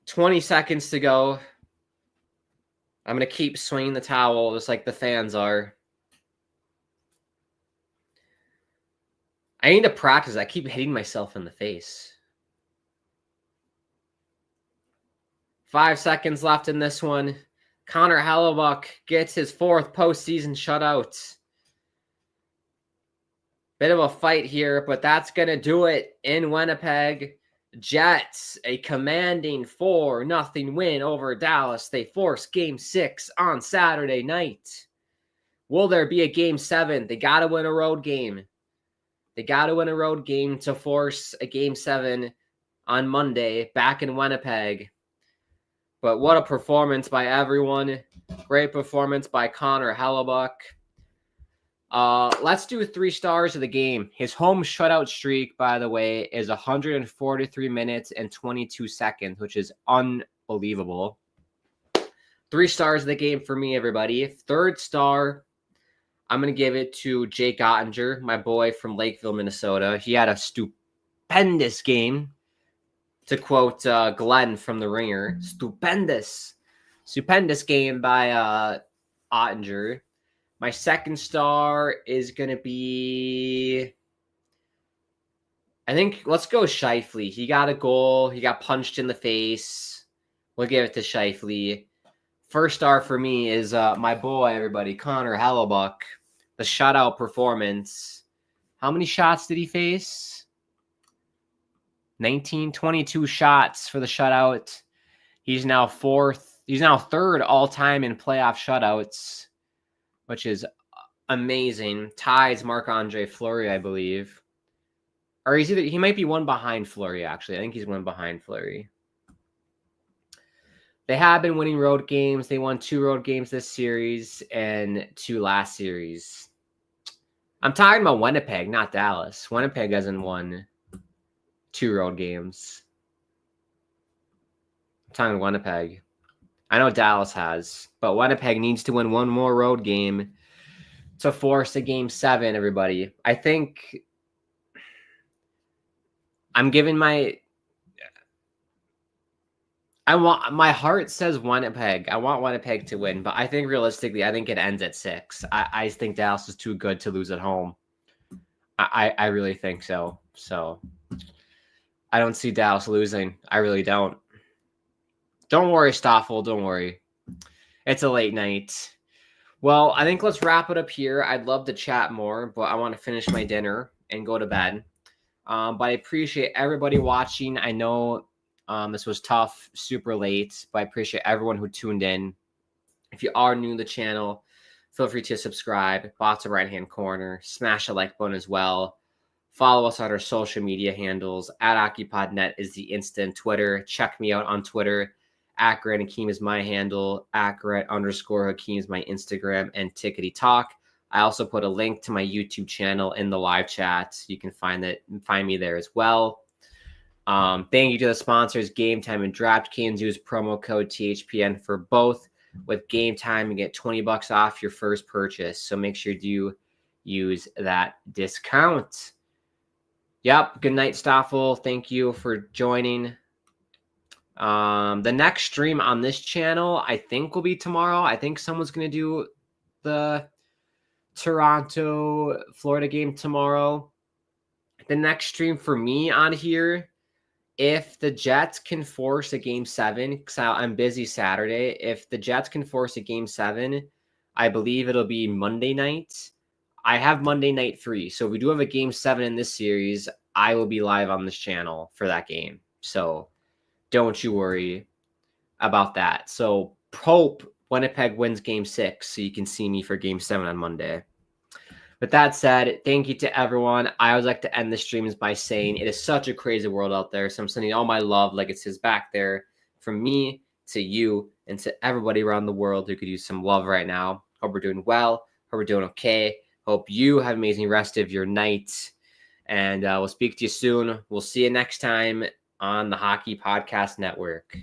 20 seconds to go. I'm going to keep swinging the towel just like the fans are. I need to practice. I keep hitting myself in the face. 5 seconds left in this one. Connor Hellebuck gets his 4th postseason shutout. Bit of a fight here, but that's going to do it in Winnipeg. Jets, a commanding 4-0 win over Dallas. They force Game 6 on Saturday night. Will there be a Game 7? They got to win a road game. They got to win a road game to force a Game 7 on Monday, back in Winnipeg. But what a performance by everyone. Great performance by Connor Hellebuyck. Let's do 3 stars of the game. His home shutout streak, by the way, is 143 minutes and 22 seconds, which is unbelievable. 3 stars of the game for me, everybody. 3rd star, I'm going to give it to Jake Ottinger, my boy from Lakeville, Minnesota. He had a stupendous game. To quote Glenn from The Ringer, stupendous game by Ottinger. My 2nd star is going to be, I think, let's go Scheifele. He got a goal. He got punched in the face. We'll give it to Scheifele. 1st star for me is my boy, everybody, Connor Hellebuyck. The shutout performance. How many shots did he face? 22 shots for the shutout. He's now 3rd all-time in playoff shutouts, which is amazing. Ties Marc-Andre Fleury, I believe. Or he might be one behind Fleury, actually. I think he's one behind Fleury. They have been winning road games. They won 2 road games this series and 2 last series. I'm talking about Winnipeg, not Dallas. Winnipeg hasn't won 2 road games. I'm talking Winnipeg. I know Dallas has, but Winnipeg needs to win 1 more road game to force a game 7, everybody. I think I'm giving my heart says Winnipeg. I want Winnipeg to win, but I think realistically, I think it ends at 6. I think Dallas is too good to lose at home. I really think so. So I don't see Dallas losing. I really don't. Don't worry, Stoffel. Don't worry. It's a late night. Well, I think let's wrap it up here. I'd love to chat more, but I want to finish my dinner and go to bed. But I appreciate everybody watching. I know this was tough, super late, but I appreciate everyone who tuned in. If you are new to the channel, feel free to subscribe. Bottom right-hand corner. Smash the like button as well. Follow us on our social media handles. At hockeypodnet is the instant Twitter. Check me out on Twitter. At Grant Hakeem is my handle. At Grant_Hakeem is my Instagram and Tickety Talk. I also put a link to my YouTube channel in the live chat. You can find me there as well. Thank you to the sponsors, Game Time and DraftKings. Use promo code THPN for both. With Game Time, you get $20 off your first purchase. So make sure you use that discount. Yep. Good night, Stoffel. Thank you for joining. The next stream on this channel, I think, will be tomorrow. I think someone's going to do the Toronto, Florida game tomorrow. The next stream for me on here, if the Jets can force a game 7, because I'm busy Saturday. If the Jets can force a game 7, I believe it'll be Monday night. I have Monday night free. So if we do have a game 7 in this series, I will be live on this channel for that game. So don't you worry about that. So hope Winnipeg wins game 6 so you can see me for game 7 on Monday. With that said, thank you to everyone. I always like to end the streams by saying it is such a crazy world out there. So I'm sending all my love, like it says back there, from me to you and to everybody around the world who could use some love right now. Hope we're doing well. Hope we're doing okay. Hope you have an amazing rest of your night. And we'll speak to you soon. We'll see you next time on the Hockey Podcast Network.